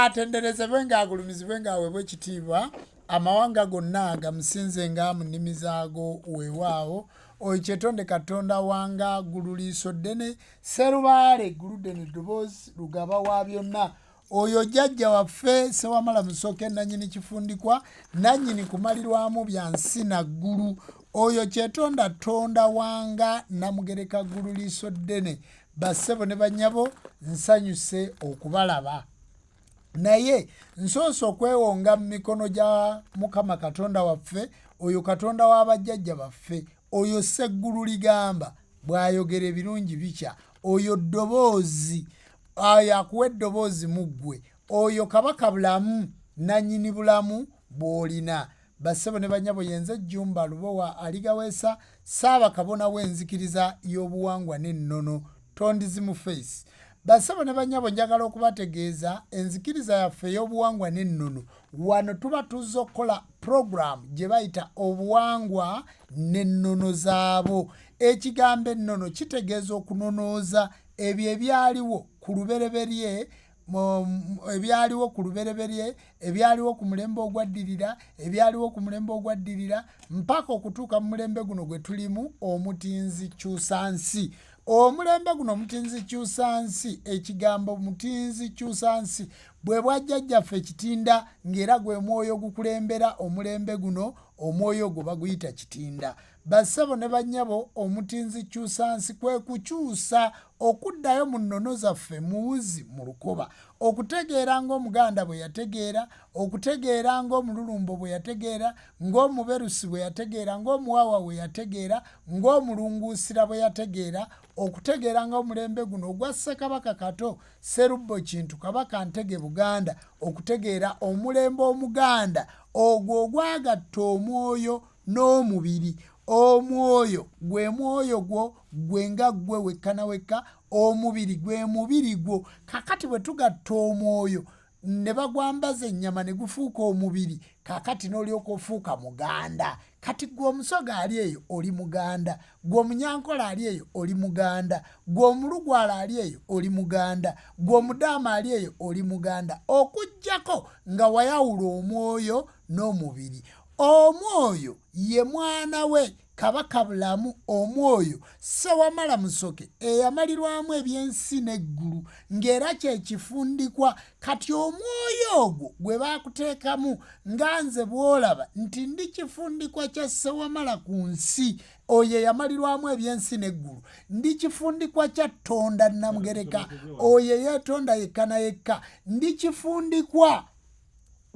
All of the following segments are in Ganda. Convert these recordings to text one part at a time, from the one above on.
atenderezebwe ng'agulumizibwe ng'aweebwa ekitiibwa amawanga gonna gamusinzenga mu nnimi zaago weewaawo oyo kyetonde katonda wanga ggulu liiso ddene serubaale ggulu ddene ddoboozi lugaba wa byonna oyo jjajja waffe Sewamala Musoke nannyini kifundikwa nannyini kumalirwamu bya nsi na ggulu oyo kyetonda tonda wanga namugereka ggulu liiso ddene bassebo ne bannyabo nsanyuse okubalaba naye nsoose okwewonga mu mikono gya Mukama Katonda waffe oyo Katonda w'abajjajja baffe oyo Sseggulu ligamba bw'ayogera ebirungi bica oyo ddoboozi akuwa eddoboozi mu ggwe oyo kabaka bulamu nannyini bulamu bw'olina bassebo ne bannyabo yenze JJUMBA LUBOWA ALIGAWEESA Ssaabakabona w'enzikiriza y'obuwangwa n'ennono tondizimu face bassebo ne bannyabo njagala okubategeeza enzikiriza yaffe ey'obuwangwa n'ennono wano tuba tuzza okukola program gye bayita obuwangwa n'ennono zaabo ekigambo ennono kitegeeza okunonooza ebyo ebyaliwo ku lubereberye ebyaliwo ku mulembe ogwaddirira mpaka okutuuka mu mulembe guno gwe tulimu omutinzi kyusansi omulembe guno mutinzi kyusansi ekigambo mutinzi kyusansi bwe bwajjajjaffe ekitinda ng'era gwe mwoyo gukulembera omulembe guno omwoyo gwo baguyita kitinda bassebo ne bannyabo omutinzi kyusansi kwe kukyusa okuddayo mu nnono zaffe muwuzi mu lukoba okutegeera ng'omuganda bwe yategeera okutegeera ng'omululumbo bwe yategeera ng'omuberusi bwe yategeera ng'omuwawa bwe yategeera ng'omulunguusira bwe yategeera okutegeera ng'omulembe guno ogwa Ssekabaka Kato Sserubbo Kintu Kabaka Ntege Buganda okutegeera omulembe omuganda ogwo ogwagatta omwoyo n'omubiri omwoyo gwe mwoyo gwo gwe nga ggwe wekka na wekka omubiri gwe mubiri gwo kakati bwe tugatta omwoyo ne bagwambaza ennyama ne gufuuka omubiri kakati n'olyoka ofuuka muganda kati gwe omusoga ali eyo oli muganda gwe omunyankola ali eyo oli muganda gwe omulugwala ali eyo oli muganda gwe omudaama ali eyo oli muganda okuggyako nga wayawula omwoyo n'omubiri omwoyo ye mwana we kabaka bulamu omwoyo Sewamala Musoke eyamalirwamu ebyensi n'eggulu ng'era kyekifundikwa kati omwoyo ogwo gwe baakuteekamu nga nze bw'olaba nti ndi kifundikwa kya Sewamala ku nsi oyo eyamalirwamu ebyensi n'eggulu ndi kifundikwa kya Tonda Namugereka oyo eyeetonda yekka na yekka ndi kifundikwa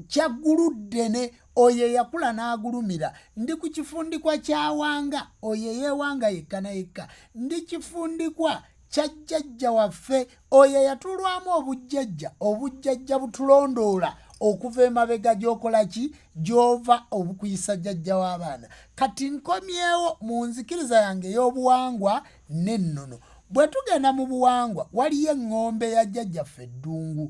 kya ggulu ddene oyo yakula n'agulumira ndi ku kifundikwa kya Wanga oyo yeewanga yekka na yekka ndi kifundikwa kya jjajja waffe oyo yatulwamu obujjajja butulondoola okuva emabega gy'okola ki gy'ova obukuyisa jjajja w'abaana kati nkomyewo mu nzikiriza yange ey'obuwangwa n'ennono bwe tugenda mu buwangwa waliyo eŋŋombe ya jjajjaffe Ddungu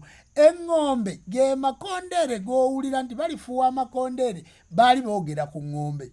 eŋŋombe ge makondeere g'owulira nti balifuuwa amakondeere baali boogera ku ŋŋombe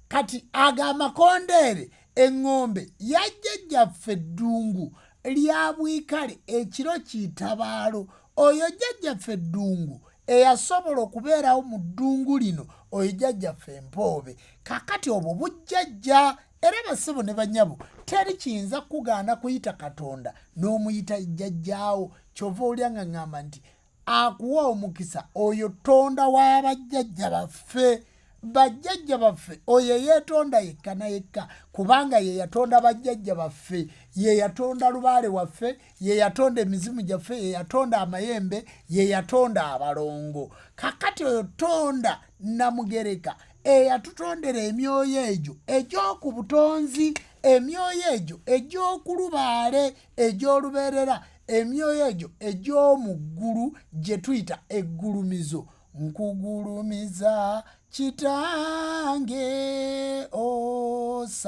kati aga amakondeere eŋŋombe ya jjajjaffe Ddungu lya bwikale ekiro kiyitabaalo oyo jjajjaffe Ddungu eyasobola okubeerawo mu ddungu lino oyo jjajjaffe Mpoobe kakati obwo bujjajja era bassebo ne bannyabo teri kiyinza kugaana kuyita Katonda n'omuyita jjajjaawo kyova olya nga ŋŋamba nti akuwa omukisa oyo Tonda w'abajjajja baffe bajjajja baffe oyo yeetonda yekka na yekka kubanga ye yatonda bajjajja baffe ye yatonda lubaale waffe ye yatonda emizimu gyaffe ye yatonda amayembe ye yatonda abalongo kakati oyo Tonda Namugereka eyatutondera emyoyo egyo egy'oku butonzi emyoyo egyo egy'oku lubaale egy'olubeerera emyoyo egyo egy'omu ggulu gye tuyita eggulumizo nkugulumiza kitange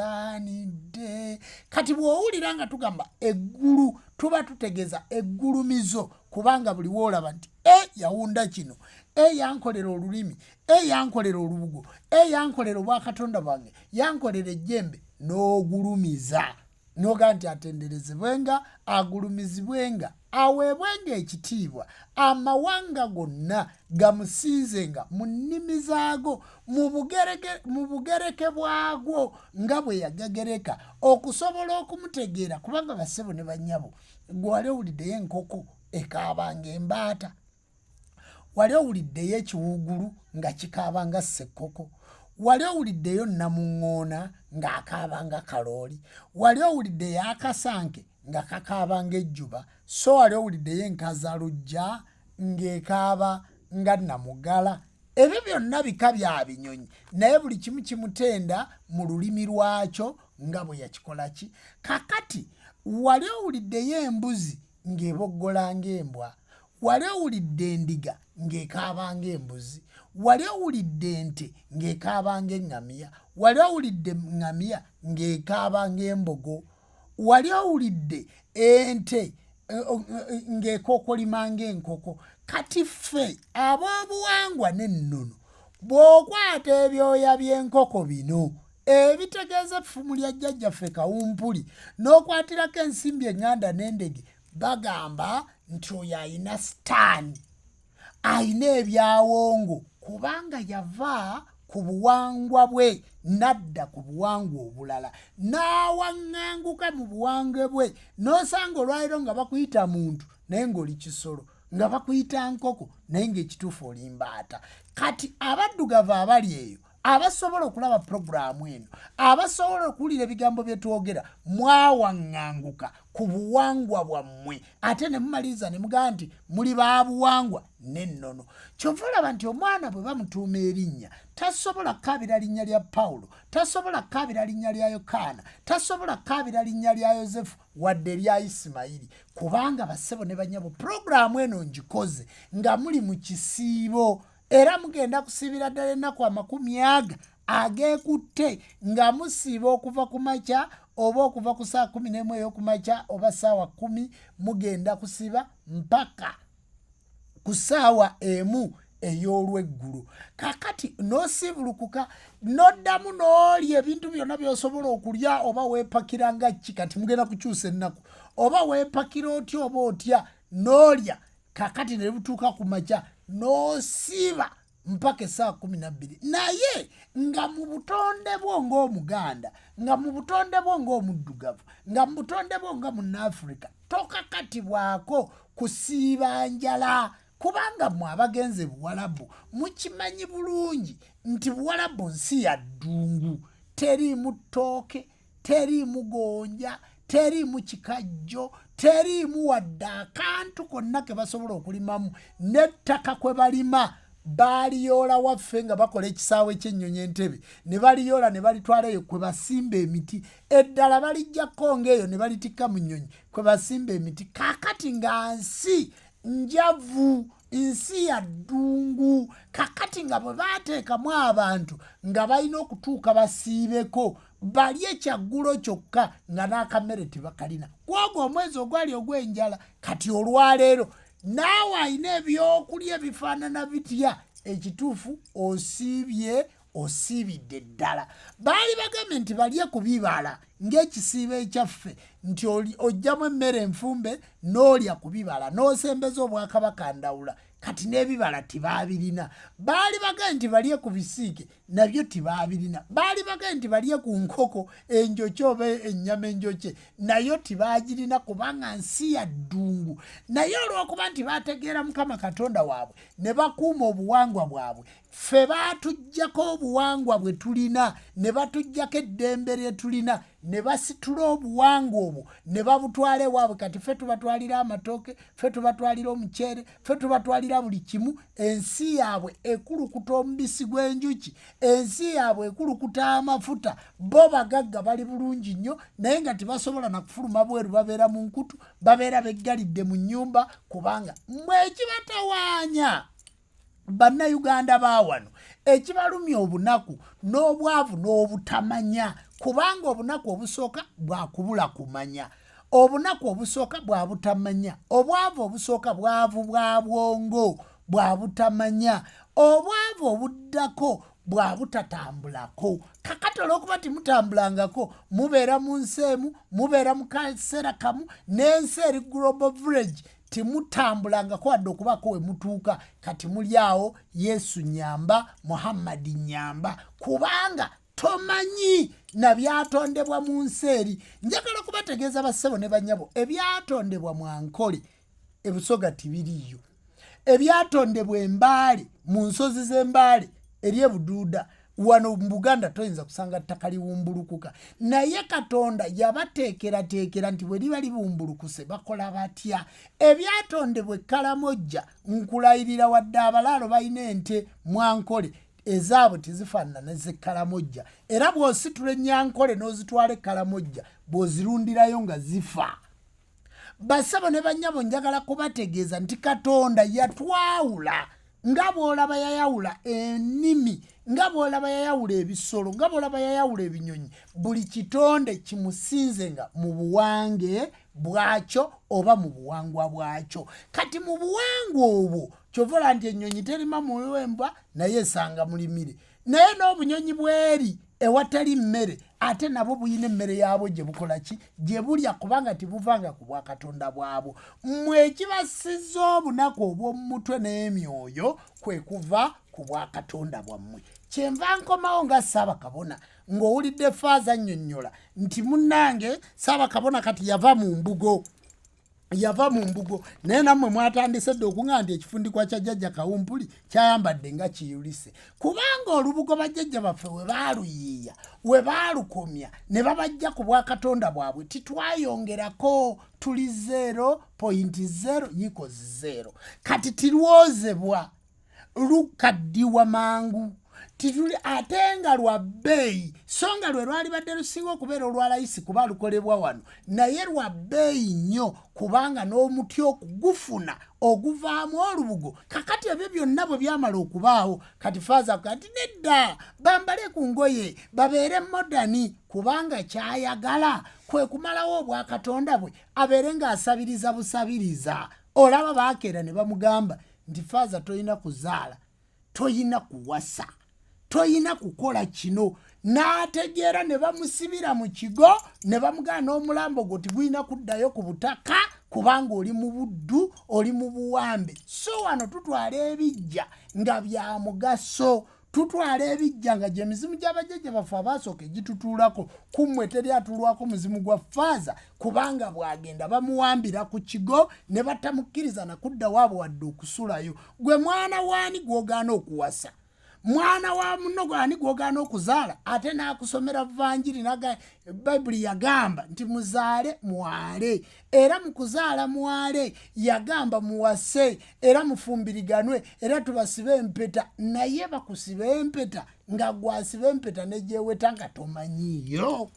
osanidde. Kati bw'owulira nga tugamba eggulu tuba tutegeeza eggulumizo, kubanga buli woolaba nti yawunda kino, yankolera olulimi, yankolera olubugo, yankolera obwakatonda bwange, yankolera ejjembe, n'ogulumiza noga nti atenderezebwenga, agulumizibwenga, aweebwenga ekitiibwa, amawanga gonna gamusinzenga mu nnimi zaago, mu bugereke bwagwo nga bwe yagagereka, okusobola okumutegeera, kubanga bassebo ne bannyabo, gwe wali owuliddeyo enkoko ekaabanga embaata, wali owuliddeyo ekiwuugulu nga kikaabanga ssekkoko, wali owuliddeyo namuŋŋoona ng'akaabanga kalooli, wali owuliddeyo akasanke nga kakaabanga ejjuba, so wali owuliddeyo enkazalujja ng'ekaaba nga namugala. Ebyo byonna bika bya binyonyi, naye buli kimu kimutenda mu lulimi lwakyo nga bwe yakikola ki. Kakati wali owuliddeyo embuzi ng'eboggola ng'embwa, wali owulidde endiga ng'ekaabanga embuzi, wali owulidde ente ng'ekaabanga eŋŋamiya, wali owulidde ŋŋamiya ng'ekaabanga embogo, wali owulidde ente ng'ekookolimanga enkoko. Kati ffe ab'obuwangwa n'ennono bw'okwata ebyoya by'enkoko bino ebitegeeza effumu lya jjajjaffe kawumpuli, n'okwatirako ensimbi eŋŋanda n'endege, bagamba nti oyo ayina sitaani, ayina ebyawongo, kubanga yava ku buwangwa bwe nadda ku buwangwa obulala, n'awaŋŋanguka mu buwangwa bwe, n'osanga olwaliro nga bakuyita muntu naye ng'oli kisolo, nga bakuyita nkoko naye ng'ekituufu oli mbaata. Kati abaddugavu abali eyo abasobola okulaba puroguraamu eno, abasobola okuwulira ebigambo bye twogera, mwawaŋŋanguka ku buwangwa bwammwe, ate ne mumaliriza ne mugamba nti muli baabuwangwa n'ennono. Kyova olaba nti omwana bwe bamutuuma erinnya tasobola kkaabira linnya lya Pawulo, tasobola kkaabira linnya lya Yokaana, tasobola kkaabira linnya lya Yozefu wadde erya Isimayiri, kubanga bassebo ne bannyabo puroguraamu eno ngikoze nga muli mu kisiibo, era mugenda kusiibira ddala ennaku 40 ageekutte nga musiiba okuva ku makya oba okuva ku saa 11 ey'okumakya oba saawa 10, mugenda kusiba mpaka ku saawa 1 ey'olweggulo. Kakati n'osiibulukuka n'oddamu n'olya ebintu byonna by'osobola okulya, oba weepakira nga ki, kati mugenda kukyusa ennaku, oba weepakira otya oba otya n'olya, kakati ne butuuka ku makya n'osiiba mpaka saa 12, naye nga mu butonde bwo ng'Omuganda, nga mu butonde bwo ng'omuddugavu, nga mu butonde bwo nga Munnaafrika, tokakatibwako kusiiba njala, kubanga mwe abagenze Buwarabu mukimanyi bulungi nti Buwarabu nsi ya ddungu, teriimu ttooke, teriimu gonja, teriimu kikajjo, teriimu wadde akantu konna ke basobola okulimamu, n'ettaka kwe balima baliyoola waffe nga bakola ekisaawe ky'ennyonyi Entebbe, ne baliyoola ne balitwala eyo kwe basimba emiti, eddala balijjako ng'eyo ne balitikka mu nnyonyi kwe basimba emiti. Kaakati nga nsi njavu, nsi ya ddungu, kakati nga bwe baateekamu abantu nga balina okutuuka basiibeko, balye ekyaggulo kyokka nga n'akamere tebakalina. Gwogwo omwezi ogwali ogw'enjala, kati olwaleero naawe alina ebyokulya ebifaanana bitya, ekituufu osiibidde ddala. Baali bagambye nti balye ku bibala ng'ekisiibo ekyaffe, nti ojjamu emmere enfumbe n'olya ku bibala n'osembeza Obwakabaka Ndawula, kati n'ebibala tibaabirina. Baali bagambye nti balye ku bisiike, nabyo tibaabirina. Baali bagambye nti balye ku nkoko enjokye oba ennyama enjokye, nayo tibaagirina kubanga nsi ya ddungu. Naye olw'okuba nti baategeera Mukama Katonda waabwe ne bakuuma obuwangwa bwabwe, ffe baatuggyako obuwangwa bwe tulina, ne batuggyako eddembe lye tulina, ne basitula obuwangwa obwo ne babutwala ewaabwe. Kati ffe tubatwalira amatooke, ffe tubatwalira omuceere, ffe tubatwalira buli kimu. Ensi yaabwe ekulukuta omubisi gw'enjuki, ensi yaabwe ekulukuta amafuta, bo bagagga bali bulungi nnyo, naye nga tebasobola na kufuluma bweru, babeera mu nkutu, babeera beggalidde mu nnyumba, kubanga mmwe ekibatawaanya bannayuganda bawano ekibalumya obunaku n'obwavu n'obutamanya kubanga obunaku obusooka bwakubula kumanya obunaku obusooka bwabutamanya obwavu obusooka bwavu bwa bwongo bwabutamanya obwavu obuddako bwabutatambulako kakati olw'okuba timutambulangako mubeera mu nsi emu mubeera mu kaseera kamu n'ensi eri global village timutambulangako wadde okubako we mutuuka kati muli awo Yesu nyamba Muhammadi nyamba kubanga tomanyi na byatondebwa mu nsi eri. Njagala kubategeeza bassebo ne bannyabo ebyatondebwa mwankole ebusoga tibiriyo ebyatondebwa embaale mu nsozi z'embaale eri ebuduuda wano mu Buganda toyinza kusanga ttaka liwumbulukuka naye Katonda yabateekerateekera nti bwe liba libumbulukuse bakola batya ebyatondebwa Kalamojja nkulayirira wadde abalaalo balina ente mwankole ezaabo tezifaanana n'ez'Ekalamojja era bw'ositula ennyankole n'ozitwala Kalamojja bw'ozirundirayo nga zifa. Bassebo ne bannyabo njagala kubategeeza nti Katonda yatwawula nga bw'olaba yayawula ennimi nga bw'olaba yayawula ebisolo nga bw'olaba yayawula ebinyonyi buli kitonde kimusinzenga mu buwange bwakyo oba mu buwangwa bwakyo. Kati mu buwangwa obwo kyovola nti ennyonyi terima muwembwa naye esanga mulimire naye n'obunyonyi bweri ewatali mmere ate nabo buyina emmere yaabwo gye bukola ki gye bulya kubanga tibuvanga ku bwakatonda bwabwo. Mmwe ekibasizza obunaku obw'omu mutwe n'emyoyo kwe kuva ku bwakatonda bwammwe. Kyenva nkomawo nga Ssaabakabona ng'owulidde faaza nnyonnyola nti munnange Ssaabakabona kati yava mu mbugo naye nammwe mwatandise dde okuŋŋamba nti ekifundikwa kya jjajja Kawumpuli kyayambadde nga kiyulise kubanga olubugo bajjajja baffe we baaluyiiya we baalukomya ne babajja ku bwakatonda bwabwe titwayongerako tuli 0.0 kati tilwozebwa lukaddiwa mangu tituli ate nga lwa bbeeyi so nga lwe lwali badde lusinga okubeera olwa layisi kuba lukolebwa wano naye lwa bbeeyi nnyo kubanga n'omuti okugufuna oguvaamu olubugo kakati ebyo byonna bwe byamala okubaawo kati faaza kati nedda bambale ku ngoye babeere modani kubanga kyayagala kwe kumalawo obwakatonda bwe abeere ng'asabiriza busabiriza. Olaba baakeera ne bamugamba nti faaza toyina kuzaala toyina kuwasa toyina kukola kino n'ategeera ne bamusibira mu kigo ne bamugamba n'omulambo gwo tigulina kuddayo ku butaka kubanga oli mu buddu oli mu buwambe. So wano tutwala ebijja nga bya mugaso tutwala ebijja nga gye mizimu gy'abajjajja baffe abaasooka egitutuulako kummwe teri atulwako muzimu gwa faaza kubanga bw'agenda bamuwambira ku kigo ne batamukkiriza nakudda waabo wadde okusulayo. Gwe mwana waani gw'ogaana okuwasa mwana wa munno gwani gw'ogaana okuzaala ate n'akusomera vanjiri naga Bayibuli yagamba nti muzaale mwale era mu kuzaala mwale yagamba muwase era mufumbiriganwe era tubasibe empeta naye bakusibe empeta nga gwasibe empeta nejeweta nga tomanyiyo.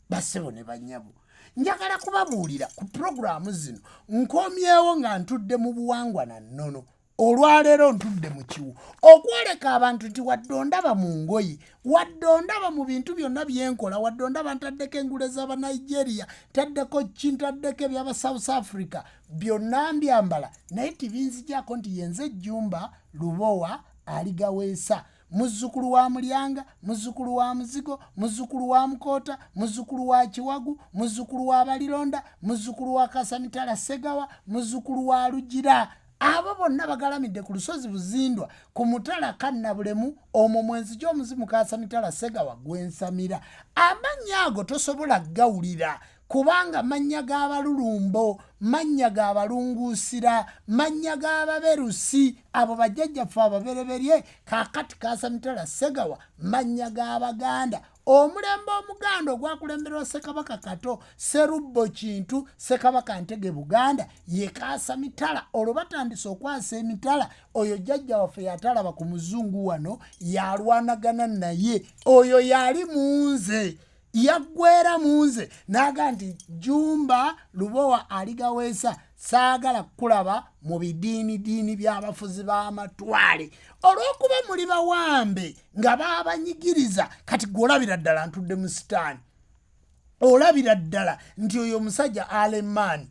Bassebo ne bannyabo njagala kubabuulira ku puroguramu zino nkomyewo nga ntudde mu buwangwa na nnono olwaleero ntudde mu kiwu okwoleka abantu nti wadde ondaba mu ngoyi wadde ondaba mu bintu byonna byenkola wadde ondaba ntaddeko engule z'Abanigeria ntaddeko kintaddeko ebyaba South Africa byonna mbyambala naye tibinzijako nti yenze JJUMBA LUBOWA ALIGAWEESA muzzukulu wa Mulyanga muzzukulu wa Muzigo muzzukulu wa Mukoota muzzukulu wa Kiwagu muzzukulu wa Balironda muzzukulu wa Kasamitala Segawa muzzukulu wa Lugira. Abo bonna bagalamidde ku lusozi Buzindwa ku mutala Kannabulemu omwo mwenzi gy'omuzimu Kasamitala Segawa gwensamira. Amannya ago tosobola gawulira kubanga mannya g'Abalulumbo mannya g'Abalunguusira mannya g'Ababerusi abo bajjajjaffe ababereberye kaakati Kasamitala Segawa mannya g'Abaganda. Omulembe omuganda ogwakulemberwa Ssekabaka Kato Sserubbo Kintu Ssekabaka Ntege Buganda ye Kasamitala. Olwo batandise okwasa emitala oyo jjajja waffe yatalaba ku muzungu wano yalwanagana naye oyo yali munze yaggwera munze naga nti JJUMBA LUBOWA ALIGAWEESA saagala kulaba mu bidiini by'abafuzi b'amatwale olw'okuba muli bawambe nga baabanyigiriza kati gw'olabira ddala ntudde mu sitaani olabira ddala nti oyo omusajja alemaani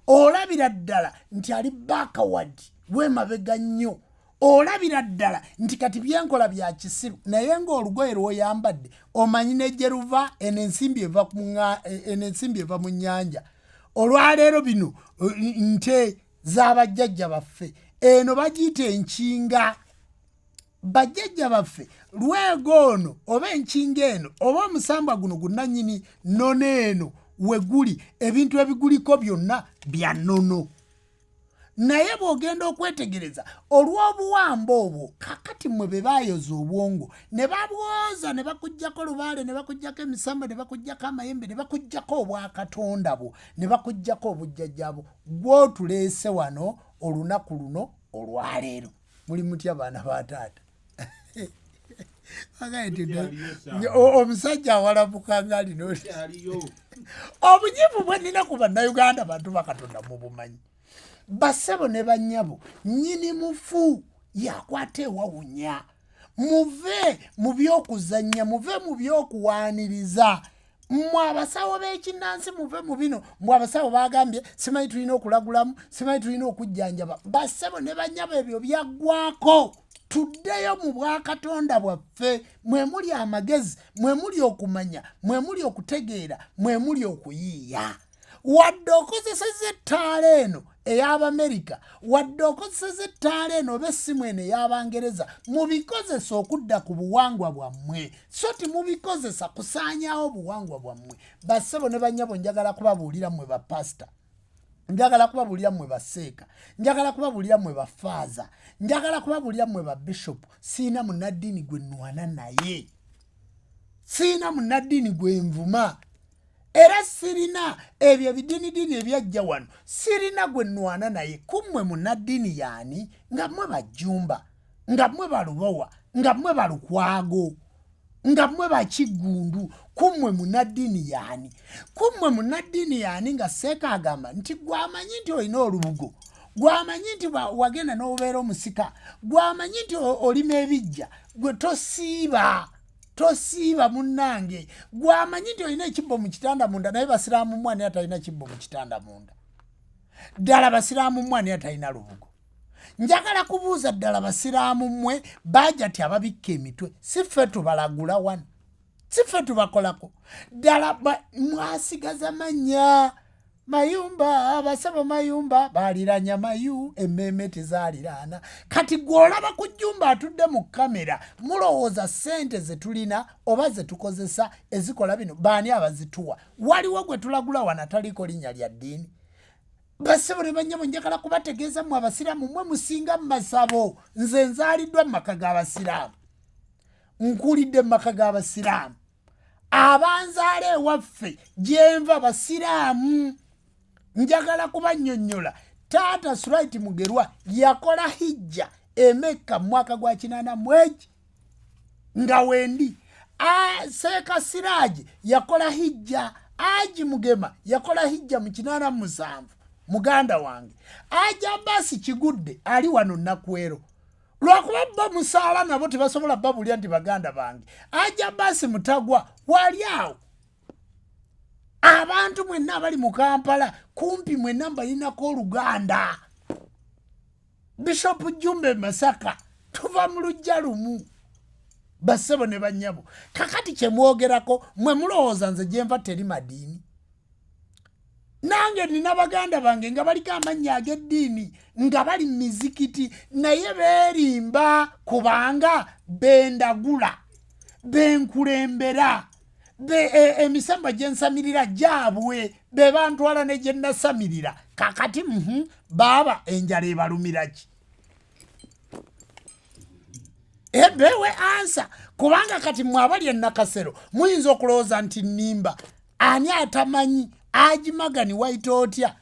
olabira ddala nti ali backward w'emabega nnyo olabira ddala nti kati byenkola bya kisiru naye ng'olugoye lw'oyambadde omanyi nejje luva eno ensimbi eva mu nnyanja olwaleero bino nte z'abajjajja baffe eno bagiyita enkinga bajjajja baffe lwegoono oba enkinga eno oba omusambwa guno gunnannyini nnono eno we guli ebintu ebiguliko byonna bya nnono naye bw'ogenda okwetegereza olw'obuwamba obwo kakati mmwe be baayoza obwongo ne babwoza ne bakuggyako lubaale ne bakuggyako emisambwa ne bakuggyako amayembe ne bakuggyako obwakatonda bwo ne bakuggyako obujjajjabo gw'otuleese wano olunaku luno olwaleero muli mutya baana ba taata omusajja awalabuka nga alina obunyivu bwe nnina ku bannayuganda bantu bakatonda mu bumanyi bassebo ne bannyabo nnyini mufu yakwata ewawunya muve mu by'okuzannya muve mu by'okuwaaniriza mmwe abasawo b'ekinnansi muve mu bino mmwe abasawo bagambye simanyi tulina okulagulamu simanyi tulina okujjanjaba bassebo ne bannyabo ebyo byaggwako tuddeyo mu bwakatonda bwaffe mwe muli amagezi mwe muli okumanya mwe muli okutegeera mwe muli okuyiiya wadde okozeseza ettaala eno ey'Abamerika wadde okozeseza ettaala eno oba essimu eno ey'Abangereza mubikozesa okudda ku buwangwa bwammwe so timubikozesa kusaanyaawo buwangwa bwammwe bassebo ne bannyabo njagala kubabuulira mmwe bapasita njagala kubabuulira mmwe baseeka njagala kubabuulira mmwe bafaaza njagala kubabuulira mmwe babishopu siina munnaddiini gwe nnwana naye siina munnaddiini gwe nvuma era sirina ebyo ebidiinidiini ebyajja wano sirina gwe nnwana naye kummwe munnaddiini yaani nga mmwe bajjumba nga mmwe balubowa nga mmwe balukwago nga mmwe bakiggundu kummwe munnaddiini yaani kummwe munnaddiini yaani nga seeka agamba nti gwamanyi nti olina olubugo gwamanyi nti wagenda n'obeera omusika gwamanyi nti olima ebijja gwe tosiiba munnange gwamanyi nti olina ekibbo mu kitanda munda naye basiraamu mmwe atalina kibbo mu kitanda munda ddala basiraamu mmwe atalina lubugo njagala kubuuza ddala basiraamu mmwe bajja ti ababikka emitwe si ffe tubalagula wano si ffe tubakolako ddala mwasigaza mannya mayumba basabo mayumba baliranya mayu emmeeme tezaaliraana kati gw'olaba ku jjumba atudde mu kamera mulowooza ssente ze tulina oba ze tukozesa ezikola bino baani abazituwa waliwo gwe tulagula wano ataliko linnya lya ddiini basebo ne bannyabo njagala kubategeeza mmwe abasiraamu mmwe musinga mu masabo nze nzaaliddwa mu maka g'abasiraamu nkulidde mu maka g'abasiraamu abanzaala ewaffe gyenva basiraamu njagala kubannyonnyola taata Suraiti Mugerwa yakola hijja emekka mu mwaka gwa 80 nga wendi seeka Siraaji yakola hijja Aji Mugema yakola hijja mu 87 muganda wange Aji Abasi Kigudde ali wano Nakwero lwakuba bba musaala nabo tebasobola babulya nti baganda bange Aji Abasi Mutagwa wali awo abantu mwenna abali mu Kampala kumpi mwenna mbalinako Oluganda Bishop Jumbe Masaka tuva mu lujja lumu bassebo ne bannyabo kakati kye mwogerako mwe mulowooza nze gye nva teri madiini nange nina baganda bange nga baliko amannya ag'eddiini nga bali mu mizikiti naye beerimba kubanga bendagula benkulembera emisamba gye nsamirira gyabwe be bantwala ne gye nasamirira kakati baaba enjala ebalumira ki ebewe ansa kubanga kati mwabali ennakasero muyinza okulowooza nti nnimba ani atamanyi Aji Magani waita otya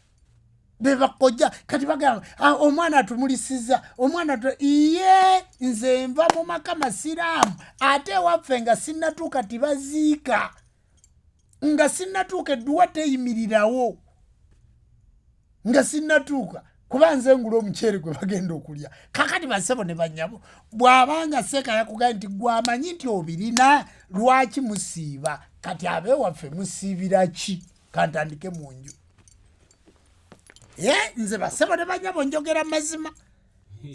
be bakojja kati bagamba omwana atumulisiza omwana iye nze nva mu maka masiraamu ate waffe nga sinnatuuka tibaziika nga sinnatuuka edduwa teyimirirawo nga sinnatuuka kuba nze ngula omuceere gwe bagenda okulya. Kakati basebo ne bannyabo bw'abanga Seeka yakugambye nti gwamanyi nti obirina lwaki musiiba kati abewaffe musiibira ki kantandike mu nju. Nze basebo ne bannyabo njogera mazima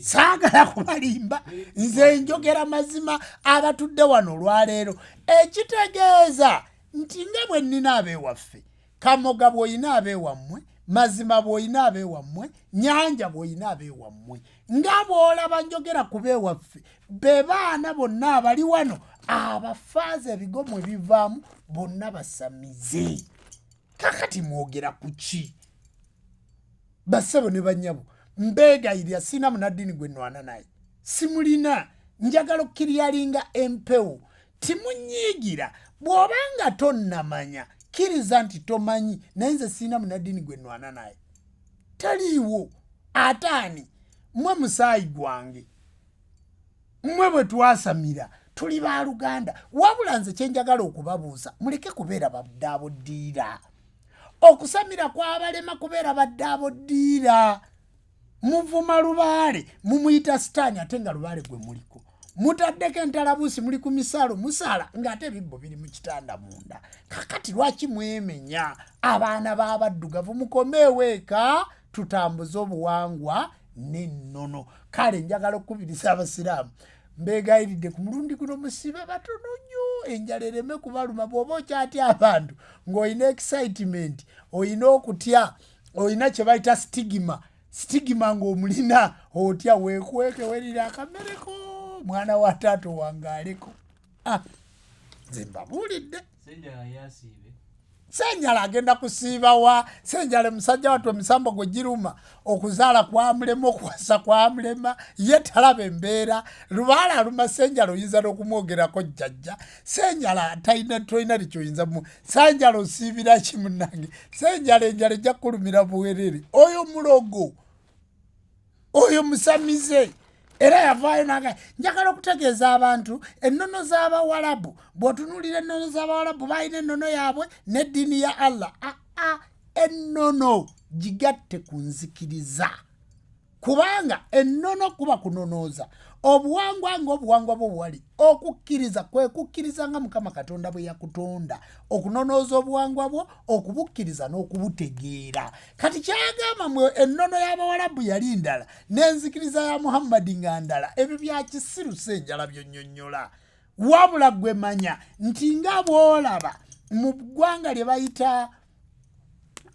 saagala kubalimba nze njogera mazima abatudde wano olwaleero ekitegeeza nti nga bwe nnina abewaffe Kamoga bw'olina abeewammwe Mazima bw'olina abeewammwe Nyanja bw'olina abeewammwe nga bw'olaba njogera ku beewaffe be baana bonna abali wano abafaaza ebigomwe bivaamu bonna basamize. Kakati mwogera ku ki? Basebo ne bannyabo mbeegayirira sina munaddiini gwe nnwana naye simulina njagala okkiryalinga empewo timunyiigira bw'obanga tonnamanya kkiriza nti tomanyi naye nze sina munaddiini gwe nnwana naye taliiwo ataani mmwe musaayi gwange mmwe bwe twasamira tuli baaluganda wabula nze kyenjagala okubabuuza muleke kubeera baddaabo ddiira okusamira kwabalema kubeera baddaabo ddiira muvuma Lubaale mumuyita sitaani ate nga Lubaale gwe muliko mutaddeko entalabuusi muli ku misalo musala ng'ate ebibbo biri mu kitanda munda. Kakati lwaki mwemenya abaana b'abaddugavu mukomeewo eka tutambuze obuwangwa n'ennono. Kale njagala okukubiriza abasiraamu mbeegayiridde ku mulundi guno musibe batono nnyo enjala ereme kubaluma bw'oba okyatya abantu ng'olina excitement olina okutya olina kye bayita stigima ng'omulina otya weekweke werira akamereko mwana wa taato wange aleko. Nze mbabuulidde Senjala agenda kusiiba wa Senjala musajja wattu emisambo gwe giruma okuzaala kwamulema okuwasa kwamulema ye talaba embeera Lubaale aluma Senjala oyinza n'okumwogerako jjajja Senjala tolina likyoyinza mu Senjala osiibira ki munnange Senjala enjala ejja kulumira buwerere oyo mulogo oyo musamize era yavaayo naga njagala okutegeeza abantu ennono z'Abawarabu bw'otunuulira ennono z'Abawarabu balina ennono yaabwe n'eddiini ya Allah ennono gigatte ku nzikiriza kubanga ennono kuba kunonooza obuwangwa ng'obuwangwa bwo bwali okukkiriza kwe kukkiriza nga Mukama Katonda bwe yakutonda okunonooza obuwangwa bwo okubukkiriza n'okubutegeera. Kati kyagamba mwe ennono y'Abawarabu yali ndala n'enzikiriza ya Muhammadi nga ndala ebyo bya kisiru Senjala byonnyonnyola wabula gwe manya nti nga bw'olaba mu ggwanga lye bayita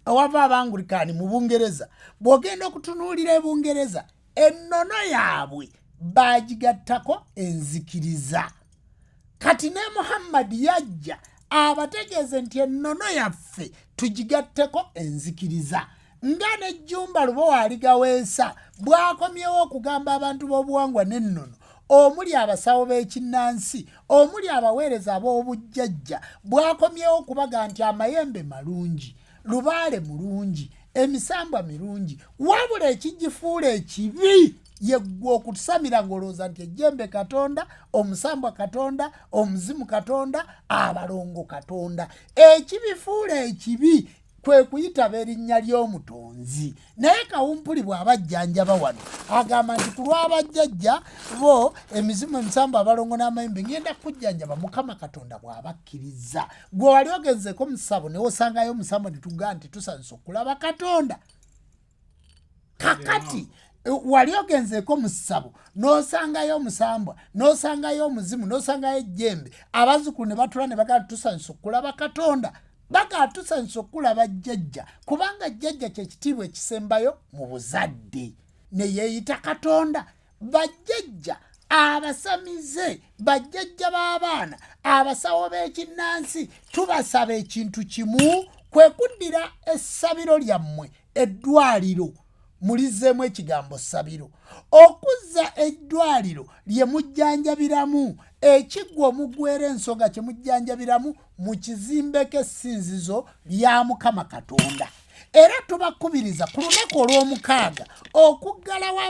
awava Abangulikaani mu Bungereza bw'ogenda okutunuulira e Bungereza ennono yaabwe baagigattako enzikiriza. Kati ne Muhammadi yajja abategeeze nti ennono yaffe tugigatteko enzikiriza nga ne JJUMBA LUBOWA ALIGAWEESA bw'akomyewo okugamba abantu b'obuwangwa n'ennono omuli abasawo b'ekinnansi omuli abaweereza ab'obujjajja bw'akomyewo okubaga nti amayembe malungi Lubaale mulungi emisambwa mirungi wabula ekigifuula ekibi yeggwa okutusamira ng'olowooza nti ejjembe Katonda omusambwa Katonda omuzimu Katonda abalongo Katonda ekibifuula ekibi kwe kuyitaba erinnya ly'omutonzi. Naye Kawumpuli bw'abajjanjaba wano agamba nti ku lw'abajjajja bo emizimu emisambwa abalongo n'amayembe ngenda kujjanjaba Mukama Katonda bw'abakkiriza. Gwe wali ogenzeeko mu ssabo ne osangayo omusambwa ne tugaa nti tusanyusa okulaba Katonda. Kakati wali ogenzeeko mu ssabo n'osangayo omusambwa n'osangayo omuzimu n'osangayo ejjembe abazzukulu ne batula ne bagamba tusanyusa okulaba Katonda baga tusanyusa okulaba jjajja kubanga jjajja kye kitiibwa ekisembayo mu buzadde ne yeeyita Katonda. Bajjajja abasamize bajjajja b'abaana abasawo b'ekinnansi tubasaba ekintu kimu kwe kuddira essabiro lyammwe eddwaliro mulizeemu ekigambo ssabiro okuzza eddwaliro lye mujjanjabiramu ekiggwa omuggwera ensonga kye mujjanjabiramu mu kizimbeko essinzizo lya Mukama Katonda. Era tubakubiriza ku lunaku olw'omukaaga okuggalawo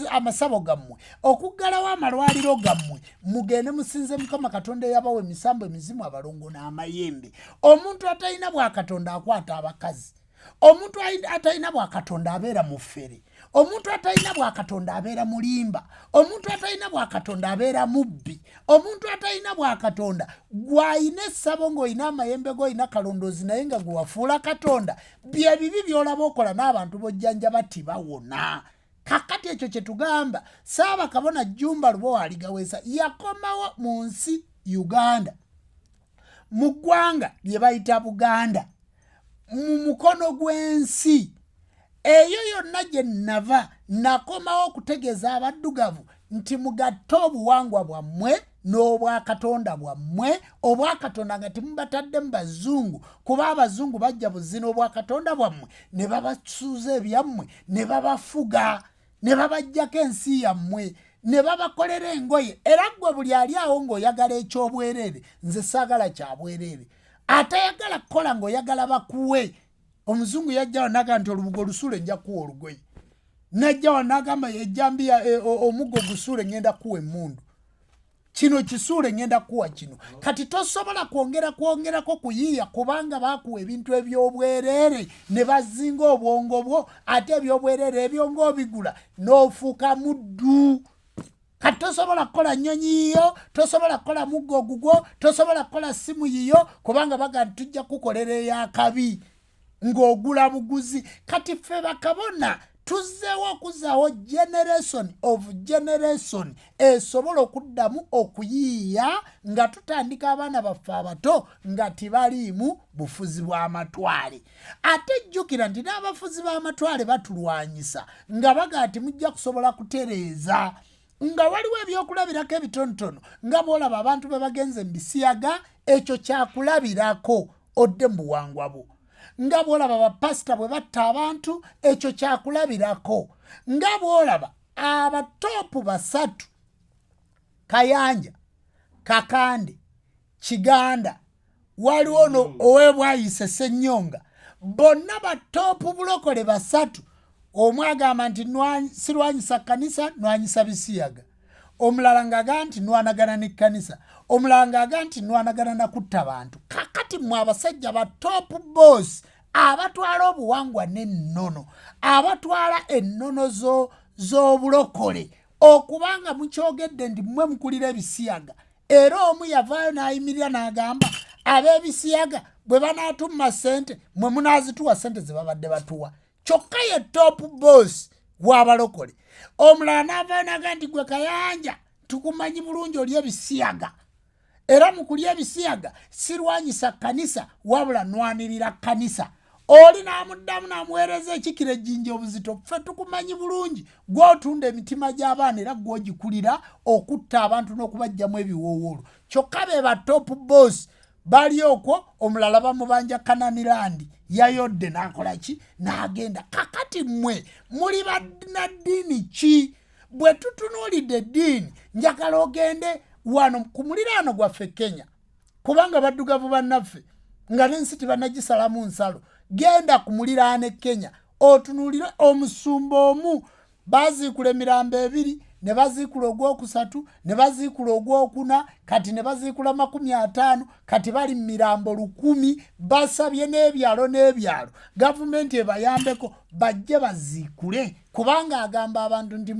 amasabo gammwe okuggalawo amalwaliro gammwe mugende musinze Mukama Katonda eyabawa emisambo emizimu abalongo n'amayembe. Omuntu atalina bwa Katonda akwata abakazi omuntu atalina bwakatonda abeera mufere, omuntu atalina bwakatonda abeera mulimba, omuntu atalina bwakatonda abeera mubbi, omuntu atalina bwakatonda gwayina essabo ng'olina amayembe g'olina kalondoozi naye nga gwe wafuula katonda, bye bibi by'olaba okola n'abantu bojjanjaba tibawona. Kakati ekyo kye tugamba Ssaabakabona Jjumba Lubowa Aligaweesa yakomawo mu nsi Uganda, mu ggwanga lye bayita Buganda, mu mukono gw'ensi eyo yonna gye nava nakomawo okutegeeza abaddugavu nti mugatte obuwangwa bwammwe n'obwakatonda bwammwe, obwakatonda nga temubatadde mu bazungu kuba abazungu bajja buzina obwakatonda bwammwe ne babasuuza ebyammwe ne babafuga ne babajjako ensi yammwe ne babakolera engoye, era gwe buli ali awo ng'oyagala ekyobwereere, nze saagala kya bwereere, atayagala kukola ng'oyagala bakuwe. Omuzungu yajja wanaga nti olubugo lusule nja kuwa olugoye, najja wanagamba ejjambiya omuggo gusule ngenda kuwa emmundu, kino kisuule ngenda kuwa kino. Kati tosobola kwongerako kuyiiya kubanga bakuwa ebintu ebyobwereere ne bazinga obwongo bwo, ate ebyobwereere ebyo ng'obigula n'ofuuka muddu. Kati tosobola kukola nnyonyi yiyo, tosobola kukola muggo gugwo, tosobola kukola simu yiyo kubanga baga tujja kukolera ey'akabi ng'ogula buguzi. Kati ffe bakabona tuzzeewo okuzaawo generation esobola okuddamu okuyiiya nga tutandika abaana baffe abato nga tibaliimu bufuzi bw'amatwale. Ate jjukira nti n'abafuzi b'amatwale batulwanyisa nga baga ati mujja kusobola kutereeza, nga waliwo ebyokulabirako ebitonotono nga bw'olaba abantu be bagenze mu bisiyaga, ekyo kyakulabirako odde mu buwangwa bwo. Nga bw'olaba bapasita bwe batta abantu, ekyo kyakulabirako. Nga bw'olaba abatopu basatu, Kayanja, Kakande, Kiganda, waliwo ow'Ebwayise Ssennyonga, bonna batopu bulokole basatu. Omu agamba nti sirwanyisa kkanisa, nwanyisa bisiyaga. Omulala ng'agamba nti nwanagana n'ekkanisa. Omulala ng'agamba nti nwanagana na kutta bantu. Kakati mmwe abasajja ba top boss abatwala obuwangwa n'ennono, abatwala ennono z'obulokole, okubanga mukyogedde nti mmwe mukulira ebisiyaga, era omu yavaayo n'ayimirira n'agamba ab'ebisiyaga bwe banaatuma ssente mmwe munaazituwa ssente ze babadde batuwa. Kyokka ye top boss w'abalokole. Omulala n'avaayo n'agamba nti gwe Kayanja tukumanyi bulungi oli ebisiyaga, era mu kulya ebisiyaga sirwanyisa kkanisa wabula nwanirira kkanisa. Oli n'amuddamu n'amuweereza ekikira ejjinja obuzito, ffe tukumanyi bulungi gw'otunda emitima gy'abaana era gw'ogikulira okutta abantu n'okubajjamu ebiwoowoolo. Kyokka be ba top boss bali okwo, omulala bamubanja Kananirandi yayodde n'akola ki n'agenda. Kakati mmwe muli bannaddiini ki? Bwe tutunuulidde eddiini njagala ogende wano ku muliraano gwaffe Kenya, kubanga baddugavu bannaffe nga n'ensi tibanagisalamu nsalo. Genda ku muliraano e Kenya otunuulire omusumba omu baziikula emirambo 2, ne baziikula ogwokusatu, ne baziikula ogwokuna, kati ne baziikula 50, kati bali mu mirambo 1000. Basabye n'ebyalo gavumenti ebayambeko bajje baziikule, kubanga agamba abantu nti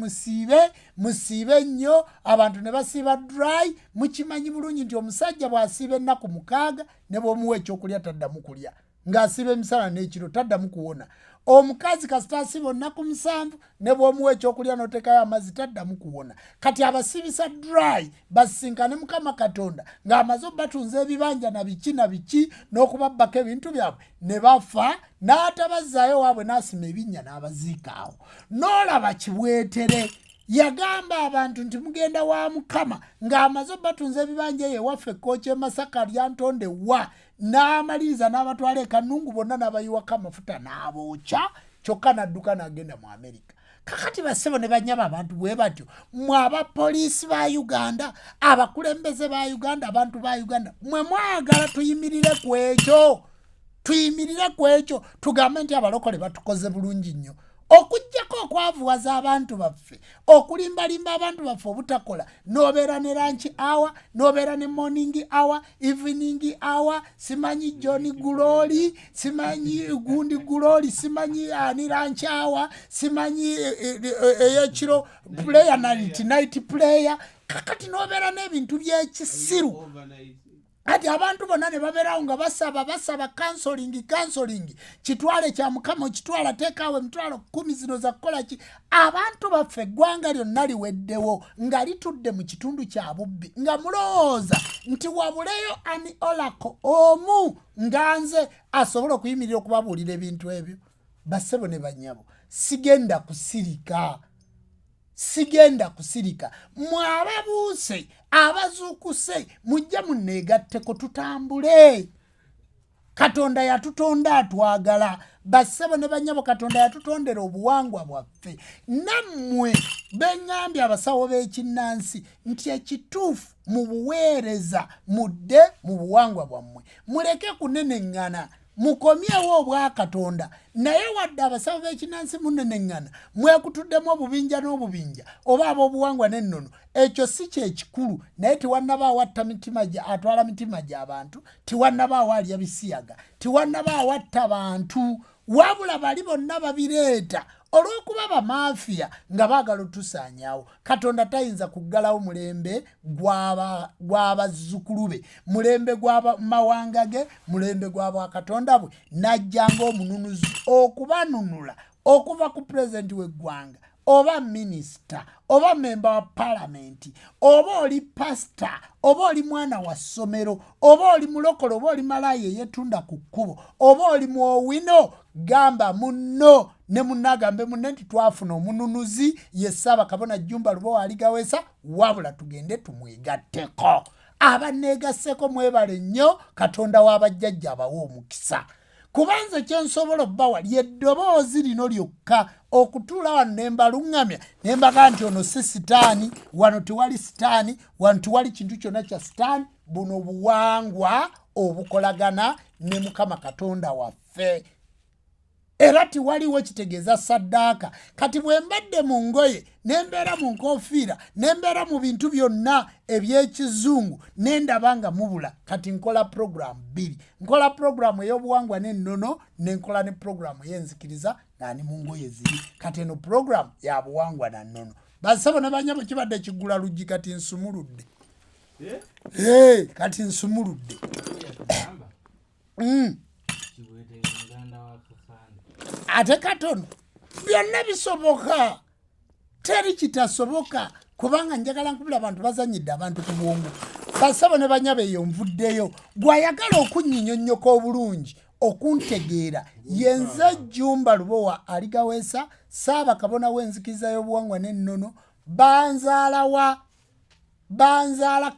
musiibe nnyo. Abantu ne basiiba dry. Mukimanyi bulungi nti omusajja bw'asiiba ennaku 6 ne bw'omuwa ekyokulya taddamu kulya, ng'asiiba emisana n'ekiro taddamu kuwona. Omukazi kasita asiiba ennaku 7 ne bw'omuwa ekyokulya n'oteekayo amazzi taddamu kuwona. Kati abasiibisa dry basisinkane Mukama Katonda ng'amaze obbatunza ebibanja na biki n'okubabbako ebintu byabwe ne bafa, n'atabazaayo waabwe n'asima ebinnya n'abaziika awo. N'olaba Kibwetere yagamba abantu nti mugenda wa Mukama ng'amaze obbatunza ebibanja ewaffe Kkooki Masaka lyantonde wa, n'amaliriza n'abatwala ekanungu bonna n'abayiwako amafuta n'abookya, kyokka n'adduka n'agenda mu Amerika. Kakati bassebo ne banyaba abantu bwe batyo, mmwe abapoliisi ba Uganda, abakulembeze ba Uganda, abantu ba Uganda, mmwe mwagala tuyimirire ku ekyo, tugambe nti abalokole batukoze bulungi nnyo. okujjako okwavuwaza abantu baffe okulimbalimba abantu baffe obutakola nobeera ne lunch hour nobeera ne morning hour evening hour simanyi John Glory simanyi Gundi Glory simanyi ani lunch hour simanyi eyekiro player night player kakati nobeera n'ebintu by'ekisiru ati abantu bonna ne babeerawo nga basaba counseling kitwale kya Mukama kitwala teekaawo emitwalo 10 zino za kukola ki abantu baffe eggwanga lyonna liweddewo nga litudde mu kitundu kya bubbi nga mulowooza nti wabuleyo ani olako omu nga nze asobola okuyimirira okubabuulira ebintu ebyo bassebo ne bannyabo sigenda kusirika mwababuuse abazuukuse mujja munneegatteko tutambule Katonda yatutonda atwagala bassebo ne bannyabo Katonda yatutondera obuwangwa bwaffe nammwe beŋŋambye abasawo b'ekinnansi nti ekituufu mu buweereza mudde mu buwangwa bwammwe muleke kuneneŋŋana mukomyewo obwa Katonda naye wadde abasawo b'ekinnansi muneneŋŋana mwekutuddemu obubinja n'obubinja oba ab'obuwangwa n'ennono ekyo si kyekikulu naye tiwannabaawo atwala mitima gy'abantu tiwannabaawo alya bisiyaga tiwannabaawo atta bantu wabula bali bonna babireeta olw'okuba bamafiya nga baagala otusaanyaawo Katonda tayinza kuggalawo mulembe gw'abazzukulu be mulembe gw'amawanga ge mulembe gw'abakatonda bwe najjanga omununuzi okubanunula okuva ku pulezidenti w'eggwanga oba minisita oba memba wa palamenti oba oli pasita oba oli mwana wa ssomero oba oli mulokole oba oli malaaya eyetunda ku kkubo oba oli muowino gamba munno ne munnagambe munne nti twafuna omununuzi ye Ssaabakabona JJUMBA LUBOWA ALIGAWEESA wabula tugende tumwegatteko abanneegasseko mwebale nnyo Katonda w'abajjajja abawa omukisa kubanze kyensobola obbawa lyeddoboozi lino lyokka okutuula wano ne mbaluŋŋamya ne mbaga nti ono si sitaani wano tewali sitaani wano tewali kintu kyonna kya sitaani buno buwangwa obukolagana ne Mukama Katonda waffe era tiwaliwo kitegeeza saddaaka kati bwe mbadde mu ngoye ne mbeera mu nkofiira ne mbeera mu bintu byonna eby'ekizungu ne ndaba nga mubula kati nkola puroguramu 2 nkola puroguramu ey'obuwangwa n'ennono ne nkola ne puroguramu ey'enzikiriza naani mu ngoye ziri kati eno puroguramu ya buwangwa na nnono bassebo ne bannyabo kibadde kiggula luggi kati nsumuludde kati nsumuludde ate katono byonna bisoboka teri kitasoboka kubanga njagala nkubula abantu bazanyidde abantu ku bwongo bassebo ne bannyabo eyo nvuddeyo gwayagala okunnyinnyonnyoka obulungi okuntegeera yenze JJUMBA LUBOWA ALIGAWEESA Ssaabakabona w'enzikiriza y'obuwangwa n'ennono banzaala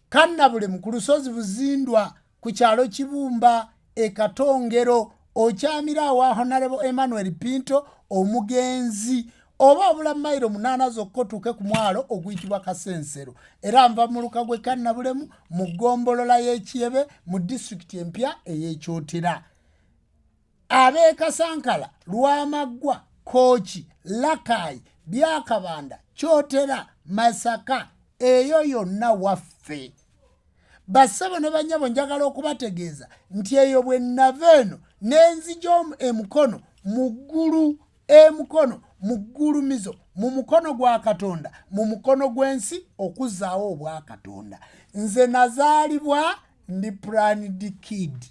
kannabulemu ku lusozi Buzindwa ku kyalo Kibumba Ekatongero okyamira awa Honorable Emmanuel Pinto omugenzi oba obula mayiro 8 zokka otuuke ku mwalo oguyitibwa Kasensero era nva mu luka gwe kannabulemu mu ggombolola y'Ekiyebe mu disitulikiti empya ey'Ekyotera ab'e Kasankala Lwamaggwa Kooki Lakayi Byakabanda Kyotera Masaka eyo yonna waffe bassebo ne bannyabo njagala okubategeeza nti eyo bwe nnava eno n'enzija emukono mu ggulu emukono mu ggulumizo mu mukono gwa Katonda mu mukono gw'ensi okuzzaawo obwa Katonda nze nazaalibwa ndi planned kid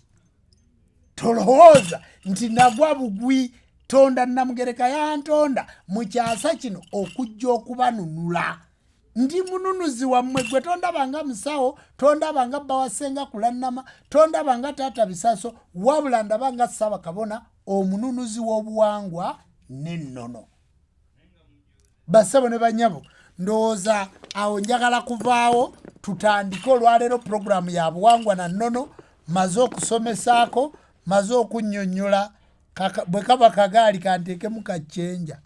tolowooza nti nagwa bugwi tonda Namugereka yantonda mu kyasa kino okujja okubanunula ndi mununuzi wammwe gwe tondabanga musawo tondabanga bawasenga kulannama tondabanga taata bisaso wabula ndabanga Ssaabakabona omununuzi w'obuwangwa n'ennono bassebo ne bannyabo ndowooza awo njagala kuvaawo tutandike olwaleero puroguramu ya buwangwa na nnono maze okusomesaako maze okunnyonnyola bwe kaba kagaali kanteekemu kaccenja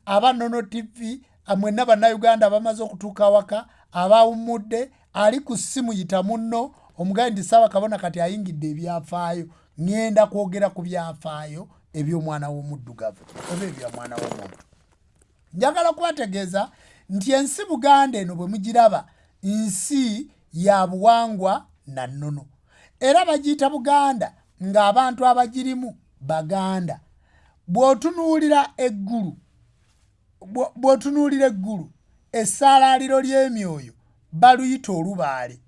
aba Nnono TV mwenna bannayuganda bamaze okutuuka waka abawummudde ali ku ssimu yita munno omugaye ndi Ssaabakabona kati ayingidde ebyafaayo ngenda kwogera ku byafaayo eby'omwana w'omuddugavu oba ebya mwana w'omuntu. Njagala kubategeeza nti ensi Buganda eno bwe mugiraba nsi ya buwangwa na nnono, era bagiyita Buganda ng'abantu abagirimu Baganda. Bw'otunuulira eggulu essaalaaliro ly'emyoyo baluyita olubaale.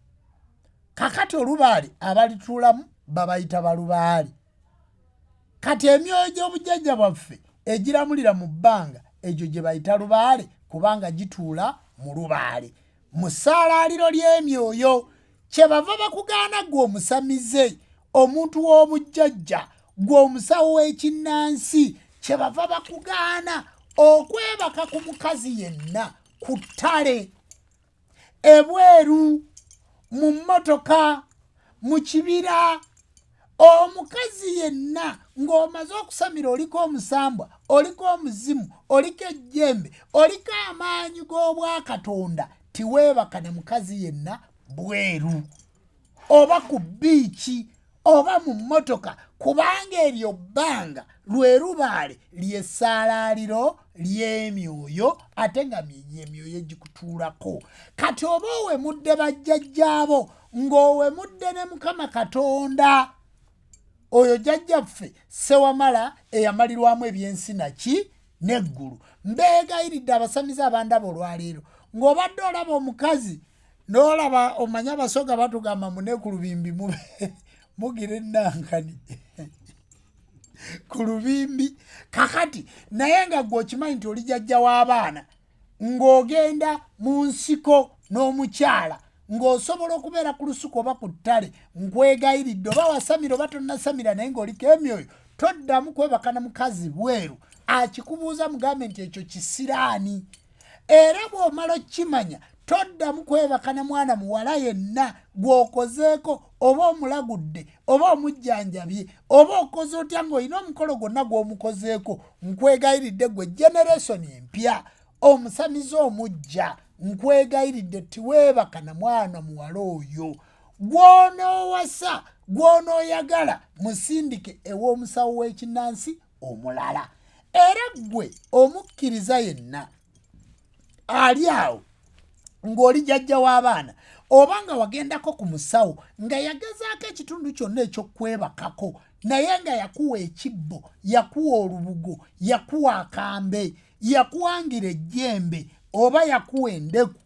Kakati olubaale abalituulamu babayita balubaale. Kati emyoyo gy'obujjajja bwaffe egiramulira mu bbanga egyo gye bayita lubaale kubanga gituula mu lubaale. Mu ssaalaaliro ly'emyoyo kyebava bakugaana gwe omusamize, omuntu w'obujjajja, gwe omusawo w'ekinnansi, kyebava bakugaana okwebaka ku mukazi yenna ku ttale, ebweru, mu mmotoka, mu kibira. Omukazi yenna ng'omaze okusamira oliko omusambwa, oliko omuzimu, oliko ejjembe, oliko amaanyi g'obwakatonda, tiweebaka ne mukazi yenna bweru oba ku biiki oba mu mmotoka, kubanga eryo bbanga lwe lubaale ly'essaalaaliro ly'emyoyo ate nga emyoyo egikutuulako. Kati oba owemudde bajjajjaabo ng'owemudde ne Mukama Katonda, oyo jjajjaffe Ssewamala eyamalirwamu ebyensi naki n'eggulu. Mbeegayiridde abasamize abandaba olwaleero ng'obadde olaba omukazi n'olaba omanye abasoga batugamba mune ku lubimbi mugira ennankani ku lubimbi. Kakati naye nga gwe okimanyi nti oli jjajja w'abaana ng'ogenda mu nsiko n'omukyala ng'osobola okubeera ku lusuku oba ku ttale, nkwegayiridde oba wasamira oba tonnasamira naye ng'oliko emyoyo, toddamu kwebaka na mukazi bweru. Akikubuuza mugambe nti ekyo kisiraani. Era bw'omala okkimanya toddamu kwebaka na mwana muwala yenna gw'okozeeko oba omulagudde oba omujjanjabye oba okoze otya ng'olina omukolo gwonna gw'omukozeeko. Nkwegayiridde gwe generation empya, omusamize omujja, nkwegayiridde tiweebaka na mwana muwala oyo. Gw'onoowasa gw'onooyagala musindike ew'omusawo w'ekinnansi omulala. Era ggwe omukkiriza yenna ali awo ng'oli jjajja w'abaana oba nga wagendako ku musawo nga yagezaako ekitundu kyonna eky'okwebakako naye nga yakuwa ekibbo, yakuwa olubugo, yakuwa akambe, yakuwangira ejjembe oba yakuwa endeku,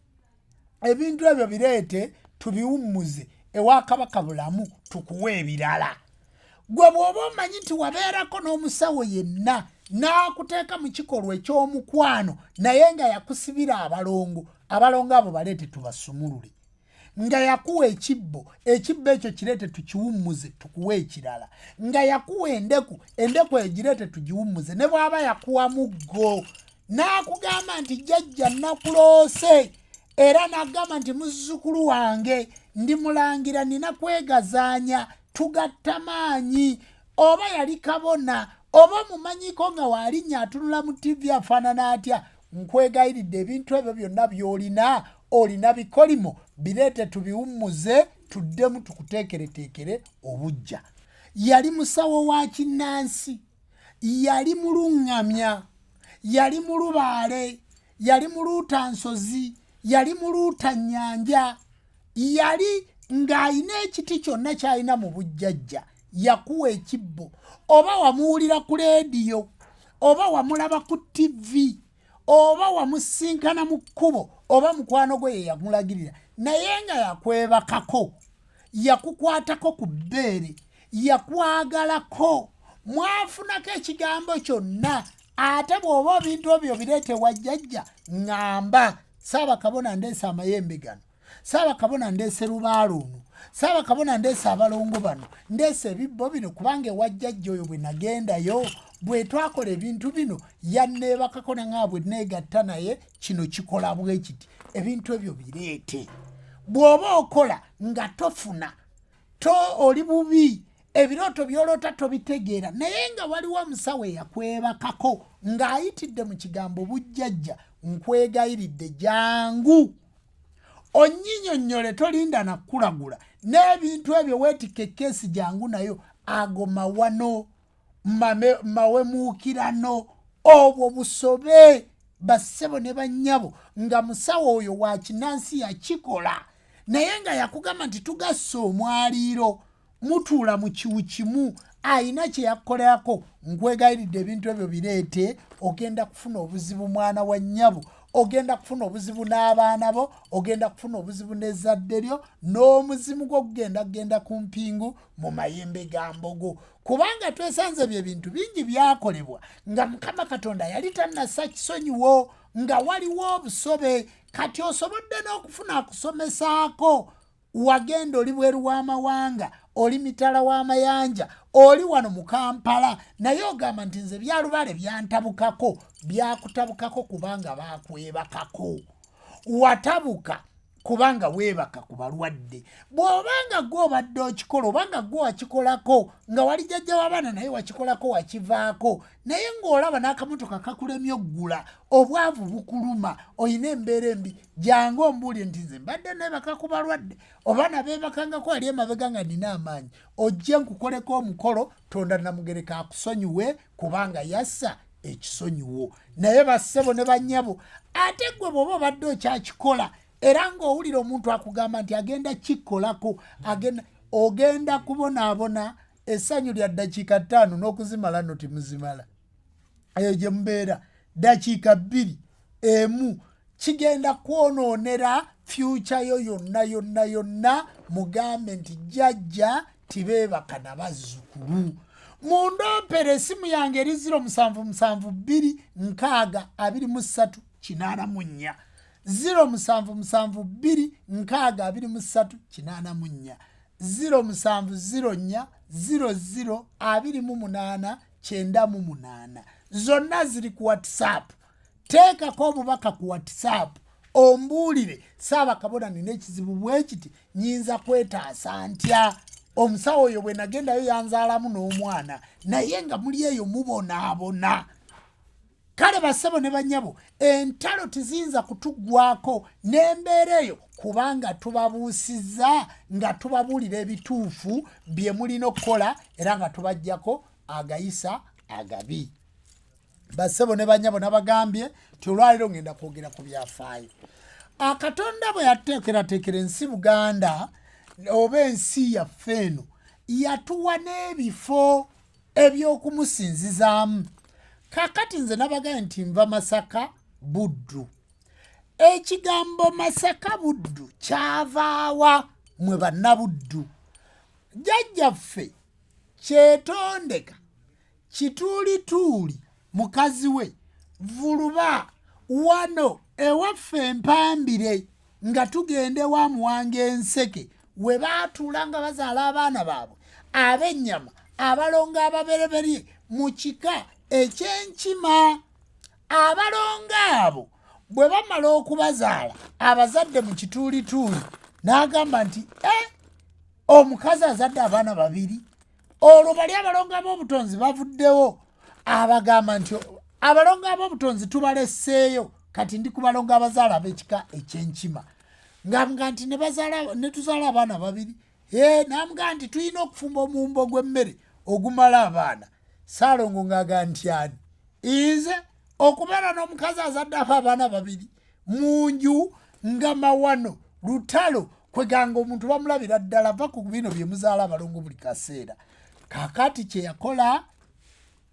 ebintu ebyo bireete tubiwummuze ewa Kabaka Bulamu tukuwe ebirala. Gwe bw'oba omanyi nti wabeerako n'omusawo yenna n'akuteeka mu kikolwa eky'omukwano naye nga yakusibira abalongo abo baleete tubasumulule, nga yakuwa ekibbo ekyo kireete tukiwummuze tukuwe ekirala, nga yakuwa endeku egireete tugiwummuze. Ne bw'aba yakuwa muggo n'akugamba nti jjajja nakuloose era n'agamba nti muzzukulu wange ndi mulangira nina kwegazaanya tugatta maanyi, oba yali kabona oba mumanyiko nga walinnya atunula mu TV afaanana atya, nkwegayiridde ebintu ebyo byonna olina bikolimo bireete tubiwummuze tuddemu tukuteekereteekere obujja. Yali musawo wa kinnansi, yali muluŋŋamya, yali mu lubaale, yali mu luutansozi, yali mu luutannyanja, yali ng'ayina ekiti kyonna ky'alina mu bujjajja. Yakuwa ekibbo oba wamuwulira ku leediyo oba wamulaba ku TV oba wamusinkana mu kkubo oba mukwano gwe ye yamulagirira naye nga yakwebakako, yakukwatako ku bbeere, yakwagalako, mwafunako ekigambo kyonna. Ate bw'oba ebintu ebyo bireete wajjajja ŋŋamba Ssaabakabona ndeese amayembe gano, Ssaabakabona ndeese lubaale ono, Ssaabakabona ndeese abalongo bano, ndeese ebibbo bino kubanga ewajjajja oyo bwe nagendayo bwe twakola ebintu bino yanneebakako nange bwe neegatta naye kino kikola bwe kiti. Ebintu ebyo bireete. Bw'oba okola nga tofuna oli bubi, ebirooto by'oloota tobitegeera naye nga waliwo omusawo eyakwebakako ng'ayitidde mu kigambo bujjajja, nkwegayiridde jangu onnyinyonnyole, tolinda nakkulagula n'ebintu ebyo weetika ekkeesi jangu nayo ago mawano mawemuukirano obwo busobe bassebo ne bannyabo nga musawo oyo wa kinansi yakikola naye nga yakugamba nti tugassa omwaliiro mutuula mu kiwu kimu ayina kye yakolerako nkwegayiridde ebintu ebyo bireete ogenda kufuna obuzibu mwana wa nnyabo ogenda kufuna obuzibu n'abaana bo ogenda kufuna obuzibu n'ezzadde lyo n'omuzimu gwo genda ku mpingu mu mayembe ga mbogo kubanga twesanze bye bintu bingi byakolebwa nga Mukama Katonda yali tannassa kisonyiwo nga waliwo obusobe kati osobodde n'okufuna akusomesaako wagenda oli bweru w'amawanga oli mitala w'amayanja oli wano mu Kampala naye ogamba nti nze byalubale byantabukako byakutabukako kubanga bakwebakako watabuka kubanga weebaka ku balwadde bw'obanga gwe obadde okikola obanga gwe wakikolako nga wali jjajja w'abaana naye wakikolako wakivaako naye ng'olaba n'akamotoka kakulemye oggula obwavu bukuluma olina embeera embi jangu ombuulire nti nze mbadde neebaka ku balwadde obaana beebakangako ali emabega nga nina amaanyi ojje nkukoleko omukolo tonda namugereka akusonyiwe kubanga yassa ekisonyiwo naye bassebo ne bannyabo ate gwe bw'oba obadde okyakikola era ng'owulira omuntu akugamba nti agenda kikkolako ogenda kubonaabona essanyu lya ddakiika 5 n'okuzimala no timuzimala eyo gye mubeera ddakiika 2 emu kigenda kwonoonera fyuca yo yonna mugambe nti jjajja tibeebaka na bazzukulu mundompera esimu yange eri 07726384 07726384 0704002898 zonna ziri ku WhatsApp teekako obubaka ku WhatsApp ombuulire saaba kabona nina ekizibu bwekiti nyinza kwetaasa ntya omusawo oyo bwe nagendayo yanzaalamu n'omwana naye nga muli eyo mubonaabona kale bassebo ne bannyabo entalo tiziyinza kutuggwako n'embeera eyo kubanga tubabuusizza nga tubabuulira ebituufu bye mulina okukola era nga tubaggyako agayisa agabi bassebo ne bannyabo nabagambye ti olwaliro ngenda kwogera ku byafaayo akatonda bwe yateekerateekera ensi Buganda oba ensi yaffe eno yatuwa n'ebifo eby'okumusinzizaamu kakati nze nabagaye nti nva Masaka Buddu ekigambo Masaka Buddu kyavaawa mwe bannabuddu jjajjaffe kyetondeka kituulituuli mukazi we Vuluba wano ewaffe Empambire nga tugende wa Muwanga Enseke we baatuula nga bazaala abaana baabwe ab'ennyama abalongo ababereberye mu kika ekyenkima abalongo abo bwe bamala okubazaala abazadde mu kituulituuli n'agamba nti omukazi azadde abaana 2 olwo bali abalongo ab'obutonzi bavuddewo abagamba nti abalongo ab'obutonzi tubalesseeyo kati ndi ku balongo abazaala ab'ekika ekyenkima ng'amuga nti ne tuzaala abaana 2 n'amuga nti tulina okufumba omuwumbo gw'emmere ogumala abaana Saalongo ng'aga nti ani nze okubeera n'omukazi azadde abaana 2 mu nju nga mawano lutalo kweganga omuntu bamulabira ddala va ku bino bye muzaala abalongo buli kaseera kakati kye yakola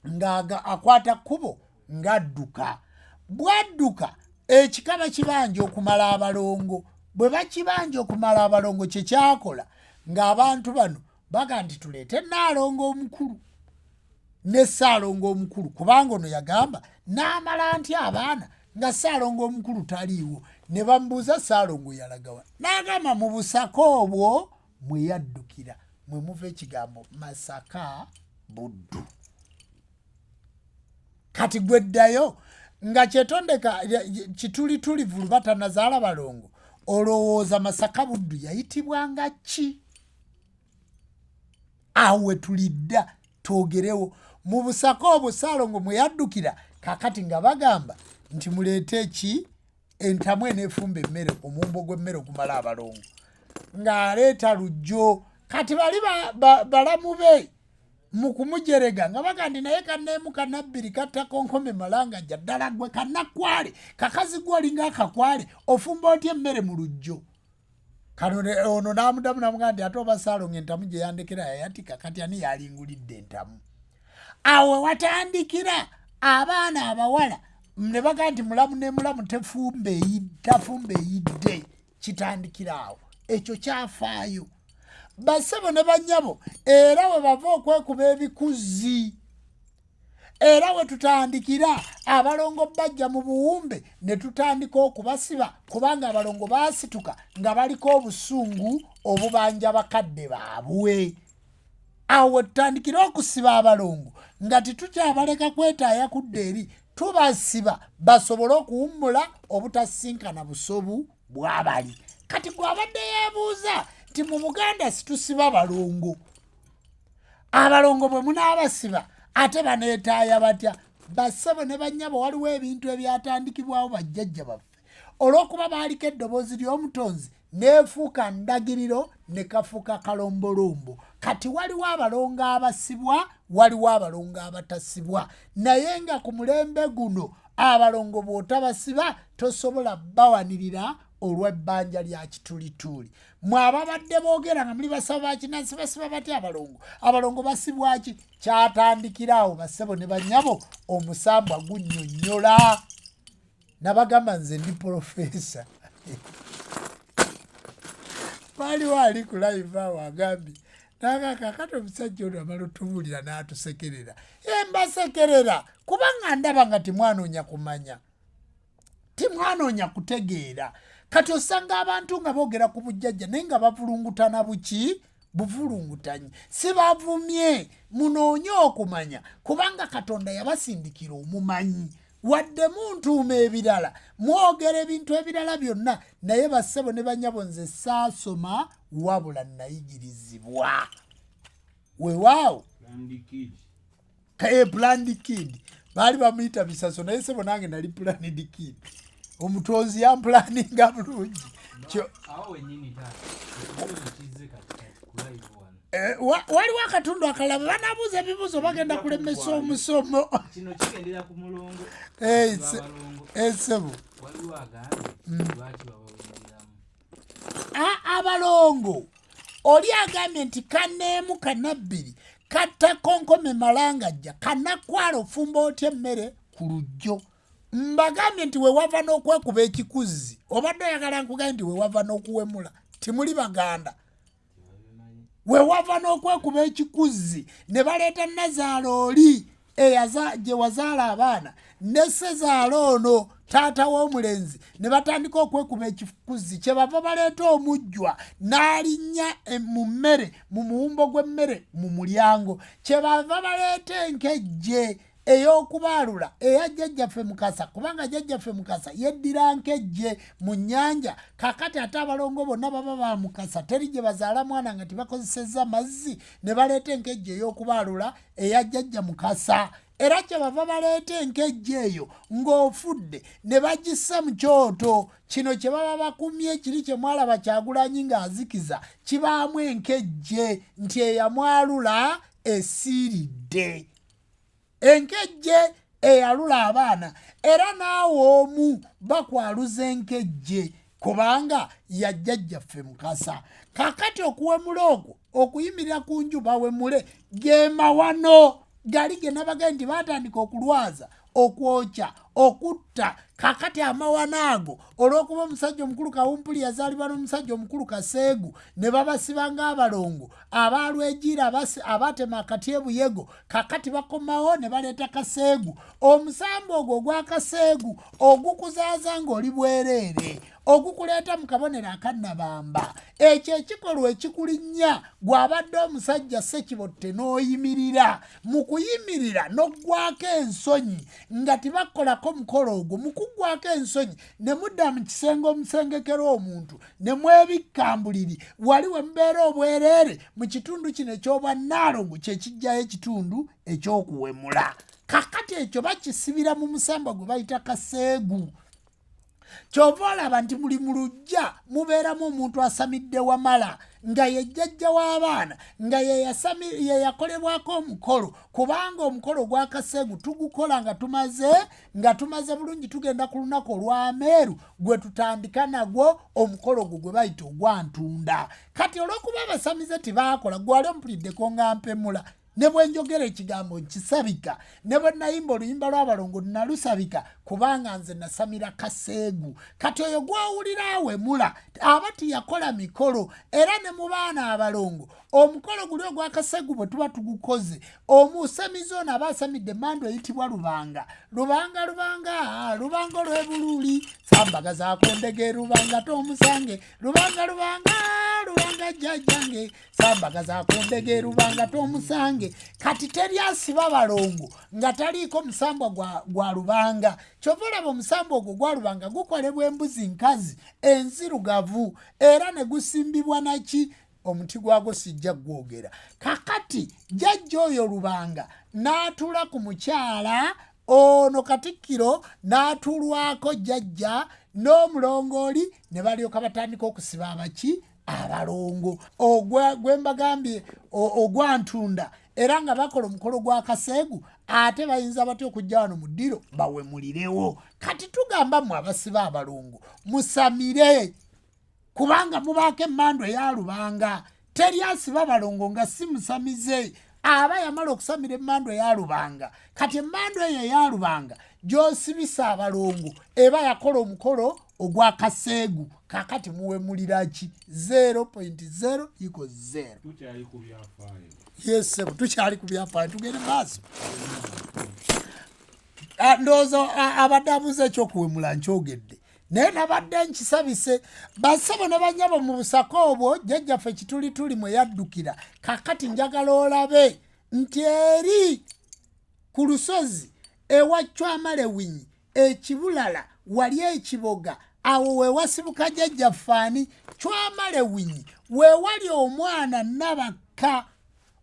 ng'akwata kkubo ng'adduka bw'adduka ekikaba kibanja okumala abalongo bwe bakibanja okumala abalongo kye kyakola ng'abantu bano baga nti tuleete Nnaalongo omukulu ne Ssaalongo omukulu kubanga ono yagamba n'amala ntya abaana nga Ssaalongo omukulu taliiwo ne bamubuuza Ssaalongo yalagawa n'agamba mu busaka obwo mwe yaddukira mwe muva ekigambo Masaka Buddu kati gweddayo nga kyetondeka kitulituli Vuluba tanazaala balongo olowooza Masaka Buddu yayitibwanga ki awe tulidda twogerewo mu busaka obwo Ssaalongo mwe yaddukira kakati nga bagamba nti muleete eki entamu eneefumba emmere omuwumbo gw'emmere ogumala abalongo ng'aleeta lujjo kati bali balamu be mukumujerega nga bagandi naye kanemu kanabbiri katakonkome malanga jaddala gwe kanakwale kakazi gwolinga akakwale ofumba otya emmere mu lujjo kano ono namudamu namugandi ate obasaalo ng'entamu gye yandekera yayatika kati ani yalingulidde entamu awo watandikira abaana abawala ne baga nti mulamu ne mulamu tafumba eyidde kitandikira awo ekyo kyafaayo basebo ne banyabo era we bava okwekuba ebikuzi era we tutandikira abalongo bajja mu buwumbe ne tutandika okubasiba kubanga abalongo baasituka nga baliko obusungu obubanja bakadde baabwe awo tutandikira okusiba abalongo nga tetukyabaleka kwetaaya kudda eri tubasiba basobole okuwummula obutasinkana busobu bwabali kati gwabadde yeebuuza nti mu Buganda situsiba balongo abalongo bwe munaabasiba ate baneetaaya batya basebo ne bannyabo waliwo ebintu ebyatandikibwawo bajjajja baffe olw'okuba baaliko eddoboozi ly'omutonzi neefuuka ndagiriro ne kafuuka kalombolombo kati waliwo abalongo abasibwa waliwo abalongo abatasibwa naye nga ku mulembe guno abalongo bw'otabasiba tosobola bawanirira olw'ebbanja lya kitulituli mwababadde boogera nga muli basaba bakinansi basiba batya abalongo basibwaki kyatandikiraawo basebo ne bannyabo omusambwa gunnyonnyola nabagamba nze ndi profesa waliwo ali ku live awo agambye nakakakati omusajja ono amala otubuulira n'atusekerera mbasekerera kubanga ndaba nga timwanoonya kumanya timwanoonya kutegeera kati osanga abantu nga boogera ku bujjajja naye nga bavulungutana buki buvulungutanyi si bavumye munoonye okumanya kubanga Katonda yabasindikira omumanyi wadde muntuuma ebirala mwogera ebintu ebirala byonna naye basebo ne bannyabo nze saasoma wabula nayigirizibwa weewaawo planned kid baali bamuyita bisaso naye sebo nange nali planned kid omutonzi yampulaninga bulungi waliwo akatundu akalaba banabuuza ebibuuzo bagenda kulemesa omusomo sebo abalongo oli agambye nti kaneemu kanabbiri katakonkome malangajja kanakwala ofumba otya emmere ku lujjo mbagambye nti wewava n'okwekuba ekikuzi obadde oyagala nkugambye nti wewava n'okuwemula timuli baganda wewava n'okwekuba ekikuzi ne baleeta nazaalo oli gye wazaala abaana ne sezaalo ono taata w'omulenzi ne batandika okwekuba ekikuzi kye bava baleeta omujjwa n'alinnya mu mmere mu muwumbo gw'emmere mu mulyango kye bava baleeta enkejje ey'okubaalula eya jjajjaffe Mukasa kubanga jjajjaffe Mukasa yeddira nkejje mu nnyanja kakati ate abalongo bonna baba ba Mukasa teri gye bazaala mwana nga tibakozesezza mazzi ne baleeta enkejje ey'okubaalula eya jjajja Mukasa era kye bava baleeta enkejje eyo ng'ofudde ne bagissa mu kyoto kino kye baba bakumye ekiri kye mwalaba Kyagulanyi ng'azikiza kibaamu enkejje nti eyamwalula esiiridde enkejje eyalula abaana era naawe omu bakwaluza enkejje kubanga yajjajjaffe Mukasa kakati okuwemula okwo okuyimirira ku nju bawemule gemawano gali ge nabagambye nti batandika okulwaza okwokya okutta kakati amawano ago olw'okuba omusajja omukulu Kawumpuli yazaalibwa n'omusajja omukulu Kaseegu ne babasibanga abalongo abaalwejiira abatema akati ebuyego kakati bakomawo ne baleeta Kaseegu omusambo ogwo ogwa Kaseegu ogukuzaaza ng'oli bwereere ogukuleeta mu kabonero akannabamba ekyo ekikolwa ekikulinnya gw'abadde omusajja Ssekibotte n'oyimirira mu kuyimirira n'oggwako ensonyi nga tibakolako mukolo ogwo mu kuggwako ensonyi ne mudda mu kisenge omusengekera omuntu ne mwebikka mbuliri wali we mubeera obwereere mu kitundu kino eky'obwannaalongo kye kijjayo ekitundu eky'okuwemula kakati ekyo bakisibira mu musamba gwe bayita Kaseegu kyova olaba nti muli mu luggya mubeeramu omuntu asamidde wamala nga ye jjajja w'abaana nga ye yakolebwako omukolo kubanga omukolo gwa Kasegu tugukola nga tumaze bulungi tugenda ku lunaku olw'Ameeru gwe tutandika nagwo omukolo gwe bayita ogwa Ntunda. Kati olw'okuba abasamize tibaakola gwali omupuliddeko nga mpemula ne bwe njogera ekigambo nkisabika ne bwe nayimba oluyimba lw'abalongo nalusabika kubanga nze nasamira Kasegu. Kati oyo gwawulira awemula aba tiyakola mikolo era ne mu baana abalongo omukolo guli ogwa Kasegu bwe tuba tugukoze omusamizi ono aba asamidde emmandu eyitibwa Lubanga. Lubanga olw'ebululi sambaga zakondege Lubanga tomusange Lubanga jjajjange sambaga zakondege Lubanga tomusange. Kati teri asiba balongo nga taliiko musambwa gwa Lubanga. Kyova olaba omusambwa ogwo gwa Lubanga gukolebwa embuzi nkazi enzirugavu era ne gusimbibwa naki omuti gwago sijja gwogera. Kakati jjajja oyo Lubanga n'atuula ku mukyala ono Katikkiro n'atuulwako jjajja n'omulongooli ne balyoka batandika okusiba abaki abalongo gwe mbagambye ogwa Ntunda era nga bakola omukolo gwa Kasegu ate bayinza batya okujja wano mu ddiro bawemulirewo. Kati tugamba mmwe abasiba abalongo musamire kubanga mubaako emmandu eya Lubanga. Teri asiba abalongo nga si musamize aba yamala okusamira emmandu eya Lubanga. Kati emmandu eyo eya Lubanga gy'osibisa abalongo eba yakola omukolo ogwa Kasegu. Kakati muwemulira ki 0.0 = 0. Tukyali ku byafaayo. Yes, tukyali ku byafaayo tugende maaso. Ndowooza abadde abuze ekyokuwemula nkyogedde naye nabadde nkisabise basabo ne banyabo mu busako obwo jjajjaffe kituli mwe yaddukira. Kakati njagala olabe nti eri ku lusozi ewa Chwamalewinyi ekibulala wali ekiboga awo we wasibuka jjajjaffe ani Chwamalewinyi we wali omwana Nabakka.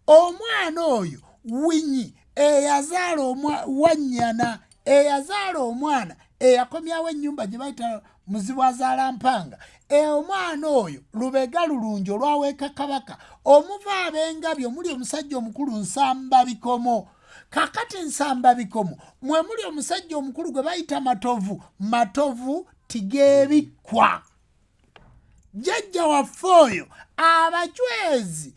Omwana oyo Winyi eyazaala Wannyana eyazaala omwana eyakomyawo ennyumba gye bayita Muzibwazaala Mpanga. Omwana oyo Lubega Lulungi olwaweeka Kabaka omuva ab'engabi omuli omusajja omukulu Nsamba Bikomo. Kakati Nsamba Bikomo mwe muli omusajja omukulu gwe bayita Matovu Tigeebikkwa. Jjajja waffe oyo abachwezi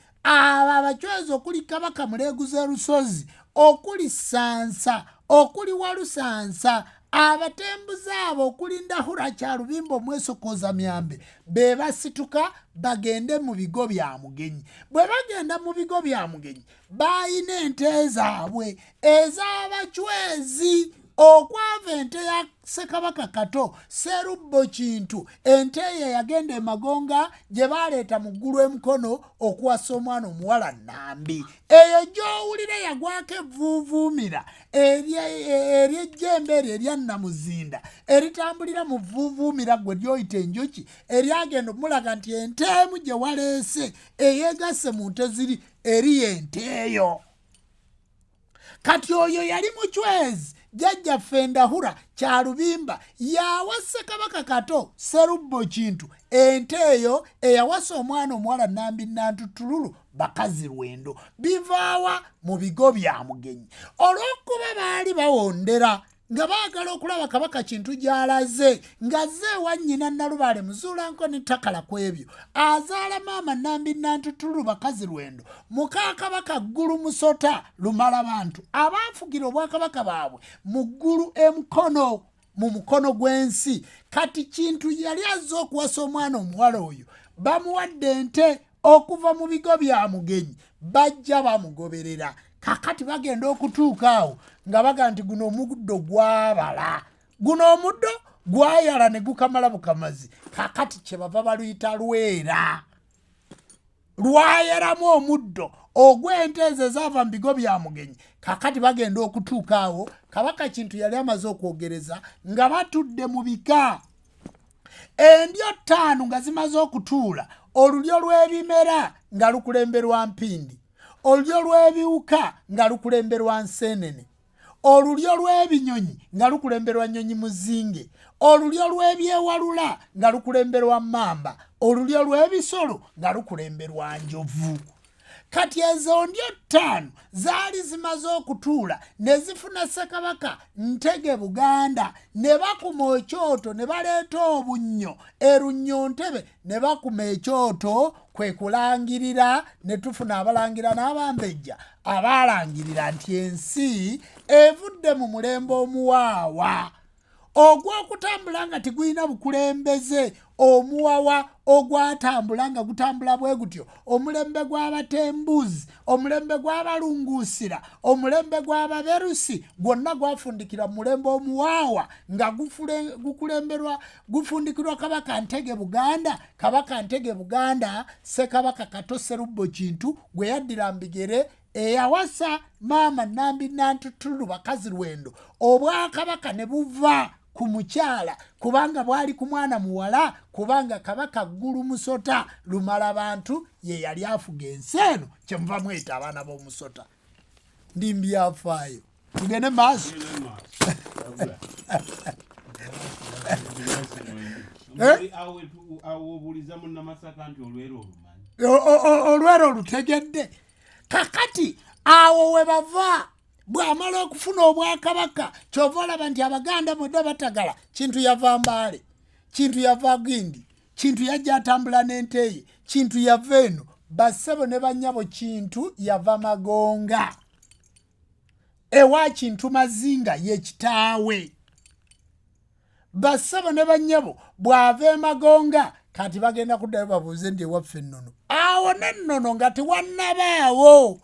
okuli Kabaka Muleeguza Lusozi okuli Sansa okuli Walusansa abatembuze abo okuli Ndahura Kyalubimba Omwesokoza Myambe be basituka bagende mu bigo bya mugenyi. Bwe bagenda mu bigo bya mugenyi bayina ente zaabwe ez'abachwezi okwava ente ya Ssekabaka Kato Sserubbo Kintu ente ye yagenda Magonga gye baleeta mu ggulu emukono okuwasa omwana omuwala Nambi. Eyo gy'owulire yagwako evvuuvuumira ery'ejjembe eryo erya Namuzinda eritambulira mu vvuuvuumira gwe lyoyita enjoki eryagenda omulaga nti ente emu gye waleese eyeegasse mu nte ziri eri ente eyo. Kati oyo yali muchwezi jjajjaffe Ndahura Kyalubimba yawa Ssekabaka Kato Sserubbo Kintu ente eyo eyawasa omwana omuwala Nambi Nantutululu bakazi Lwendo. Bivaawa mu bigo bya mugenyi olw'okuba baali bawondera nga baagala okulaba Kabaka Kintu gy'alaze ng'azze ewa nnyina Nalubaale Muzuulankoni Takala kw'ebyo azaala maama Nambi Nantutululu bakazi Lwendo muka Kabaka Ggulu Musota Lumala Bantu abaafugira obwakabaka baabwe mu ggulu emukono mu mukono gw'ensi. Kati Kintu yali azze okuwasa omwana omuwala oyo bamuwadde ente okuva mu bigo bya mugenyi bajja bamugoberera. Kakati bagenda okutuuka awo nga baga nti guno omuddo gwabala guno omuddo gwayala ne gukamala bukamazi. Kakati kyebava baluyita lwera lwayeramu omuddo ogw'ente ezo ezaava mu bigo bya mugenyi. Kakati bagenda okutuuka awo Kabaka Kintu yali amaze okwogereza nga batudde mu bika endyo 5 nga zimaze okutuula olulyo lw'ebimera nga lukulemberwa Mpindi, olulyo lw'ebiwuka nga lukulemberwa Nseenene, olulyo lw'ebinyonyi nga lukulemberwa Nnyonyi Muzinge, olulyo lw'ebyewalula nga lukulemberwa mamba, olulyo lw'ebisolo nga lukulemberwa njovu. Kati ezo ndyo 5 zaali zimaze okutuula ne zifuna Ssekabaka Ntege Buganda ne bakuma ekyoto ne baleeta obunnyo Erunyontebe ne bakuma ekyoto kwe kulangirira ne tufuna abalangira n'abambejja abaalangirira nti ensi evudde mu mulembe omuwaawa ogw'okutambula nga tigulina bukulembeze, omuwawa ogwatambula nga gutambula bwe gutyo, omulembe gw'abatembuzi, omulembe gw'abalunguusira, omulembe gw'ababerusi gwonna gwafundikira mu mulembe omuwaawa nga gufundikirwa Kabaka Ntege Buganda. Kabaka Ntege Buganda Ssekabaka Kato Sserubbo Kintu gwe yaddira Mbigere eyawasa maama Nambi Nantutulu Bakazirwendo. Obwakabaka ne buva ku mukyala kubanga bwali ku mwana muwala, kubanga Kabaka Ggulu Musota Lumala Bantu ye yali afuga ensi eno, kyemuva mweta abaana b'omusota. Ndi mbyafaayo tugende maaso. Olwero olutegedde kakati awo we bava bw'amala okufuna obwakabaka kyova olaba nti Abaganda bonna batagala Kintu yava Mbaale, Kintu yava Gindi, Kintu yajja atambula n'ente ye, Kintu yava eno, bassebo ne bannyabo Kintu yava Magonga ewa Kintu Mazinga ye kitaawe. Bassebo ne bannyabo bw'ava e Magonga kati bagenda kuddayo babuuze ndi ewaffe Ennono. Awo n'Ennono nga tewannabaawo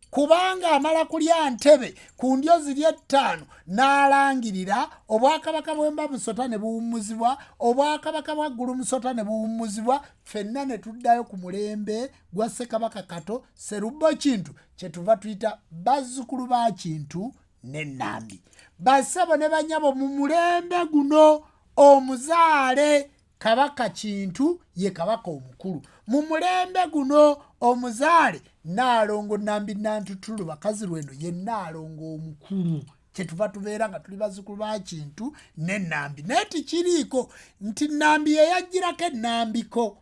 kubanga amala kulya Ntebe ku ndyo ziri 5 n'alangirira obwakabaka bw'Emba Musota ne buwummuzibwa, obwakabaka bwa Ggulu Musota ne buwummuzibwa, ffenna ne tuddayo ku mulembe gwa Ssekabaka Kato Sserubbo Kintu kyetuva tuyita bazzukulu ba Kintu ne Nambi. Bassebo ne bannyabo mu mulembe guno omuzaale Kabaka Kintu ye Kabaka omukulu. Mu mulembe guno omuzaale Nnaalongo Nambi Nantutulu Bakazirwendo ye Nnaalongo omukulu. Kyetuva tubeera nga tuli bazzukulu ba Kintu ne Nambi. Naye tikiriiko nti Nambi ye yajjirako ennambiko.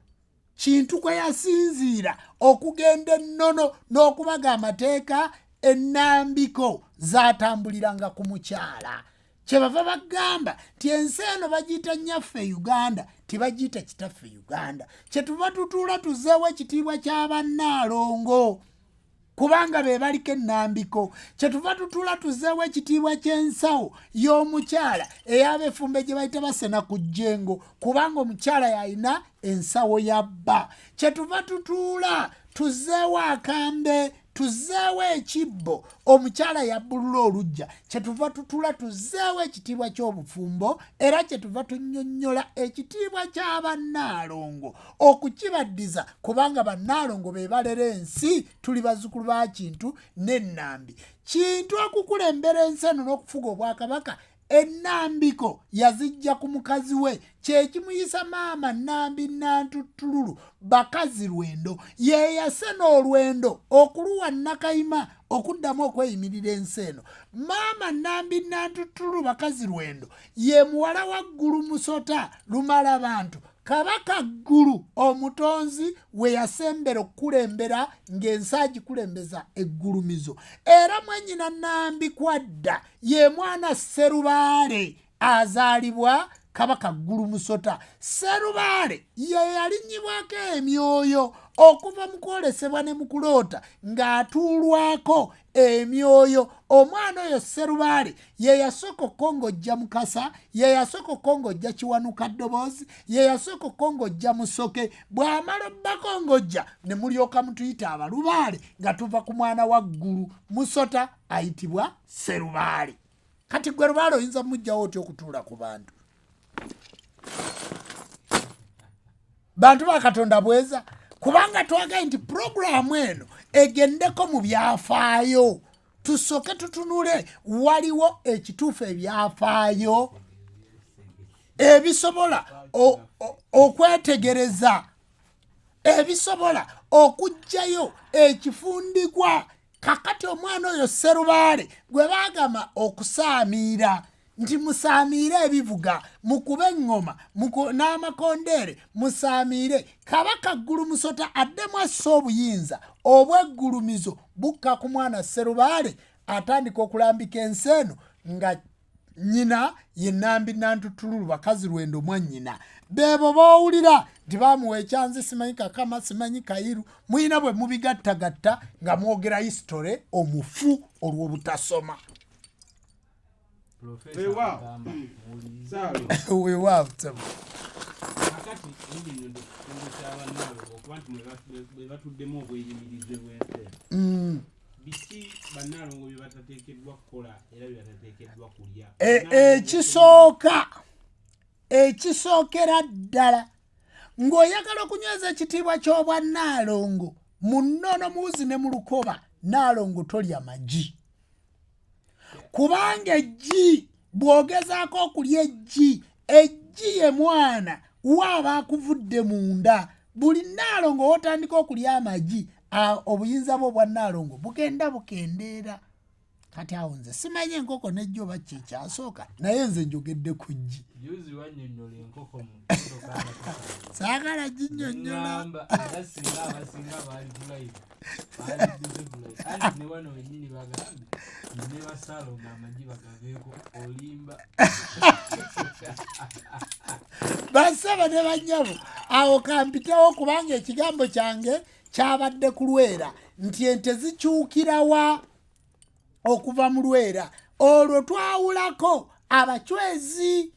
Kintu kwe yasinziira okugenda Ennono n'okubaga amateeka ennambiko zaatambuliranga ku mukyala. Kyebava bagamba nti ensi eno bagiyita nnyaffe Uganda, tibagiyita kitaffe Uganda. Kyetuva tutuula tuzeewo ekitiibwa ky'Abannaalongo kubanga be baliko ennambiko. Kyetuva tutuula tuzeewo ekitiibwa ky'ensawo y'omukyala ey'abefumbe gye bayita basena ku jjengo kubanga omukyala yalina ensawo ya bba. Kyetuva tutuula tuzeewo akambe, tuzeewo ekibbo omukyala yabbulula olujja. Kyetuva tutula tuzeewo ekitiibwa ky'obufumbo era kyetuva tunnyonnyola ekitiibwa ky'Abannaalongo okukibaddiza kubanga Bannaalongo be balera ensi, tuli bazzukulu ba Kintu ne Nambi. Kintu okukulembera ensi eno n'okufuga obwakabaka ennambiko yazijja ku mukazi we kyekimuyisa maama Nambi Nantutulu Bakazirwendo ye yasena olwendo okuluwa Nakayima okuddamu okweyimirira ensi eno. Maama Nambi Nantutulu Bakazirwendo ye muwala wa Ggulu Musota Lumala Bantu. Kabaka Ggulu omutonzi we yasembera okukulembera ng'ensi agikulembeza eggulumizo. Era mwennyina Nambi kwadda ye mwana Sserubaale azaalibwa Kabaka Ggulu Musota. Sserubaale ye yalinnyibwako emyoyo okuva mu kwolesebwa ne mu kuloota ng'atuulwako emyoyo. Omwana oyo Sserubaale ye yasooka okongojja Mukasa, ye yasooka okongojja Kiwanuka Ddoboozi, ye yasooka okongojja Musoke. Bw'amala obbakongojja ne mulyoka mutuyita Abalubaale nga tuva ku mwana wa Ggulu Musota ayitibwa Sserubaale. Kati gwe Lubaale oyinza mujjawo otya okutuula ku bantu? Bantu ba Katonda bweza kubanga twagaye nti puroguramu eno egendeko mu byafaayo. Tusooke tutunule waliwo ekituufu ebyafaayo ebisobola okwetegereza, ebisobola okuggyayo ekifundikwa. Kakati omwana oyo Sserubaale gwe baagamba okusaamiira nti musaamire ebivuga mukube engoma n'amakondere musaamire kabaka Ggulumusota addemu assa obuyinza obweggulumizo bukka ku mwana Sserubaale atandika okulambika ensi eno nga nyina ye Nambi Nantutululu bakazi Lwendo mwannyina beebo bowulira nti bamuwa ekyanzi simanyi Kakama simanyi Kayiru muyina bwe mubigattagatta nga mwogera history omufu olw'obutasoma. Weewaawo kakati ennyinyondo kitundu ky'abannaalongo okuba nti bwe batuddemu obweyimirize bw'ensi biki bannaalongo bye batateekeddwa kukola era bye batateekeddwa kulya? Ekisookera ddala ng'oyagala okunyweza ekitiibwa ky'obwannaalongo mu nnono muwuzi ne mu lukoba Nnaalongo tolya magi kubanga eggi bw'ogezaako okulya eggi ye mwana waaba akuvudde munda. Buli Nnaalongo w'otandika okulya amagi obuyinza bwo obwa Nnaalongo bugenda bukendeera. Kati awo nze simanyi enkoko n'eggi oba kyekyasooka naye nze njogedde ku ggi. Saagala ginnyonnyola. Basaba ne bannyabo awo kampitewo kubanga ekigambo kyange kyabadde ku Lwera nti ente zikyukirawa okuva mu Lwera. Olwo twawulako abachwezi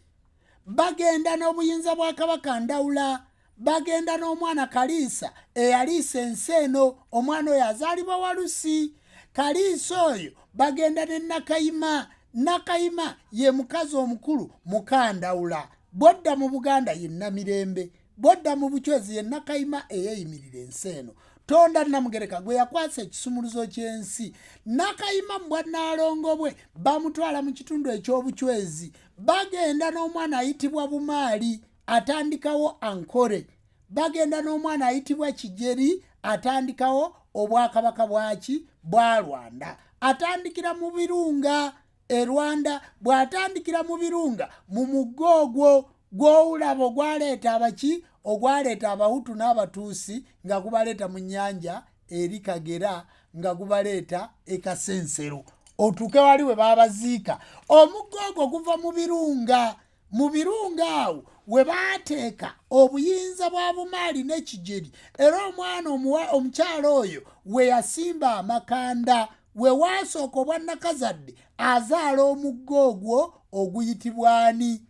bagenda n'obuyinza bwa Kabaka Ndawula bagenda n'omwana Kaliisa eyaliisa ensi eno. Omwana oyo azaalibwa Walusi. Kaliisa oyo bagenda ne Nakayima. Nakayima ye mukazi omukulu muka Ndawula. Bodda mu Buganda ye Namirembe. Bodda mu Buchwezi ye Nakayima eyeeyimirira ensi eno. Tonda Namugereka gwe yakwasa ekisumuluzo ky'ensi. Nakayima mu bwannaalongo bwe bamutwala mu kitundu eky'Obuchwezi. Bagenda n'omwana ayitibwa Bumaali atandikawo Ankore. Bagenda n'omwana ayitibwa Kijeri atandikawo obwakabaka bwaki bwa Rwanda. Atandikira mu Birunga e Rwanda. Bw'atandikira mu Birunga mu muggo ogwo gw'owulaba ogwaleeta abaki ogwaleeta Abahutu n'Abatuusi nga gubaleeta mu nnyanja eri Kagera nga gubaleeta e Kasensero otuuke wali we baabaziika. Omuggo ogwo guva mu Birunga. Mu Birunga awo we baateeka obuyinza bwa Bumaali ne Kijeri era omwana omukyala oyo we yasimba amakanda we waasooka obwa Nakazadde azaala omuggo ogwo oguyitibwa ani?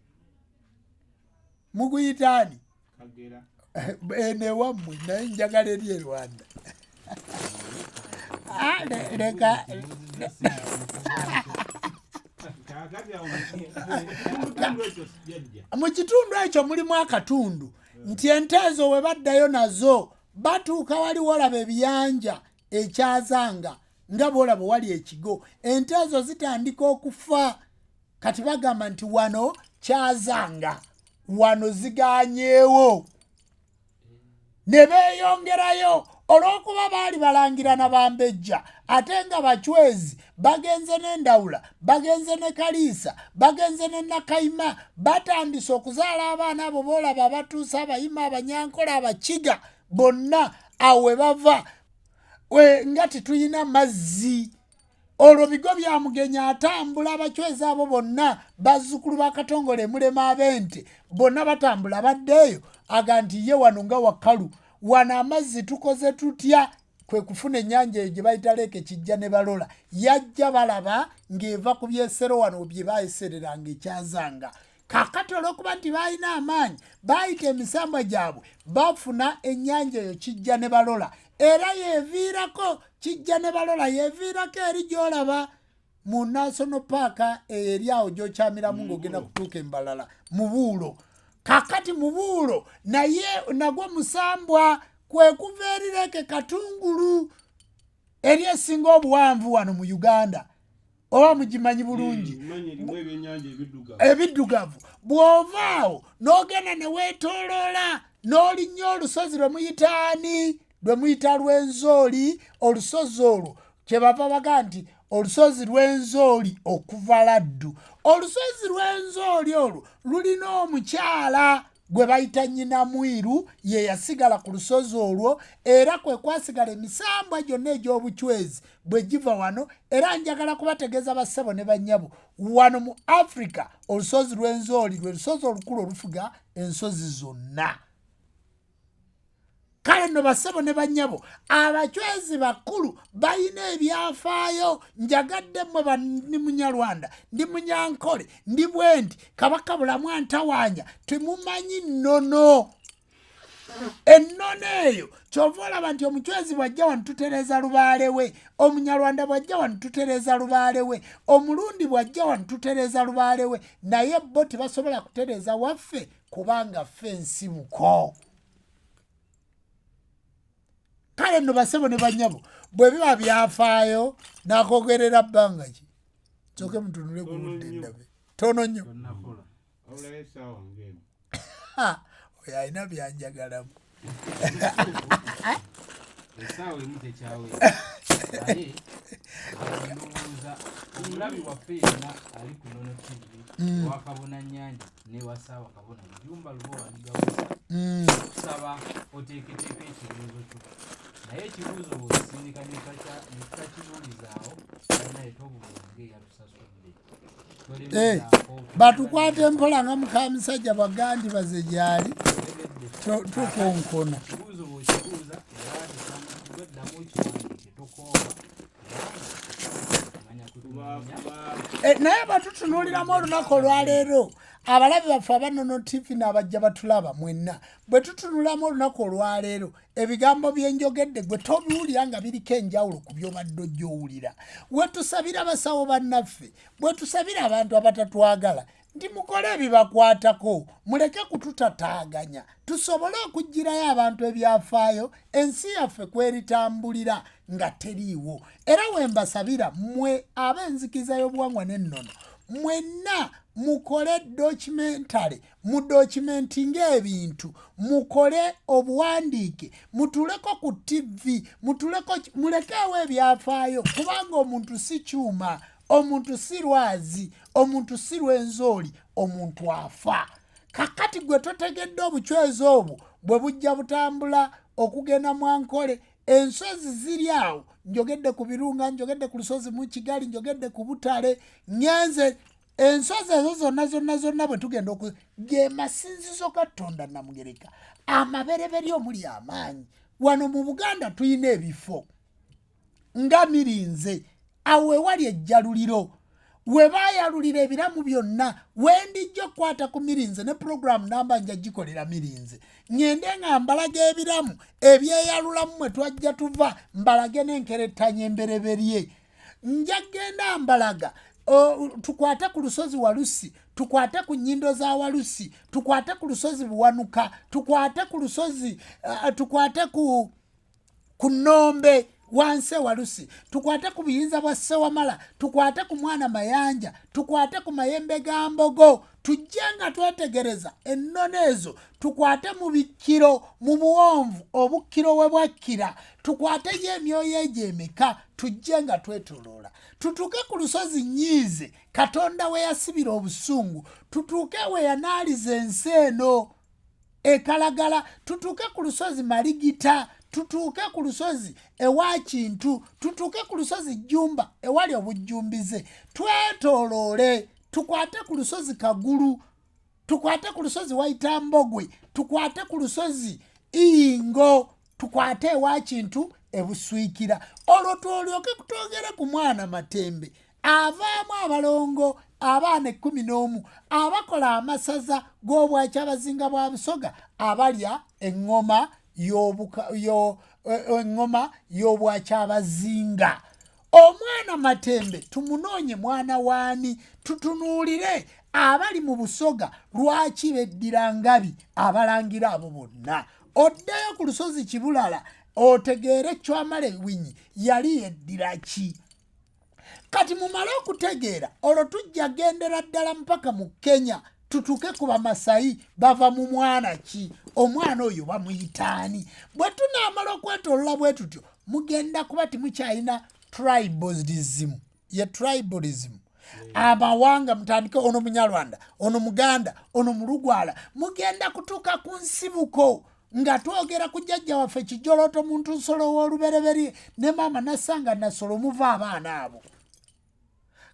Muguyita ani? Kagera. Enewammwe naye njagala eri e Rwanda. Leka mu kitundu ekyo mulimu akatundu nti ente ezo we baddayo nazo batuuka wali wolaba ebiyanja ekyazanga nga bwolaba wali ekigo. Ente ezo zitandika okufa kati bagamba nti wano kyazanga wano ziganyeewo ne beeyongerayo olw'okuba baali balangira na Bambejja ate nga Bachwezi bagenze n'Endawula bagenze ne Kaliisa bagenze ne Nakayima batandise okuzaala abaana abo boolaba abatuusa Abayima Abanyankole Abakiga bonna awo we bava nga tetuyina mazzi. Olwo bigo bya Mugenya atambula Abachwezi abo bonna bazzukulu ba Katongole Mulema ab'ente bonna batambula baddeeyo aga nti ye wano nga wakalu wana amazzi tukoze tutya kwe kufuna ennyanja eyo gye bayita Leke Kijja ne Balola yajja balaba ng'eva ku byesero wano bye baayesereranga ekyazanga. Kakati olw'okuba nti baalina amaanyi baayita emisambwa gyabwe bafuna ennyanja eyo Kijja ne Balola era yeeviirako Kijja ne Balola yeeviirako eri gy'olaba mu National Park eri awo gy'okyamiramu ng'ogenda kutuuka Embalala mu Buulo. Kakati mu Buulo naye nagwo musambwa kwe kuva eri Leke Katungulu eri esinga obuwanvu wano mu Uganda oba mugimanyi bulungi ebiddugavu. Bw'ovaawo n'ogenda ne weetooloola n'olinnya olusozi lwe muyita ani? Lwe muyita Lwenzooli. Olusozi olwo kye bava baga nti olusozi Lwenzooli okuva Laddu. olusozi lw'enzooli olwo lulina omukyala gwe bayita nnyina mwiru ye yasigala ku lusozi olwo era kwe kwasigala emisambwa gyonna egy'obucwezi bwe giva wano era njagala kubategeeza bassebo ne bannyabo wano mu Africa olusozi lw'enzooli lwe lusozi olukulu olufuga ensozi zonna. Kale nno bassebo ne bannyabo abacwezi bakulu balina ebyafaayo njagadde mmwe ndi Munyarwanda ndi Munyankole ndi Bwendi Kabaka Bulamu Antawaanya temumanyi nnono. Ennono eyo kyova olaba nti omucwezi bw'ajja wano tutereeza lubaale we, Omunyarwanda bw'ajja wano tutereeza lubaale we, Omulundi bw'ajja wano tutereeza lubaale we, naye bo tebasobola kutereeza waffe kubanga ffe nsibuko. Kale nno bassebo ne bannyabo bwe biba byafaayo nakogerera bbanga ki kyoke mutunule ku budde ndabe tono nnyo oyo alina byanjagalamu esaawa emu tekyawe naye alowooza omulabi waffe yenna ali ku Nono TV wakabona Nyanja ne wasaawa kabona Jjumba Lubowa Aligaweesa kusaba oteeketeeka ekibuuzo kyo naye ekibuuzo bw'osindika nekitakibuulizaawo naye tobulunge yatusasudde batukwate empola nga Mukamusajja Bagandi baze gyali tukonkona ekibuuzo bw'okibuuza era ddamu ekiwandiike tokooba naye batutunuuliramu olunaku olwaleero abalabi baffe aba Nono TV n'abajja batulaba mwenna bwe tutunulamu olunaku olwaleero ebigambo byenjogedde gwe tobiwulira nga biriko enjawulo ku byobadde ojjowulira. We tusabira basawo bannaffe bwe tusabira abantu abatatwagala nti mukole ebibakwatako muleke kututataaganya tusobole okugirayo abantu ebyafaayo ensi yaffe kweritambulira nga teriiwo. Era wembasabira mmwe ab'enzikiza y'obuwangwa n'ennono mwenna mukole documentary mudocumentinga ebintu mukole obuwandiike mutuleko ku TV mulekewo ebyafaayo kubanga omuntu si kyuma, omuntu si lwazi, omuntu si lw'enzooli, omuntu afa. Kakati gwe totegedde obucwezi obwo bwe bujja butambula okugenda Mwankole ensozi ziri awo njogedde ku Birunga njogedde ku lusozi mu Kigali njogedde ku Butale ngenze ensozi ezo zonna bwe tugenda ge masinzizo Katonda Namugereka amabereberye omuli amaanyi. Wano mu Buganda tuyina ebifo nga Mirinze awo ewali ejjaluliro we baayalulira ebiramu byonna wendijja okukwata ku Mirinze ne programu namba nja gikolera Mirinze ngende nga mbalaga ebiramu ebyeyalulamu mwe twajja tuva mbalage n'enkerettanya embereberye nja genda mbalaga tukwate ku lusozi Walusi tukwate ku nnyindo za Walusi tukwate ku lusozi Buwanuka tukwate ku lusozi tukwate ku Nnombe wanse Walusi tukwate ku buyinza bwa Ssewamala tukwate ku Mwana Mayanja tukwate ku Mayembe ga Mbogo tujje nga twetegereza ennono ezo tukwate mu bikiro mu buwonvu obukkiro we bwakkira tukwate y'emyoyo egy'emeka tujje nga twetoloola tutuuke ku lusozi Nnyiize Katonda we yasibira obusungu tutuuke we yanaaliza ensi eno ekalagala tutuuke ku lusozi Maligita tutuuke ku lusozi ewa Kintu tutuuke ku lusozi Jjumba ewali obujjumbize twetoloole tukwate ku lusozi Kagulu tukwate ku lusozi Wayitambogwe tukwate ku lusozi Iyingo tukwate ewa Kintu ebuswikira olwo twolyoke kutwogere ku Mwana Matembe avaamu abalongo abaana 11 abakola amasaza g'obwakyabazinga bwa Busoga abalya engoma y'obwakyabazinga. Omwana Matembe tumunoonye mwana waani tutunuulire abali mu Busoga lwaki beddira Ngabi abalangira abo bonna oddeyo ku lusozi Kibulala otegeere Chwamala Ewinyi yali yeddira ki. Kati mumale okutegeera olwo tujja gendera ddala mpaka mu Kenya tutuuke ku Bamasayi bava mu mwana ki omwana oyo bamuyitaani. Bwe tunaamala okwetolola bwe tutyo mugenda kuba temukyalina tribalism ye tribalism amawanga mutandike ono Munyarwanda ono Muganda ono Mulugwala mugenda kutuuka ku nsibuko nga twogera ku jjajja waffe Kijoloto muntu nsolo w'olubereberye ne maama Nasanga Nasolo muva abaana abo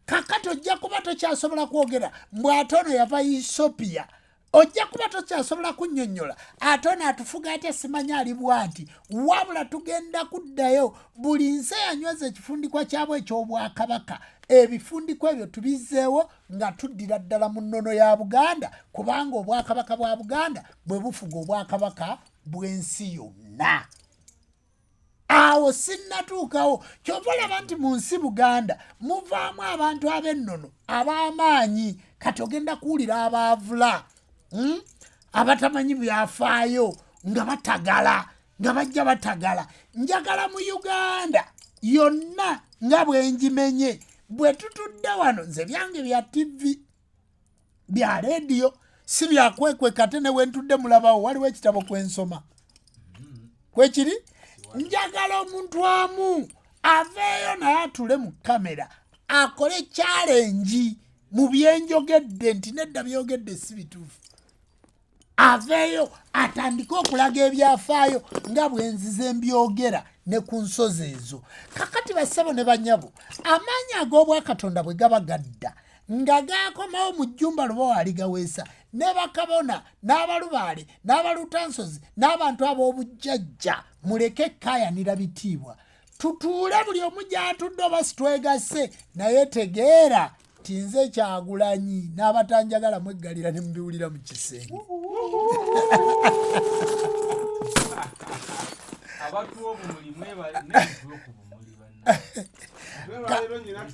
kakati ojja kuba tokyasobola kwogera mbw ate ono yava Ethiopia ojja kuba tokyasobola kunnyonnyola ate ono atufuga ate simanya ali bw'ati wabula tugenda kuddayo buli nsi yanyweza ekifundikwa kyabwe eky'Obwakabaka ebifundikwa ebyo tubizzeewo nga tuddira ddala mu nnono ya Buganda kubanga Obwakabaka bwa Buganda bwe bufuga Obwakabaka bw'ensi yonna awo sinnatuukawo kyova olaba nti mu nsi Buganda muvaamu abantu ab'ennono ab'amaanyi kati ogenda kuwulira abaavula abatamanyi byafaayo nga batagala nga bajja batagala njagala mu Uganda yonna nga bwenjimenye bwe tutudde wano nze byange bya TV bya radio si byakwekweka ate ne wentudde mulabawo waliwo ekitabo kwensoma kwekiri njagala omuntu amu aveeyo naye atule mu kamera akole challenge mu byenjogedde nti nedda byogedde si bituufu aveeyo atandike okulaga ebyafaayo nga bwenzize mbyogera ne ku nsozi ezo kakati bassebo ne banyabo amaanyi ag'Obwakatonda bwe gaba gadda nga gaakomawo mu jjumba Lubowa Aligaweesa ne bakabona n'abalubaale n'abalutansozi n'abantu ab'obujjajja muleke kaayanira bitiibwa tutuule buli omu gy'atudde oba sitwegase naye tegeera tinze Kyagulanyi n'abatanjagala mweggalira ne mubiwulira mu kisenge abatu obumuli mwebale n'ebitulo ku bumuli banna lero nyina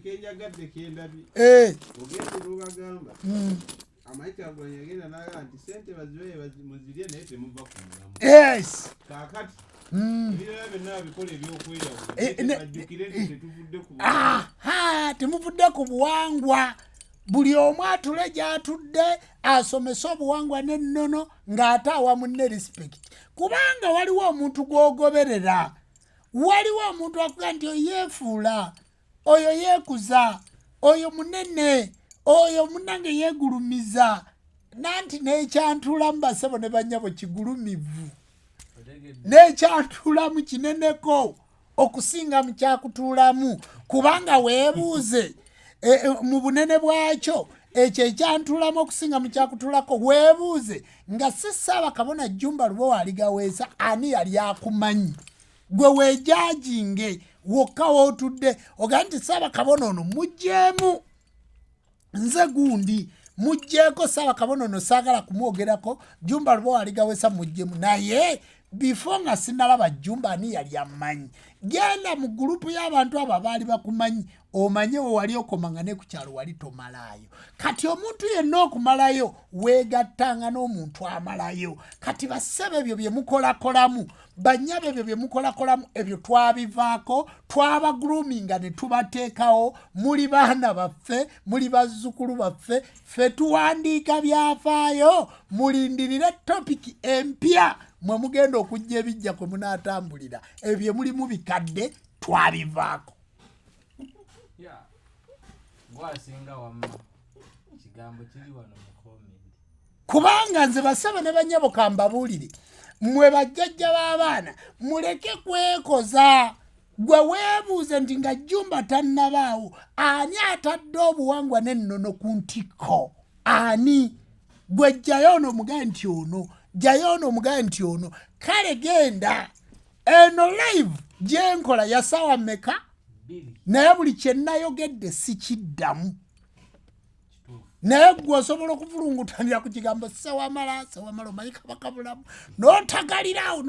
kenjagadde kendabi ogenda olubagamba amaiti Kyagulanyi agenda n'agamba nti sente baziwe muzirye naye temuva ku mulamu kaakati ebirala byonna bikola ebyokweyawula bajjukire nti tetuvudde ku temuvudde ku buwangwa buli omu atule gy'atudde asomese obuwangwa n'ennono ng'ate awamu ne respect kubanga waliwo omuntu gw'ogoberera waliwo omuntu akuga nti oyo yeefuula oyo yeekuza oyo munene oyo munnange yeegulumiza nanti n'ekyantulamu basebo ne bannyabo kigulumivu n'ekyantulamu kineneko okusinga mu kyakutuulamu kubanga weebuuze mu bunene bwakyo ekyo ekyantulamu okusinga mu kyakutuulako weebuuze nga si Ssaabakabona Jjumba Lubowa Aligaweesa ani yali akumanyi gwe weejajinge wokka wootudde ogaa nti Ssaabakabona ono mugjeemu nze gundi mugjeeko Ssaabakabona ono saagala kumwogerako Jjumba Lubowa Aligaweesa mugjeemu naye before nga sinalaba Jjumba ani yali amanyi genda mu gurupu y'abantu abo abaali bakumanyi omanye we wali okomanga ne ku kyalo wali tomalayo kati omuntu yenna okumalayo weegattanga n'omuntu amalayo kati bassebe ebyo bye mukolakolamu bannyabo ebyo bye mukolakolamu ebyo twabivaako twabaguluminga ne tubateekawo muli baana baffe muli bazzukulu baffe ffe tuwandiika byafaayo mulindirire topiki empya mwe mugenda okujja ebijja kwe munaatambulira ebyo mulimu bikadde twabivaako gwasinga wamma kigambo kiri wano mu comment kubanga nze basaba ne bannyabo kambabuulire mmwe bajjajja b'abaana muleke kwekoza gwe weebuuze nti nga Jjumba tannabaawo ani atadde obuwangwa n'ennono ku ntikko ani gwe jjayo ono omugaye nti ono jjayo ono omugaye nti ono kale genda eno live gyenkola ya ssaawa mmeka naye buli kyennayogedde sikiddamu naye gwe osobola okuvulungutanira ku kigambo sewamala omanyi kabaka bulamu n'otagalirawo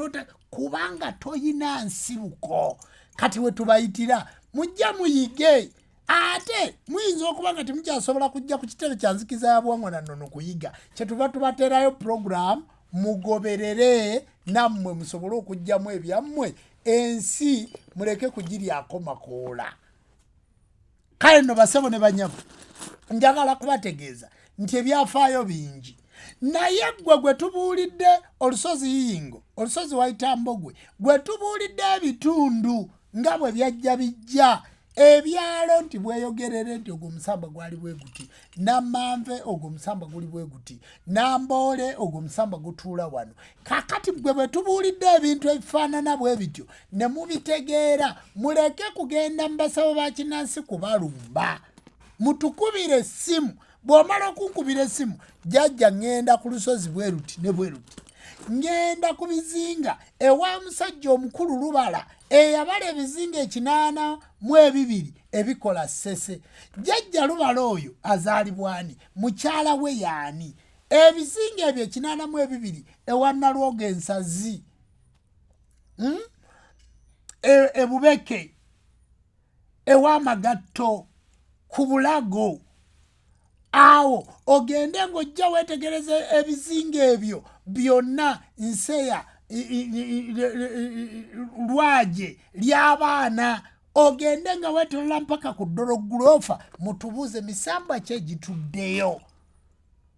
kubanga toyina nsibuko kati we tubayitira mujja muyige ate muyinza okuba nga temukyasobola kujja ku kitebe kya nzikiza ya buwangwa na nnono kuyiga kyetuva tubateerayo program mugoberere nammwe musobole okujjamu ebyammwe ensi muleke kugiryako makoola kale nno basebo ne banyabo njagala kubategeeza nti ebyafaayo bingi naye gwe tubuulidde olusozi Yiyingo olusozi Wayitambogwe gwe tubuulidde ebitundu nga bwe byajja bijja ebyalo nti bweyogerere nti ogwo musamba gwali bwe guti Namanve ogwo musamba guli bwe guti Nambole ogwo musamba gutuula wano kakati bwe tubuulidde ebintu ebifaanana bwe bityo ne mubitegeera muleke kugenda mu basawo ba kinnansi kubalumba mutukubire essimu bw'omala okunkubira essimu jjajja ngenda ku lusozi bwe ruti ne bwe ruti ngenda ku bizinga ewa musajja omukulu Lubala eyabala ebizinga 82 ebikola ssese jjajja Lubala oyo azaalibwani mukyala we yaani ebizinga ebyo 82 ewa Nalwoga ensazi ebubeke ewa Magatto ku Bulago awo ogende ng'ojja weetegereza ebizinga ebyo byonna Nseya Lwaje ly'abaana ogende nga weetolola mpaka ku Dologuloofa mutubuuze misamba ki egituddeyo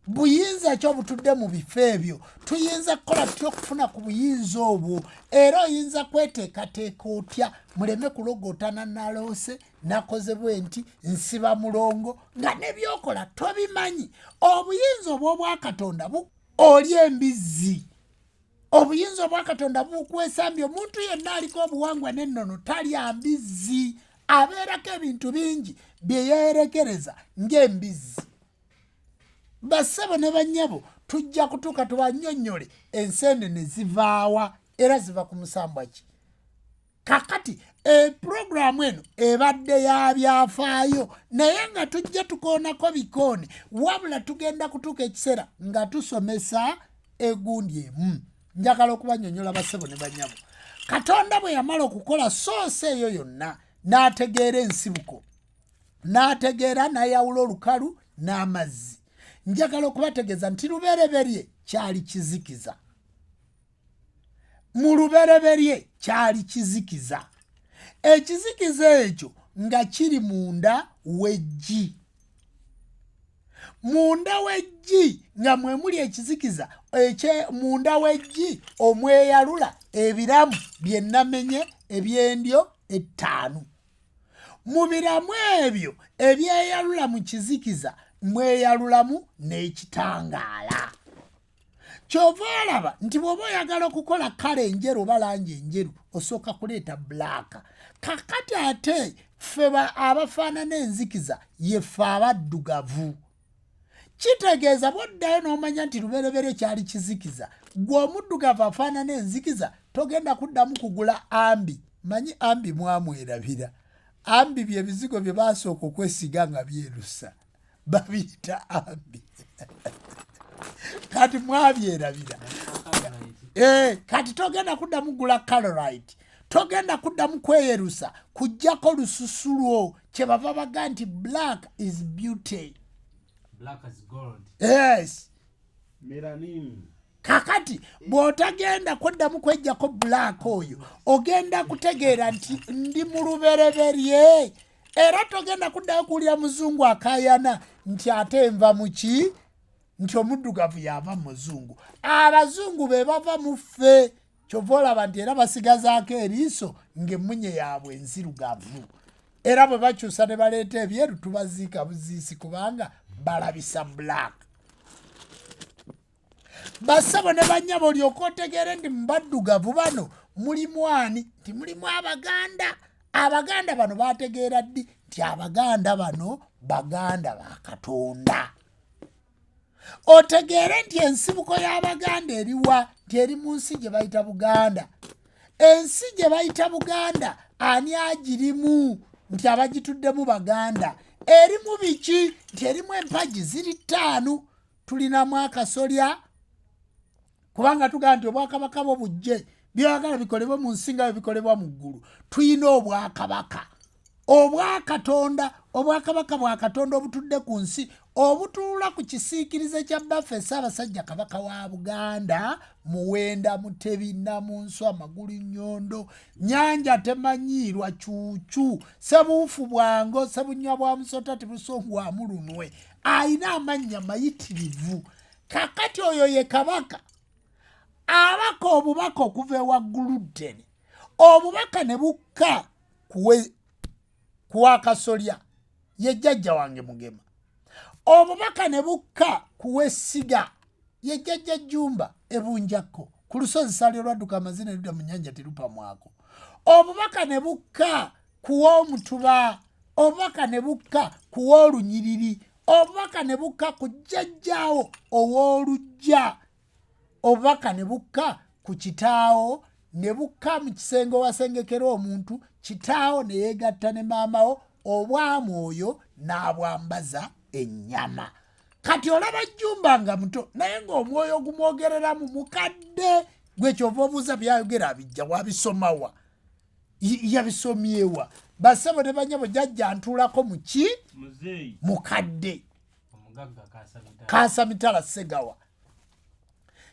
buyinza ki obutudde mu bifo ebyo tuyinza kukola tutya okufuna ku buyinza obwo era oyinza kweteekateeka otya muleme kulogootana naloose nakoze bwe nti nsiba mulongo nga nebyokola tobimanyi obuyinza obw'Obwakatonda oli embizzi obuyinza obw'Akatonda bukwesambye omuntu yenna aliko obuwangwa n'ennono talya mbizzi abeerako ebintu bingi bye yeerekereza ng'embizzi bassebo ne bannyabo tujja kutuuka tubannyonnyole enseenene zivaawa era ziva ku musambwa ki kakati puroguramu eno ebadde ya byafaayo naye nga tujja tukoonako bikoone wabula tugenda kutuuka ekiseera nga tusomesa egundi emu njagala okubannyonnyola bassebo ne bannyabo Katonda bwe yamala okukola soosi eyo yonna n'ategeera ensibuko n'ategeera n'ayawula olukalu n'amazzi njagala okubategeeza nti lubereberye kyali kizikiza mu lubereberye kyali kizikiza ekizikiza ekyo nga kiri munda w'eggi nga mwe muli ekizikiza munda w'eggi omweyalula ebiramu bye namenye ebyendyo 5 mu biramu ebyo ebyeyalula mu kizikiza mweyalulamu n'ekitangaala kyova olaba nti bw'oba oyagala okukola kala enjeru oba langi enjeru osooka kuleeta bbulaaka kakati ate ffe abafaanana enzikiza yeffe abaddugavu kitegeeza bw'oddayo n'omanya nti lubereberye kyali kizikiza gwe omuddugavu afaanana enzikiza togenda kuddamu kugula ambi manyi ambi mwamwerabira ambi bye bizigo bye baasooka okwesiga nga byerusa babiyita ambi kati mwabyerabira kati togenda kuddamu gula colorite togenda kuddamu kweyerusa kujjako lususu lwo kyebava baga nti black is beauty black as gold yes melanin kakati bw'otagenda kuddamu kwejjako black oyo ogenda kutegeera nti ndi mu lubereberye era togenda kuddayo kuwulira muzungu akayana nti ate nva muki nti omuddugavu yava muzungu abazungu be bava mu ffe kyova olaba nti era basigazaako eriiso ng'emmunye yaabwe enzirugavu era bwe bakyusa ne baleeta ebyeru tubaziika buziisi kubanga balabisa black bassebo ne bannyabo olyoka otegeere nti mu baddugavu bano mulimu ani nti mulimu abaganda bano bategeera ddi nti abaganda bano baganda ba Katonda otegeere nti ensibuko y'Abaganda eriwa nti eri mu nsi gye bayita Buganda ensi gye bayita Buganda ani agirimu nti abagituddemu Baganda erimu biki nti erimu empagi ziri 5 tulinamu akasolya kubanga tugamba nti obwakabaka bwo bujje byagala bikolebwa mu nsi nga bikolebwa mu ggulu tuyina obwakabaka obwakabaka bwa Katonda obutudde ku nsi obutuula ku kisiikirize kya baffe Ssaabasajja Kabaka wa Buganda Muwenda Mutebi Namunswa Magulu Nnyondo Nyanja Temanyiirwa Cuucu Ssebuufu Bwango Ssebunywa bwa Musota Tibusongu wa Mulunwe ayina amannya mayitirivu kakati oyo ye kabaka abaka obubaka okuva ewaggulu ddene obubaka ne bukka ku kuwa Kasolya ye jjajja wange Mugema. Obubaka ne bukka kuwessiga ye JJAJJA ebunjako ku lusozi Ssalya olwadduka amazina erudda mu nnyanja terupa mwako. Obubaka ne bukka kuwa Omutuba, obubaka ne bukka kuwa Olunyiriri, obubaka ne bukka ku jjajjaawo ow'Olujja, obubaka ne bukka ku kitaawo, ne bukka mu kisenge wasengekera omuntu, kitaawo ne yeegatta ne maamawo, obwamwoyo n'abwambaza ennyama. Kati olaba Jjumba nga muto naye ng'omwoyo gumwogereramu mukadde. Gwe kyova obuuza byayogera abijja wabisomawa, yabisomyewa. Basebo ne banyabo jjajja ntuulako mu ki? Mukadde Kaasa Mitala Ssegawa.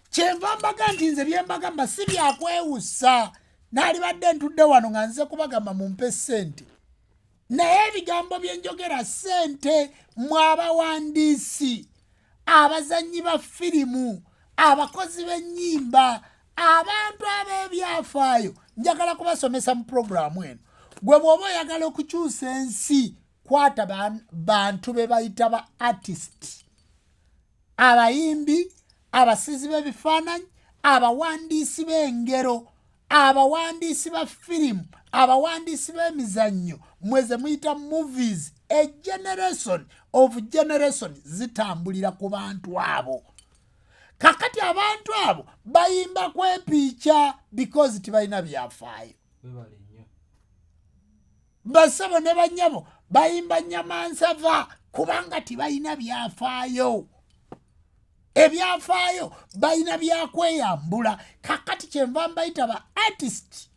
Kyenva mbaga nti nze bye mbagamba si byakwewusa. Naalibadde ntudde wano nga nze kubagamba mumpe ssente. Naye ebigambo bye njogera ssente, mwe abawandiisi, abazannyi ba firimu, abakozi b'ennyimba, abantu ab'ebyafaayo, njagala kubasomesa mu puroguramu eno. Gwe bw'oba oyagala okukyusa ensi, kwata bantu be bayita ba artist, abayimbi, abasizi b'ebifaananyi, abawandiisi b'engero, abawandiisi ba firimu, abawandiisi b'emizannyo, mweze muyita movies. A generation of generation zitambulira ku bantu abo. Kakati abantu abo bayimba kwepiica because tibalina byafaayo. Basabo ne banyabo bayimba Nyamansava kubanga tibalina byafaayo. Ebyafaayo balina byakweyambula. Kakati kyenva mbayita ba artist,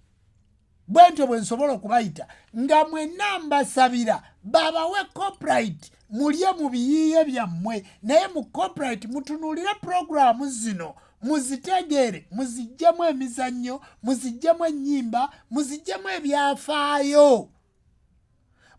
bwentyo bwe nsobola okubayita, nga mwenna mbasabira babawe copyright, mulye mu biyiiye byammwe, naye mu copyright mutunuulire puroguramu zino, muzitegeere, muziggyemu emizannyo, muziggyemu ennyimba, muziggyemu ebyafaayo.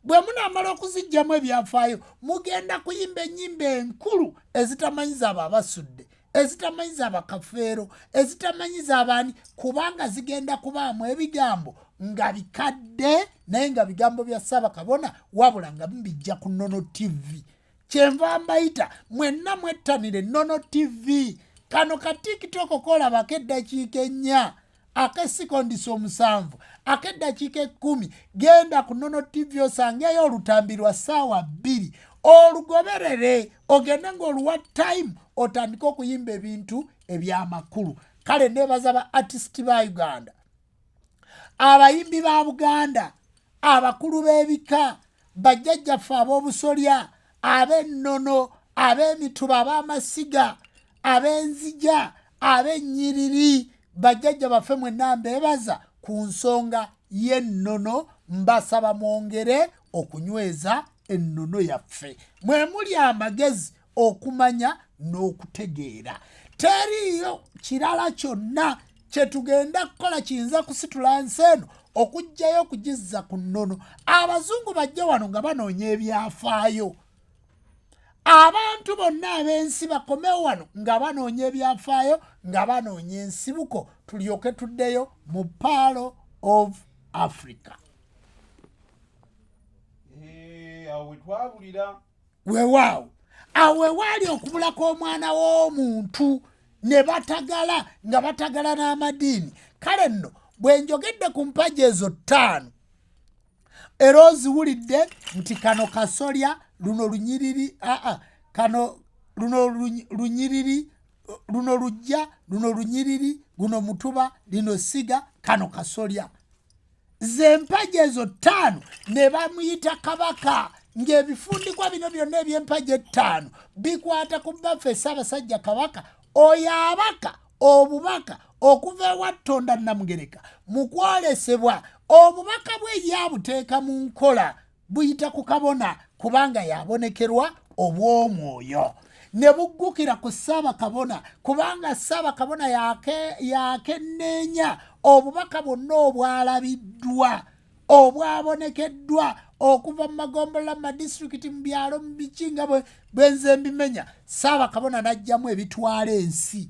Bwe munaamala okuziggyamu ebyafaayo, mugenda kuyimba ennyimba enkulu ezitamanyiza abo abasudde, ezitamanyiza abakafeero, ezitamanyiza abaani, kubanga zigenda kubaamu ebigambo nga bikadde naye nga bigambo bya Ssaabakabona, wabula nga mubijja ku Nnono TV. Kyenva mbayita mwenna mwettanire Nnono TV. Kano ka TikTok kolabako eddakiika 4, akesikondisa 7, akeddakiika 10, genda ku Nnono TV osangeyo olutambi lwa ssaawa 2, olugoberere, ogende ng'oluwa time otandika okuyimba ebintu eby'amakulu. Kale nebaza ba artist ba Uganda, abayimbi ba Buganda, abakulu b'ebika, bajjajjaffe ab'obusolya, ab'ennono, ab'emituba, ab'amasiga, ab'enzija, ab'ennyiriri, bajjajja baffe mwenna mbeebaza ku nsonga y'ennono. Mbasaba mwongere okunyweza ennono yaffe, mwe muli amagezi okumanya n'okutegeera. Teriyo kirala kyonna kye tugenda kukola kiyinza kusitula nsi eno okuggyayo okugizza ku nnono. Abazungu bajja wano nga banoonya ebyafaayo, abantu bonna ab'ensi bakomewo wano nga banoonya ebyafaayo, nga banoonya ensibuko, tulyoke tuddeyo mu Pearl of Africa. Awe twabulira weewaawo, awo wewaali okubula kw'omwana w'omuntu ne batagala, nga batagala n'amadiini. Kale nno bwe njogedde ku mpagi ezo 5 era oziwulidde nti kano Kasolya, luno Lunyiriri, kano luno Lunyiriri, luno Lujja, luno Lunyiriri, guno Mutuba, lino Siga, kano Kasolya. Ze mpagi ezo 5 ne bamuyita Kabaka, ng'ebifundikwa bino byonna eby'empagi 5 bikwata ku baffe Ssaabasajja Kabaka, oyo abaka obubaka okuva ewa Ttonda Namugereka mu kwolesebwa. Obubaka bwe yabuteeka mu nkola, buyita ku kabona kubanga yabonekerwa obw'omwoyo, ne buggukira ku Ssaabakabona kubanga Ssaabakabona yakenneenya obubaka bwonna obwalabiddwa, obwabonekeddwa okuva mu magombolola, mu disitulikiti, mu byalo, mu biki nga bwe nze mbimenya. Ssaabakabona n'ajjamu ebitwala ensi,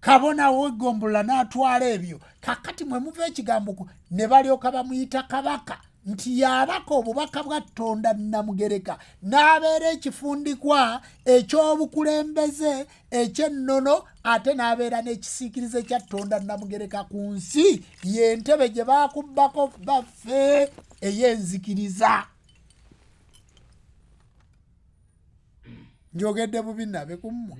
kabona w'egombolola n'atwala ebyo. Kakati mwe muva ekigambo ne balyoka bamuyita Kabaka nti yabaka obubaka bwa Katonda Namugereka n'abeera ekifundikwa eky'obukulembeze eky'ennono ate n'abeera n'ekisiikirize kya Katonda Namugereka ku nsi y'entebe gye baakubbako baffe ey'enzikiriza. Njogedde bubi nabe ku mmwe.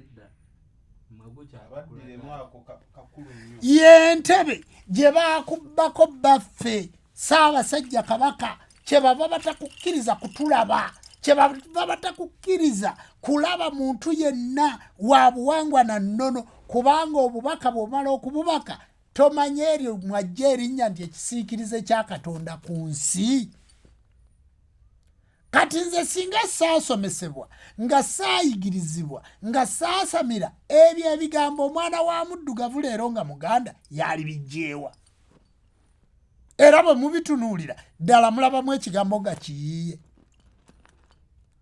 Y'entebe gye baakubbako baffe Ssaabasajja Kabaka kye bava batakukkiriza kutulaba, kye bava batakukkiriza kulaba muntu yenna wa buwangwa na nnono, kubanga obubaka bw'omala okububaka tomanye eryo mwajja erinnya nti ekisiikirize kya Katonda ku nsi. Kati nze singa saasomesebwa nga saayigirizibwa nga saasamira ebyo ebigambo omwana wa muddugavu leero nga muganda yali bijjeewa. Era bwe mubitunuulira ddala mulabamu ekigambo nga kiyiiye.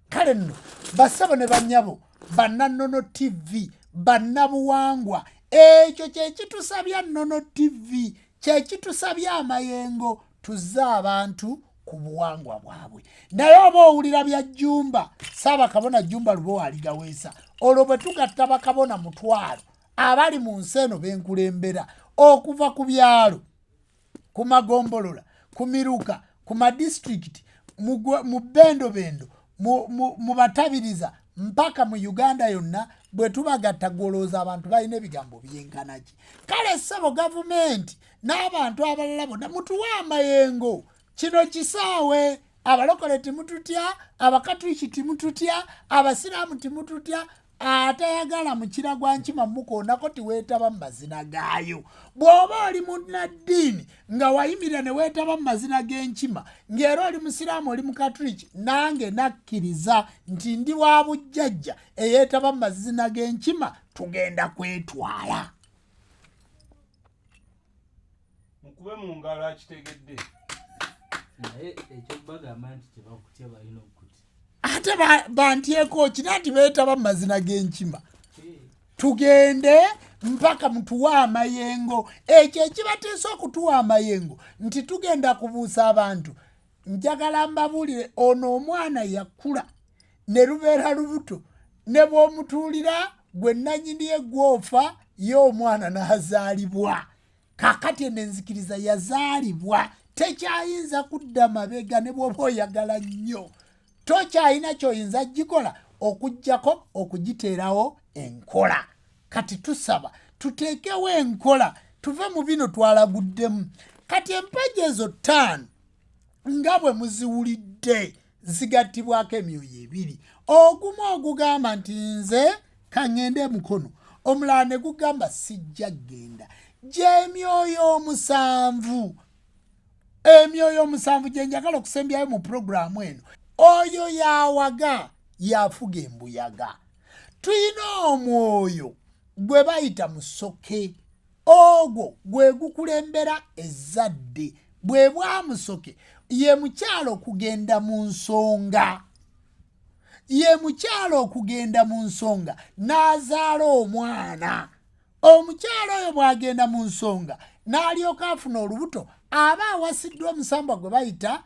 Kale nno bassebo ne bannyabo Bannannono TV bannabuwangwa, ekyo kye kitusabya Nnono TV, kye kitusabya Amayengo tuzze abantu ku buwangwa bwabwe. Naye oba owulira bya Jjumba, Ssaabakabona Jjumba Lubowa Aligaweesa, olwo bwe tugatta bakabona 1,000 abali mu nsi eno benkulembera okuva ku byalo, ku magombolola, ku miruka, ku madistrict, mu bendobendo, mu batabiriza mpaka mu Uganda yonna, bwe tubagatta golooza abantu balina ebigambo byenkana ki? Kale ssebo gavumenti n'abantu abalala bonna mutuwe amayengo. Kino kisaawe. Abalokole timututya, Abakatuliki timututya, Abasiraamu timututya, atayagala mukira gwa nkima mukoonako tiweetaba mu mazina gaayo. Bw'oba oli munnaddiini nga wayimirira ne weetaba mu mazina g'enkima, ng'era oli Musiraamu oli Mukatuliki, nange nakkiriza nti ndi wa bujjajja eyeetaba mu mazina g'enkima, tugenda kwetwala. Mukube mu ngalo akitegedde. Naye ekyo bagamba nti tebakutya balina okuti. Ate bantyeko kina nti beetaba mu mazina g'enkima. Tugende mpaka mutuwa amayengo. Ekyo ekibateesa okutuwa amayengo nti tugenda kubuusa abantu. Njagala mbabuulire, ono omwana yakula ne lubeera lubuto, ne bw'omutuulira gwe nannyini ye gw'ofa ye omwana n'azaalibwa. Kaakati eno enzikiriza yazaalibwa, tekyayinza kudda mabega ne bw'oba oyagala nnyo. Tokyayina ky'oyinza gikola okuggyako okugiteerawo enkola. Kati tusaba tuteekewo enkola, tuve mu bino twalaguddemu. Kati empagi ezo 5 nga bwe muziwulidde zigattibwako emyoyo 2. Ogumu ogugamba nti nze kaŋŋende Mukono, omulala ne gugamba sijja genda. Gy'emyoyo 7. Emyoyo 7 gye njagala okusembyayo mu puroguramu eno. Oyo yawaga yafuga embuyaga. Tuyina omwoyo gwe bayita musoke. Ogwo gwe gukulembera ezzadde. Bwe bwamusoke ye mukyalo okugenda mu nsonga. Ye mukyalo okugenda mu nsonga n'azaala omwana. Omukyalo oyo bw'agenda mu nsonga n'alyoka afuna olubuto, aba awasiddwa omusambwa gwe bayita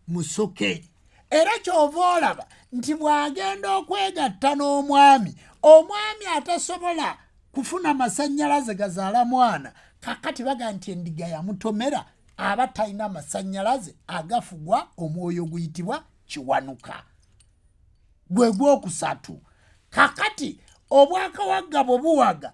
musoke. Era kyova olaba nti bw'agenda okwegatta n'omwami, omwami atasobola kufuna masannyalaze gazaala mwana, kakati baga nti endiga yamutomera, aba talina masannyalaze agafugwa omwoyo guyitibwa kiwanuka. Gwe gwokusatu. Kakati obwakawagga bwe buwaga,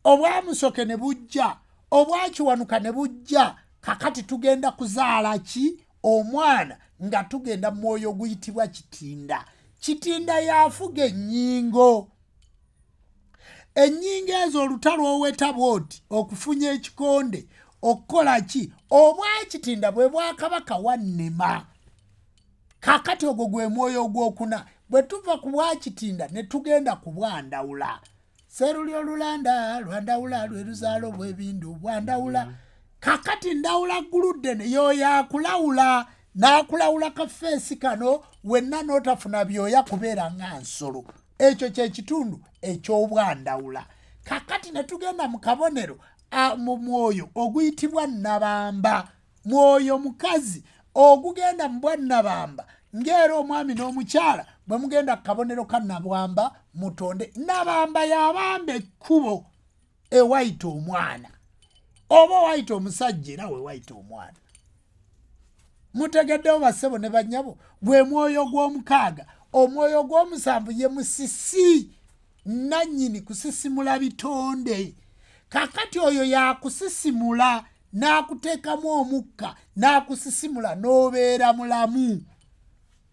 obwamusoke ne bujja, obwakiwanuka ne bujja, kakati tugenda kuzaala ki? Omwana nga tugenda mwoyo guyitibwa kitinda. Kitinda yafuga ennyingo. Ennyingo ezo olutalo oweta bwoti okufunya ekikonde okukola ki? Obwakitinda bwe bwakabaka wannema. Kakati ogwo gwe mwoyo ogwokuna. Bwe tuva ku bwakitinda ne tugenda ku bwandawula. Seruli olulanda lwandawula lwe luzaalo bw'ebindu bwandawula. Kakati ndawula guludde yo yakulawula, n'akulawula kafeesi kano wenna n'otafuna byoya kubeera nga nsolo. Ekyo kye kitundu eky'obwandawula. Kakati ne tugenda mu kabonero mu mwoyo oguyitibwa nabamba. Mwoyo mukazi ogugenda mu bwannabamba ng'era omwami n'omukyala bwe mugenda ku kabonero ka Nabwamba mutonde Nabamba yabamba ekkubo ewayita omwana oba wayita omusajja era we wayita omwana. Mutegeddewo bassebo ne bannyabo gwe mwoyo gw'omukaaga. Omwoyo gw'omusanvu ye musisi nannyini kusisimula bitonde. Kakati oyo yakusisimula n'akuteekamu omukka n'akusisimula n'obeera mulamu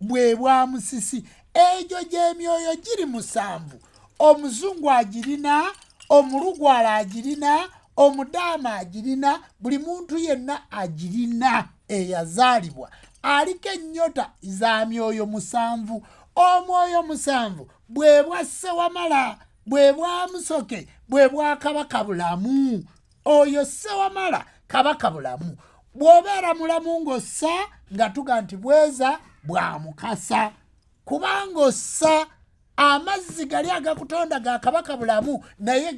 bwe bwa musisi. Egyo gy'emyoyo giri musanvu. Omuzungu agirina, omulugwala agirina, omudaama agirina, buli muntu yenna agirina eyazaalibwa. Aliko ennyota za myoyo musanvu. Omwoyo musanvu bwe bwa Ssewamala, bwe bwa Musoke, bwe bwa Kabaka Bulamu. Oyo Ssewamala Kabaka Bulamu. Bw'obeera mulamu ng'ossa nga tuga nti bweza bwa Mukasa. Kubanga ossa amazzi gali agakutonda ga Kabaka Bulamu naye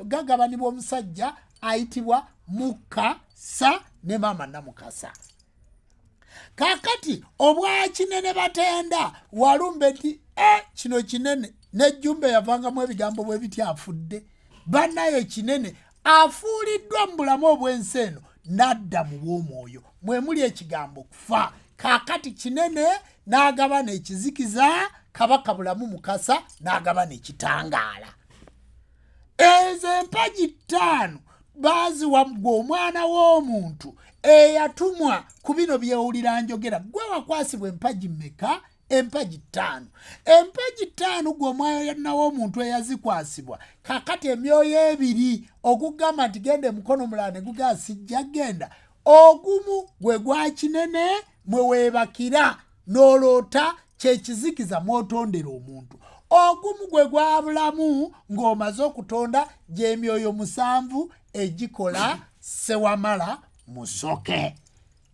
gagabanibwa omusajja ayitibwa Mukasa ne maama Namukasa. Kakati obwa kinene batenda walumbe nti kino kinene nejjumba yavangamu ebigambo bwe biti afudde. Bannaye kinene afuuliddwa mu bulamu obw'ensi eno n'adda mu bw'omwoyo mwe muli ekigambo kufa. Kakati kinene n'agabana ekizikiza, Kabaka Bulamu Mukasa n'agabana ekitangaala. Ezo empagi ttaano baaziwa gwe omwana w'omuntu eyatumwa ku bino byewulira njogera. Gwe wakwasibwa empagi mmeka? Empagi ttaano. Empagi ttaano gwe omwana w'omuntu eyazikwasibwa. Kakati emyoyo ebiri okugamba nti genda emukono mulala ne gugaa sijja genda. Ogumu gwe gwa kinene mwe weebakira n'oloota kyekizikiza mwotondera omuntu. Ogumu gwe gwa bulamu ng'omaze okutonda gy'emyoyo musanvu egikola Ssewamala Musoke.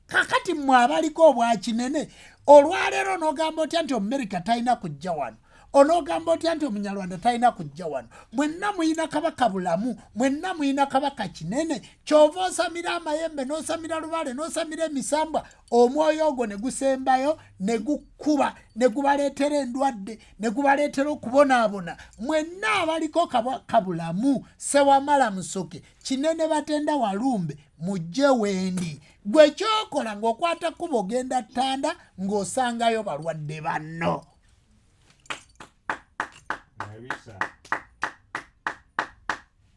Kakati mmwe abaliko obwa kinene olwaleero n'ogamba otya nti Omumerika talina kujja wano, onoogamba otya nti Omunyarwanda talina kujja wano. Mwenna muyina Kabaka Bulamu, mwenna muyina Kabaka kinene. Kyova osamira amayembe n'osamira lubale n'osamira emisambwa, omwoyo ogwo ne gusembayo ne gukuba ne gubaleetera endwadde ne gubaleetera okubonaabona. Mwenna abaliko Kabaka Bulamu Ssewamala Musoke kinene batenda walumbe mujje wendi. Gwe kyokola ng'okwata kkubo ogenda Ttanda ng'osangayo balwadde banno.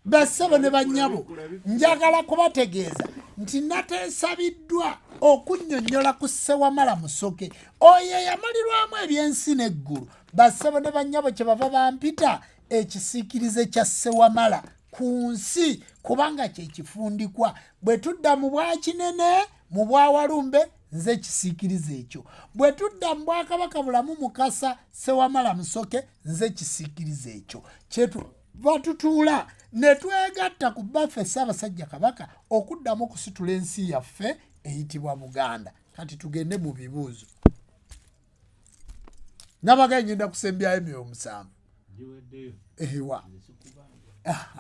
Bassebo ne bannyabo njagala kubategeeza nti nateesabiddwa okunnyonnyola ku Ssewamala Musoke. Oyo yamalirwamu ebyensi n'eggulu. Bassebo ne bannyabo kyebava bampita ekisiikirize kya Ssewamala ku nsi kubanga kyekifundikwa. Bwe tudda mu bwa kinene mu bwa walumbe nze ekisiikirize ekyo. Bwe tudda mu bwa Kabaka Bulamu Mukasa Ssewamala Musoke nze ekisiikirize ekyo. Batutuula ne twegatta ku baffe Ssaabasajja Kabaka okuddamu okusitula ensi yaffe eyitibwa Buganda. Kati tugende mu bibuuzo. Nabaga ngenda kusembyayo emyoyo musanvu. Ewa.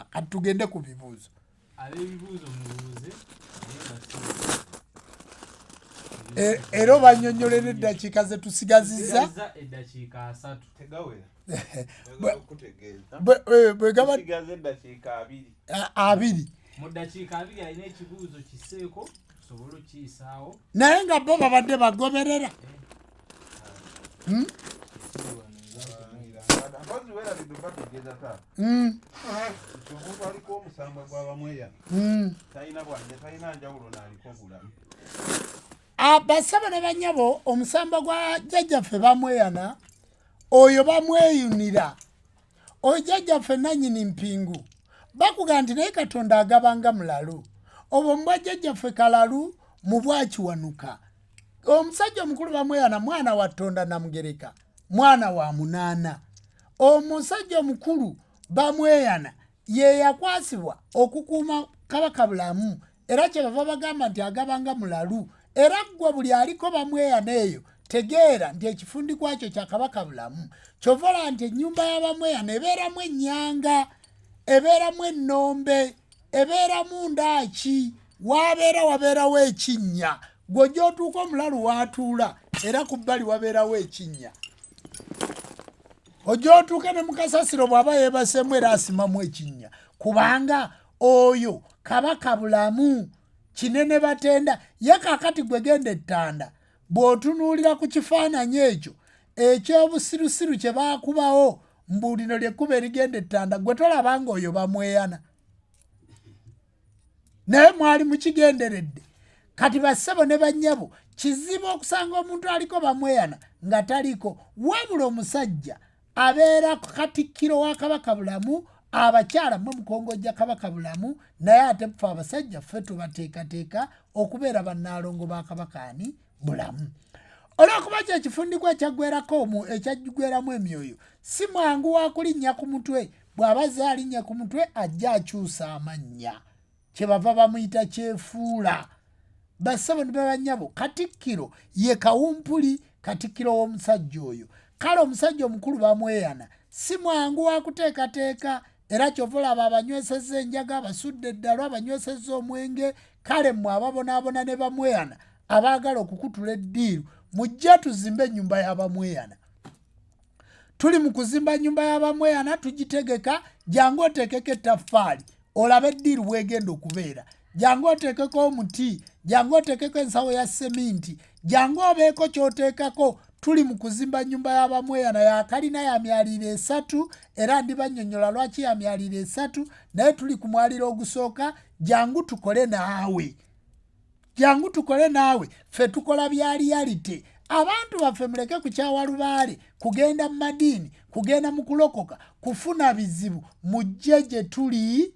Kati tugende ku bibuuzo. Ab'ebibuuzo mubuuze era obannyonnyolera eddakiika ze tusigazizza. Eddakiika 3 tegawera. Bwe gaba eddakiika 2. Mu ddakiika 2 alina ekibuuzo kiseeko tusobole okiyisaawo. Naye nga bo babadde bagoberera. Bassebo ne bannyabo omusamba gwa jjajjaffe bamweyana oyo bamweyunira. Oyo jjajjaffe nannyini mpingu bakuga nti naye Katonda agabanga mulalu. Obwo mbwa jjajjaffe kalalu mu bwakiwanuka. Omusajja omukulu bamweyana mwana wa Ttonda Namugereka, mwana wa munaana. Omusajja omukulu bamweyana ye yakwasibwa okukuuma Kabaka Bulamu era kyebava bagamba nti agabanga mulalu. Era gwe buli aliko bamweyana eyo tegeera nti ekifundikwa kyo kya Kabaka Bulamu. Kyovola nti ennyumba y'abamweyana ebeeramu ennyanga, ebeeramu ennombe, ebeeramu ndaaki, wabeerawo ekinnya gwojotuuka omulalu watuula era ku bbali wabeerawo ekinnya ojotuuke ne mukasasiro bw'aba yeebasemu era asimamu ekinnya kubanga oyo kabaka bulamu kinene batenda ye kaakati gwe genda ettanda bw'otunuulira ku kifaananyi ekyo ekyobusirusiru kye baakubawo mbuulino lyekkuba erigenda ettanda gwe tolabanga oyo bamweyana naye mwali mukigenderedde kati bassebo ne bannyabo kizibu okusanga omuntu aliko bamweyana nga taliko wabula omusajja abeera katikkiro wa kabaka bulamu abakyala mwe mukongojja kabaka bulamu naye ate ffe abasajja ffe tubateekateeka okubeera bannaalongo ba kabakaani bulamu olw'okuba kyekifundikwa ekyaggweerako ekyagweramu emyoyo si mwangu wa kulinnya ku mutwe bw'aba azze alinnya ku mutwe ajja akyusa amannya kyebava bamuyita kyefuula bassebo ne bannyabo katikkiro ye kawumpuli katikkiro w'omusajja oyo kale omusajja omukulu bamweyana si mwangu wa kuteekateeka era kyova olaba abanywesezza enjaga abasudde eddalo abanywesezza omwenge kale mmwe ababonaabona ne bamweyana abaagala okukutula eddiiru mujje tuzimbe ennyumba y'abamweyana tuli mu kuzimba nnyumba y'abamweyana tugitegeka jangu oteekeko ettaffaali olabe eddiiru bwegenda okubeera jangu oteekeko omuti jangu oteekeko ensawo ya seminti jangu obeeko ky'oteekako tuli mu kuzimba nnyumba y'abamweyana yakalina ya myaliro 3 era ndibannyonnyola lwaki ya myaliro 3 naye tuli ku mwaliro ogusooka jangu tukole naawe ffe tukola bya reality abantu baffe muleke kukyawa lubaale kugenda mu madiini kugenda mu kulokoka kufuna bizibu mujje gye tuli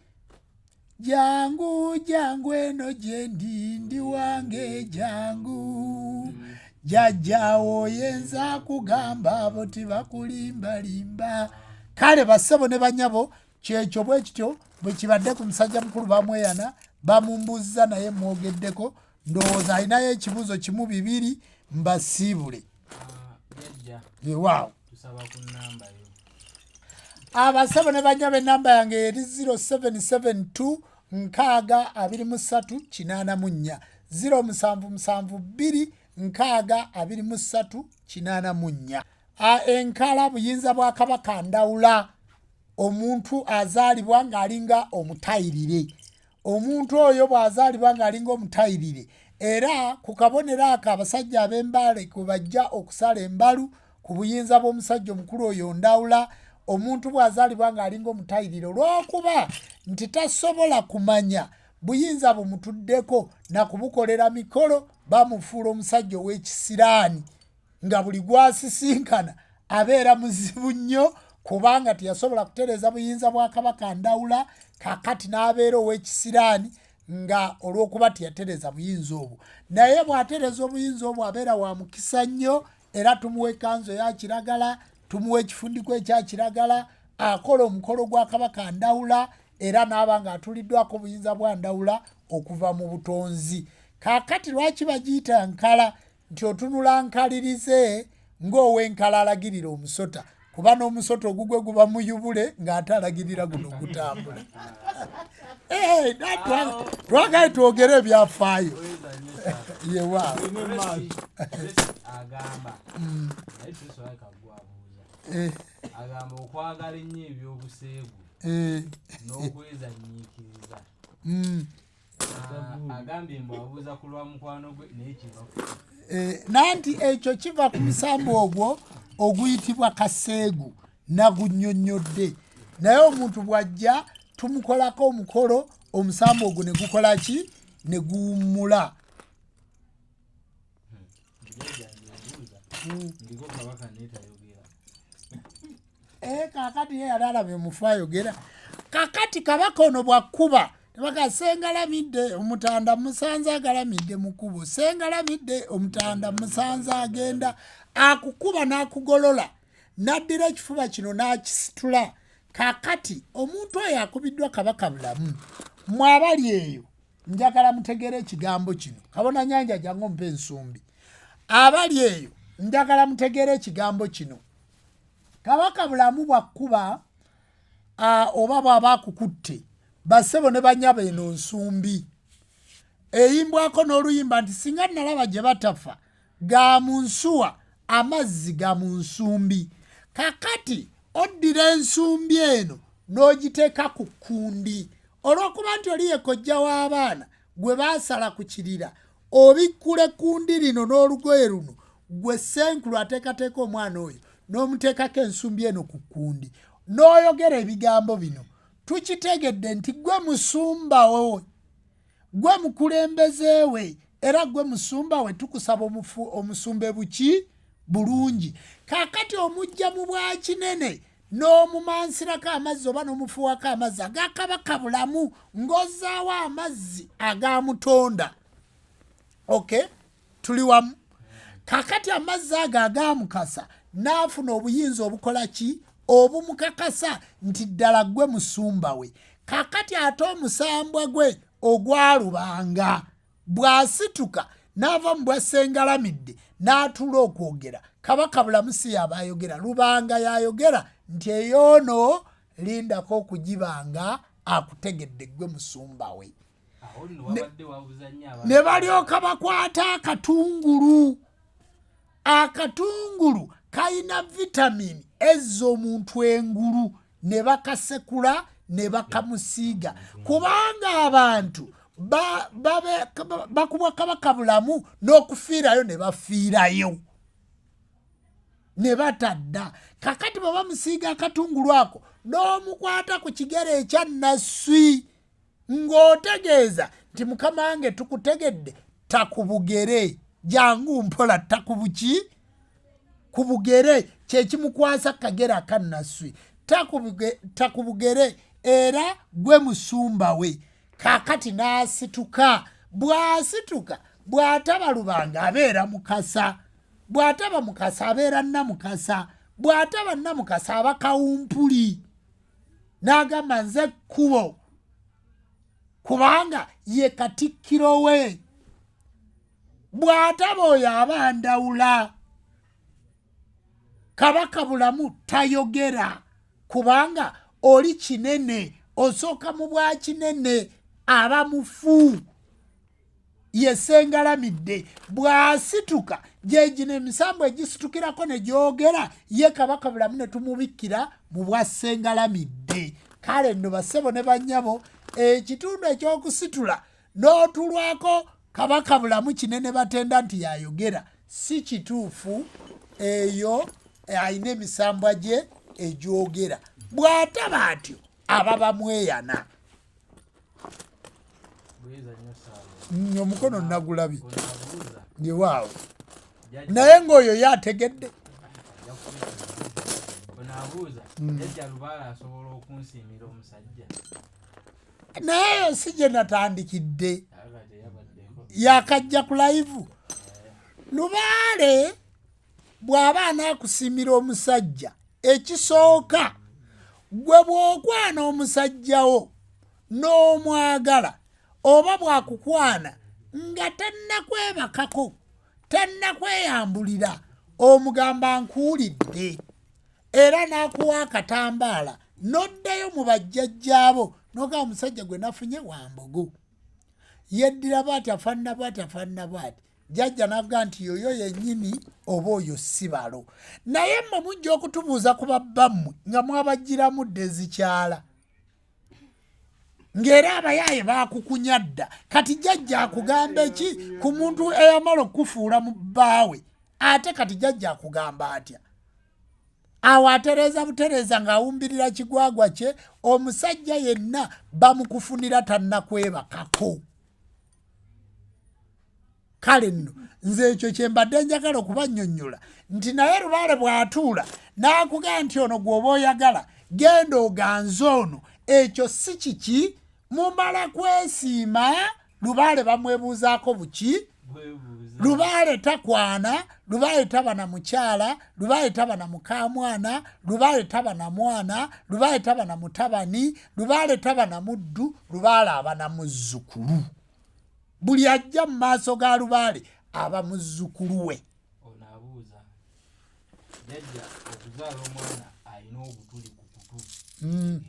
jangu eno gye ndi wange jangu jjajjawo yenza kugamba abo tibakulimbalimba kale bassebo ne bannyabo kyekyo bwe kityo bwe kibadde ku musajja mukulu bamweyana bamumbuzza naye mwogeddeko ndowooza alinayo ekibuuzo kimu 2 mbasiibule waaw abassebo ne bannyabo ennamba yange eri 0772 623 84 0772 623 84 enkala buyinza bwa kabaka ndawula omuntu azaalibwa ng'alinga omutayirire omuntu oyo bw'azaalibwa ng'alinga omutayirire era ku kabonero ako abasajja ab'embaale kwe bajja okusala embalu ku buyinza bw'omusajja omukulu oyo ndawula omuntu bw'azaalibwa ng'alinga omutayirire olw'okuba nti tasobola kumanya buyinza bumutuddeko na kubukolera mikolo bamufuula omusajja ow'ekisiraani nga buli gwasisinkana abeera muzibu nnyo kubanga teyasobola kutereeza buyinza bwa kabaka ndawula kakati n'abeera ow'ekisiraani nga olw'okuba teyatereeza buyinza obwo naye bw'atereeza obuyinza obwo abeera wa mukisa nnyo era tumuwa ekkanzu eya kiragala tumuwa ekifundiko ekya kiragala akola omukolo gwa kabaka ndawula era n'aba ng'atuliddwako obuyinza bwa ndawula okuva mu butonzi kakati lwaki bagiyita nkala nti otunula nkalirize ng'ow'enkala alagirira omusota kuba n'omusota ogugwe guba muyubule ng'ate alagirira guno gutambula twagaye twogere ebyafaayo yewaawo agamba okwagala ennyo ebyobuseegu n'okwezanyiikiriza agambye mbu abuuza ku lwa mukwano gwe naye kiva nanti ekyo kiva ku musambu ogwo oguyitibwa kaseegu nagunnyonnyodde naye omuntu bw'ajja tumukolako omukolo omusambu ogwo ne gukola ki ne guwummula kakati ye yali alabye omufu ayogera kakati kabaka ono bwakkuba tebaka sengalamidde omutanda musanze agalamidde mu kkubo sengalamidde omutanda musanze agenda akukuba n'akugolola n'addira ekifuba kino n'akisitula kakati omuntu oyo akubiddwa kabaka bulamu mwabali eyo njagala mutegere ekigambo kino kabona nyanja jangu ompe ensumbi abali eyo njagala mutegere ekigambo kino kabaka bulamu bwakkuba oba bw'aba akukutte bassebo ne bannyabo eno nsumbi eyimbwako n'oluyimba nti singa nalaba gye batafa ga mu nsuwa amazzi ga mu nsumbi. Kakati oddira ensumbi eno n'ogiteeka ku kkundi olw'okuba nti oli ye kojja w'abaana gwe baasala ku kirira obikkula ekkundi lino n'olugoye luno gwe Ssenkulu ateekateeka omwana oyo n'omuteekako ensumbi eno ku kkundi n'oyogera ebigambo bino tukitegedde nti gwe musumba we gwe mukulembeze we era gwe musumba we tukusaba omusumbe buki bulungi. Kakati omujja mu bwakinene n'omumansirako amazzi oba n'omufuwako amazzi agakabaka bulamu ng'ozzaawo amazzi agamutonda. Okay, tuli wamu. Kakati amazzi ago agamukasa n'afuna obuyinza obukola ki obumukakasa nti ddala gwe musumba we. Kakati ate omusambwa gwe ogwalubanga bw'asituka n'ava mu bwasengalamidde n'atuula okwogera kabaka bulamu si yaba ayogera lubanga yayogera nti eyoono lindako okugibanga akutegedde gwe musumba we. Ne balyoka bakwata akatungulu. Akatungulu kayina vitamini ezza omuntu engulu ne bakasekula ne bakamusiiga kubanga abantu bakubwa kabaka bulamu n'okufiirayo ne bafiirayo ne batadda. Kakati bwe bamusiiga akatungulu ako n'omukwata ku kigere ekya nasswi ng'otegeeza nti mukama wange tukutegedde takubugere jangu mpola takubuki kubugere kyekimukwasa kagere akanasswi takubugere era gwe musumba we. Kakati n'asituka. Bw'asituka bw'ataba lubanga abeera mukasa, bw'ataba mukasa abeera nnamukasa, bw'ataba nnamukasa aba kawumpuli n'agamba nze kkubo kubanga ye katikkiro we. Bw'ataba oyo aba ndawula. Kabaka bulamu tayogera kubanga oli kinene osooka mu bwa kinene aba mufu ye sengalamidde. Bw'asituka gyegino emisambo egisitukirako ne gyogera ye kabaka bulamu ne tumubikkira mu bwa sengalamidde. Kale nno bassebo ne bannyabo ekitundu ekyokusitula n'otulwako kabaka bulamu kinene batenda nti yayogera si kituufu. Eyo ayina emisambwa gye egyogera. Bw'ataba atyo aba bamweyana. Omukono nagulabye ndi waawo naye ng'oyo yategedde. Naye eyo si gye natandikidde yakajja ku live. Lubaale bw'aba anaakusiimira omusajja ekisooka gwe bw'okwana omusajjawo n'omwagala oba bw'akukwana nga tannakwebakako tannakweyambulira omugamba nkuwulidde era n'akuwa akatambaala n'oddayo mu bajjajjaabo n'ogamba omusajja gwe nafunye wambogo yeddira bw'ati afaanana bw'ati afaanana bw'ati. Jjajja n'avuga nti yoyo yennyini oba oyo sibalo. Naye mmwe mujja okutubuuza ku babbammwe nga mwabagiramu dde ezikyala ng'era abayaaye baakukunya dda. Kati jjajja akugamba eki ku muntu eyamala okufuula mu bbaawe ate kati jjajja akugamba atya? Awo atereeza butereeza ng'awumbirira kigwagwa kye. Omusajja yenna bamukufunira tannakwebakako. Kale nno nze ekyo kye mbadde njagala okubannyonnyola nti naye Lubaale bw'atuula n'akugamba nti ono gw'oba oyagala genda oganze ono, ekyo si kiki. Mumala kwesiima. Lubaale bamwebuuzaako buki? Lubaale takwana, Lubaale taba na mukyala, Lubaale taba na mukamwana, Lubaale taba na mwana, Lubaale taba na mutabani, Lubaale taba na muddu, Lubaale aba na muzzukulu. Buli ajja mu maaso ga Lubaale aba muzzukulu we. Onaabuuza jjajja okuzaala omwana alina obutuli ku kutu.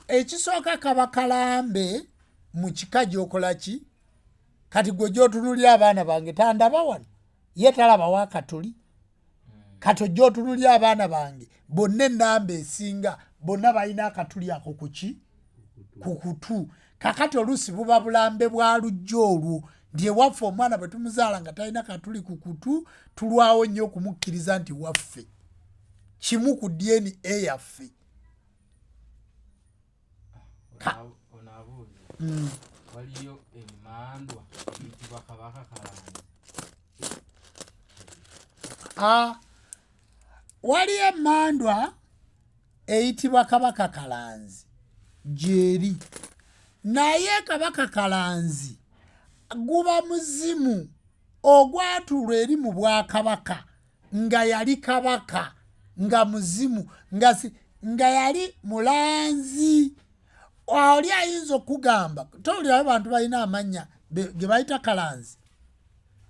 Ekisooka kaba kalambe mu kika gy'okola ki kati gwe gy'otunulira abaana bange tandaba wano ye talaba wakatuli kati gy'otunulira abaana bange bonna ennamba esinga bonna balina akatuli ako kuki ku kutu kakati oluusi buba bulambe bwa lujja olwo nti ewaffe omwana bwe tumuzaala nga talina katuli ku kutu tulwawo nnyo okumukkiriza nti waffe kimu ku DNA yaffe. Waliyo emmandwa eyitibwa kabaka kalanzi. Waliyo emmandwa eyitibwa kabaka kalanzi gyeri naye kabaka kalanzi guba muzimu ogwatuulwa eri mu bwakabaka nga yali kabaka nga muzimu nga yali mulanzi. Oli ayinza okugamba towulira abantu balina amannya ge bayita kalanzi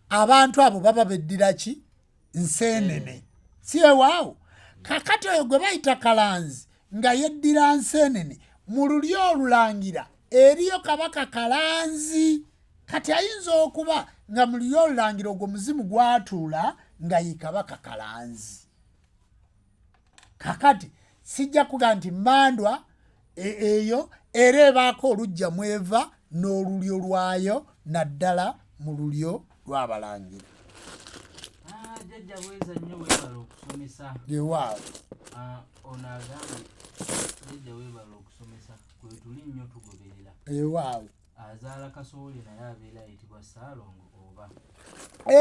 abantu abo baba beddira ki nseenene si ewaawo kakati oyo gwe bayita kalanzi nga yeddira nseenene mu lulyo olulangira eriyo kabaka kalanzi kati ayinza okuba nga mu lulyo olulangira ogwo muzimu gwatuula nga ye kabaka kalanzi. Kakati sijja kuga nti mandwa eyo era ebaako olujja mweva n'olulyo lwayo naddala mu lulyo lw'abalangira. JJAJJA nnyo weebala okusomesa. Ewaawo. Ono agambe JJJA weebala okusomesa kwe tuli nnyo tugoberera. Ewaawo. Azaala Kasowole naye abeera ayitibwa Ssaalongo oba.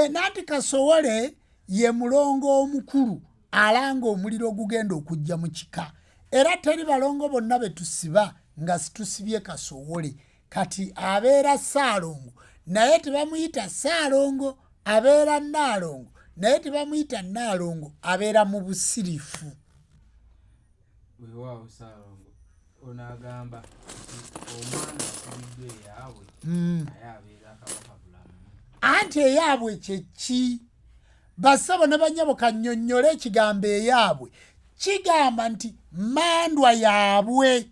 Nanti Kasowole ye mulongo omukulu alanga omuliro ogugenda okujja mu kika. Era teri balongo bonna betusiba nga situsibye Kasowole kati abeera Ssaalongo naye tebamuyita Ssaalongo abeera Nnaalongo naye tebamuyita Nnaalongo abeera mu busirifu. Weewaawo Ssaalongo ono agamba omwana akubiddwa eyaabwe naye abeera kabaka bulamu. Anti eyaabwe kyeki basabo ne banyabo kannyonnyole ekigambo eyaabwe kigamba nti mandwa yaabwe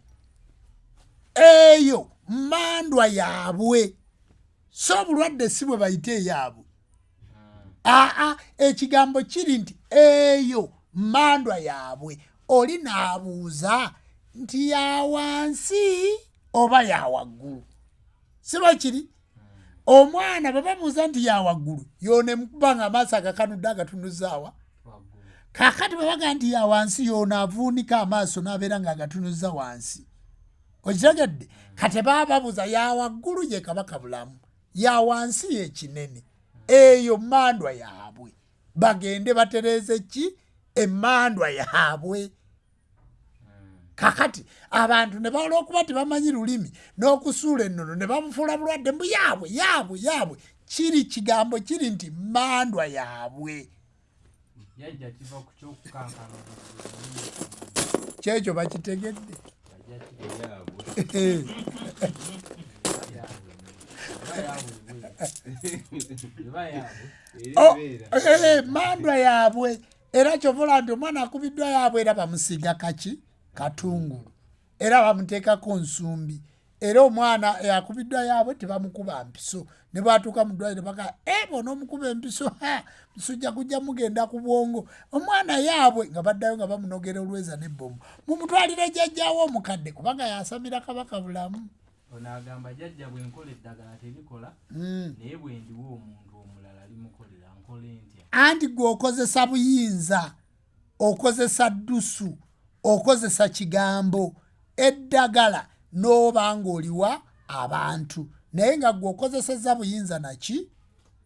eyo mandwa yaabwe so obulwadde si bwe bayite eyaabwe. Ekigambo kiri nti eyo mandwa yaabwe oli n'abuuza nti ya wansi oba ya waggulu si bwe kiri. Omwana bwe bamuuza nti ya waggulu yoone mukuba nga amaaso agakanudde agatunuzaawa kakati bwe baga nti ya wansi yoona avuunika amaaso n'abeera nga agatunuzza wansi. Okitegedde kati baba babuuza ya waggulu ye kabaka bulamu ya wansi ye kinene eyo mandwa yaabwe bagende batereeze ki emmandwa yaabwe. Kakati abantu ne bawula okuba tebamanyi lulimi n'okusuula ennono ne bamufuula bulwadde mbu yaabwe kiri kigambo kiri nti mandwa yaabwe. Jjajja kiva ku ky'okukankana kyekyo bakitegedde. Mandwa yaabwe era kyovula nti omwana akubiddwa yaabwe era bamusiiga kaki katungulu era bamuteekako nsumbi era omwana akubiddwa yaabwe tebamukuba mpiso ne bwatuuka mu ddwaliro baka bona omukuba empiso musujja kujja mugenda ku bwongo omwana yaabwe nga baddayo nga bamunogera olweza n'ebbomu mumutwalire jjajjaawo omukadde kubanga yasamira kabaka bulamu. Ono agamba jjajja bwe nkola eddagala terikola naye bwe ndiwo omuntu omulala limukolera nkola ntya. Anti gwe okozesa buyinza okozesa ddusu okozesa kigambo eddagala n'oba ng'oliwa abantu naye nga gwe okozesezza buyinza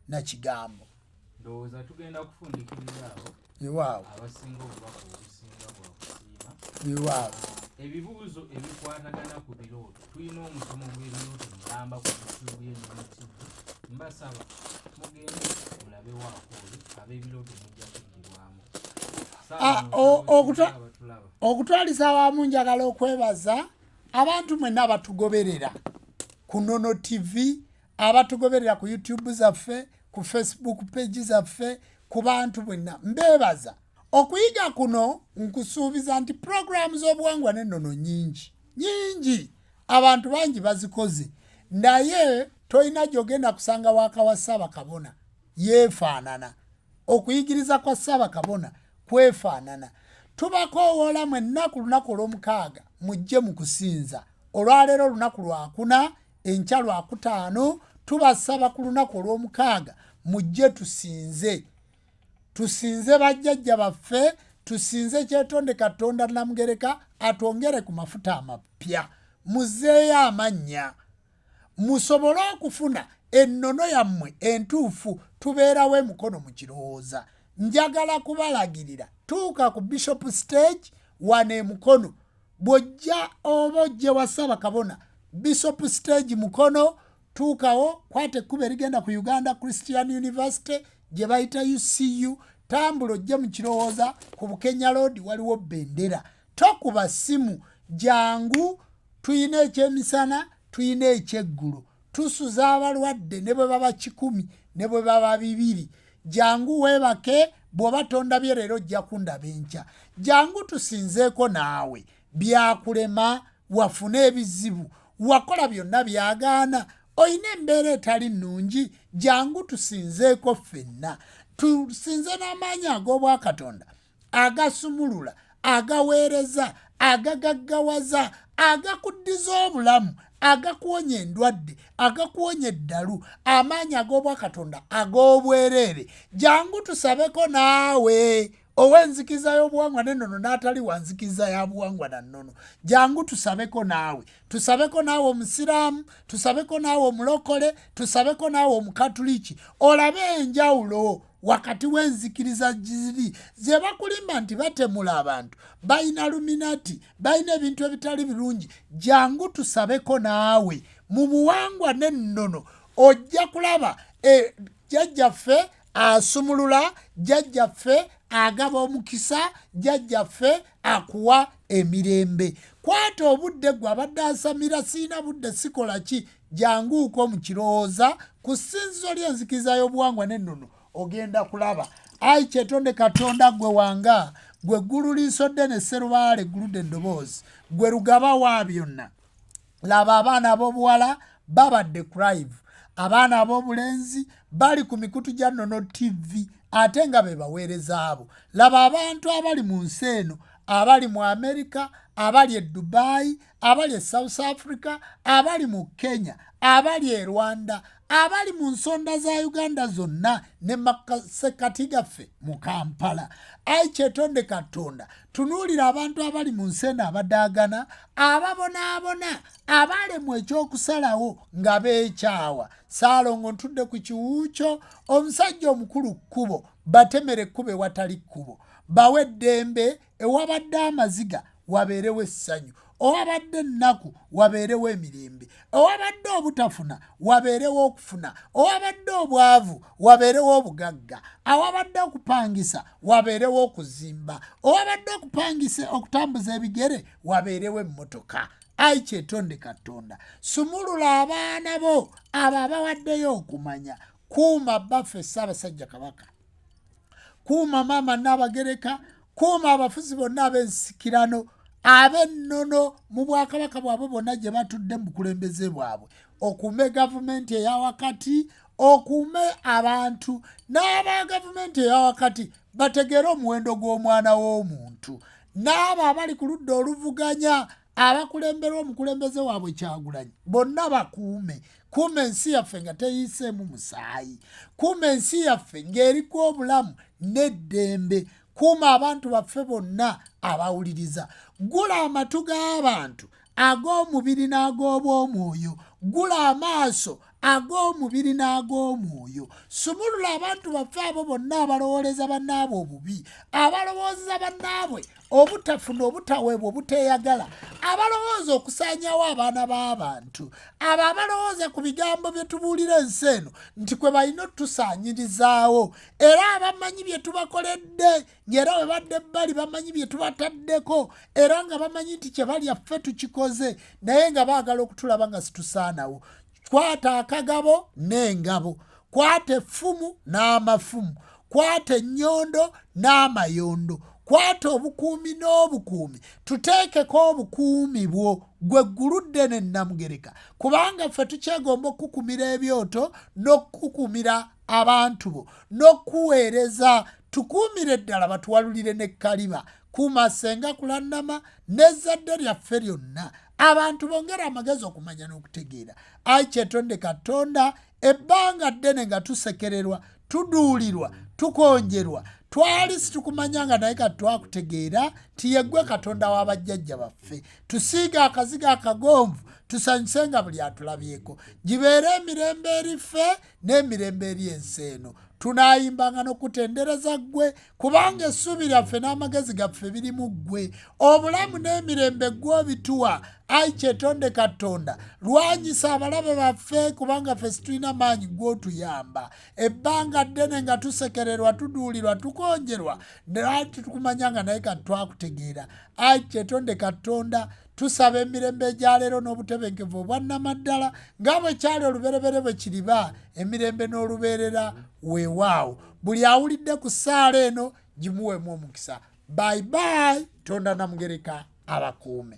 na kigambo. Ndowooza tugenda kufundikiriza abo ewaawo abasinga obubaka obusinga bwa kusiima. Ewaawo. Ebibuuzo ebikwatagana ku birooto tulina omusomo gw'ebirooto mulamba ku YouTube y'Ennyonyi. Mbasaba mugende mulabe waako oli ab'ebirooto mujja kuddibwamu. Okutwaliza awamu njagala okwebaza abantu mwenna abatugoberera ku Nono TV abatugoberera ku YouTube zaffe ku Facebook page zaffe ku bantu mwenna mbeebaza. Okuyiga kuno nkusuubiza nti programs z'obuwangwa n'ennono nyingi abantu bangi bazikoze naye toyina gyogenda kusanga waka wa Ssaabakabona yeefaanana. Okuyigiriza kwa Ssaabakabona kwefaanana. Tubakoowoola mwenna ku lunaku olw'omukaaga mujje mu kusinza. Olwaleero lunaku lwakuna, enkya lwakutaano, tubasaba ku lunaku olw'omukaaga mujje tusinze. Tusinze bajjajja baffe, tusinze Kyetonde Katonda Namugereka atwongere ku mafuta amapya. Muzeeyo amannya. Musobole okufuna ennono yammwe entuufu tubeerawo emukono mu kirowooza. Njagala kubalagirira tuuka ku Bishop Stage wane emukono. Bw'ojja oba ojje wa Ssaabakabona Bishop Stage mukono, tuukawo kwate ekkubo erigenda ku Uganda Christian University gye bayita UCU. Tambula ojje mu kirowooza ku Bukenya Road waliwo bendera. Tokuba simu, jangu. Tuyina ekyemisana, tuyina ekyeggulo. Tusuza abalwadde ne bwe baba 100 ne bwe baba 200. Jangu weebake, bw'oba tondabye leero ojja kundaba enkya. Jangu tusinzeeko naawe. Byakulema, wafuna ebizibu, wakola byonna byagaana, oyina embeera etali nnungi, jangu tusinzeeko ffenna. Tusinze n'amaanyi ag'Obwakatonda agasumulula, agaweereza, agagaggawaza, agakuddiza obulamu, agakuwonya endwadde, agakuwonya eddalu, amaanyi ag'Obwakatonda ag'obwereere. Jangu tusabeko naawe ow'enzikiza y'obuwangwa n'ennono n'atali wa nzikiza ya buwangwa na nnono. Jangu tusabeko naawe. Tusabeko naawe Omusiraamu, tusabeko naawe Omulokole, tusabeko naawe Omukatuliki. Olabe enjawulo wakati w'enzikiriza ziri ze bakulimba nti batemula abantu, bayina luminati, bayina ebintu ebitali birungi. Jangu tusabeko naawe. Mu buwangwa n'ennono ojja kulaba jjajjaffe asumulula, jjajjaffe agaba omukisa, jjajjaffe akuwa emirembe. Kwata obudde gwe abadde asamira siina budde sikola ki, janguuko mu kirowooza ku ssinzizo ly'enzikiriza y'obuwangwa n'ennono ogenda kulaba. Ayi Kyetonde Katonda gwe wanga, gwe ggulu liisodde ne sserubaale egguludde eddoboozi, gwe lugaba wa byonna. Laba abaana ab'obuwala babadde Clive, abaana ab'obulenzi bali ku mikutu gya Nnono TV ate nga be baweereza abo. Laba abantu abali mu nsi eno, abali mu Amerika, abali e Dubai, abali e South Africa, abali mu Kenya, abali e Rwanda, abali mu nsonda za Uganda zonna ne masekati gaffe mu Kampala. Ayi Kyetonde Katonda, tunuulira abantu abali mu nsi eno abadaagana, ababonaabona, abalemu ekyokusalawo nga beekyawa. Saalongo ntudde ku kiwuukyo, omusajja omukulu kkubo, batemere ekkubo ewatali kkubo. Bawe eddembe, ewabadde amaziga wabeerewo essanyu, owabadde ennaku wabeerewo emirembe, owabadde obutafuna wabeerewo okufuna, owabadde obwavu wabeerewo obugagga, awabadde okupangisa wabeerewo okuzimba, owabadde okupangisa okutambuza ebigere wabeerewo emmotoka. Ayi Kyetonde Katonda, sumulula abaana bo abo abawaddeyo okumanya. Kuuma baffe Ssaabasajja Kabaka, kuuma maama Nnaabagereka, kuuma abafuzi bonna ab'ensikirano, ab'ennono mu Bwakabaka bwabwe bonna gye batudde mu bukulembeze bwabwe. Okuume gavumenti eyawakati, okuume abantu n'aba gavumenti eyawakati bategeere omuwendo gw'omwana w'omuntu. N'abo abali ku ludda oluvuganya abakulemberwa omukulembeze waabwe Kyagulanyi, bonna bakuume. Kuuma ensi yaffe nga teyiseemu musaayi. Kuuma ensi yaffe ng'eriko obulamu n'eddembe. Kuuma abantu baffe bonna abawuliriza. Gula amatu g'abantu ag'omubiri n'ag'obwomwoyo. Gula amaaso ag'omubiri n'ag'omwoyo. Sumulula abantu baffe abo bonna abalowooleza bannaabwe obubi, abalowooza bannaabwe obutafuna, obutaweebwa, obuteeyagala, abalowooza okusaanyawo abaana b'abantu, abo abalowooza ku bigambo bye tubuulira ensi eno nti kwe balina otusaanyirizaawo, era abamanyi bye tubakoledde, ng'era bwe badde bali bamanyi bye tubataddeko, era nga bamanyi nti kye balya ffe tukikoze, naye nga baagala okutulaba nga situsaanawo. Kwata akagabo n'engabo, kwata effumu n'amafumu, kwata ennyondo n'amayondo, kwata obukuumi n'obukuumi tuteekeko obukuumi bwo gwe gguludde ne Namugereka kubanga ffe tukyegomba okukukumira ebyoto n'okukukumira abantu bo n'okuweereza tukuumire ddala batuwalulire ne Kaliba kuuma Ssenga Kulannama n'ezzadde lyaffe lyonna abantu bongera amagezi okumanya n'okutegeera ayi kyetonde Katonda ebbanga ddene nga tusekererwa tuduulirwa tukonjerwa twali situkumanyanga naye kati twakutegeera ti yeggwe Katonda w'abajjajja baffe tusiiga akaziga akagonvu tusanyusenga buli atulabyeko gibeere emirembe eriffe n'emirembe eri ensi eno tunaayimbanga n'okutendereza ggwe kubanga essuubi lyaffe n'amagezi gaffe biri mu ggwe obulamu n'emirembe ggwe obituwa ayi kyetonde Katonda lwanyisa abalabe baffe kubanga ffe situlina maanyi gw'otuyamba ebbanga ddene nga tusekererwa tuduulirwa tukonjerwa nati tukumanyanga naye kati twakutegeera ayi kyetonde Katonda tusaba emirembe egya leero n'obutebenkevu obwannamaddala nga bwe kyali oluberebere bwe kiriba emirembe n'olubeerera weewaawo buli awulidde ku ssaala eno gimuweemu omukisa bye bye Tonda Namugereka abakuume.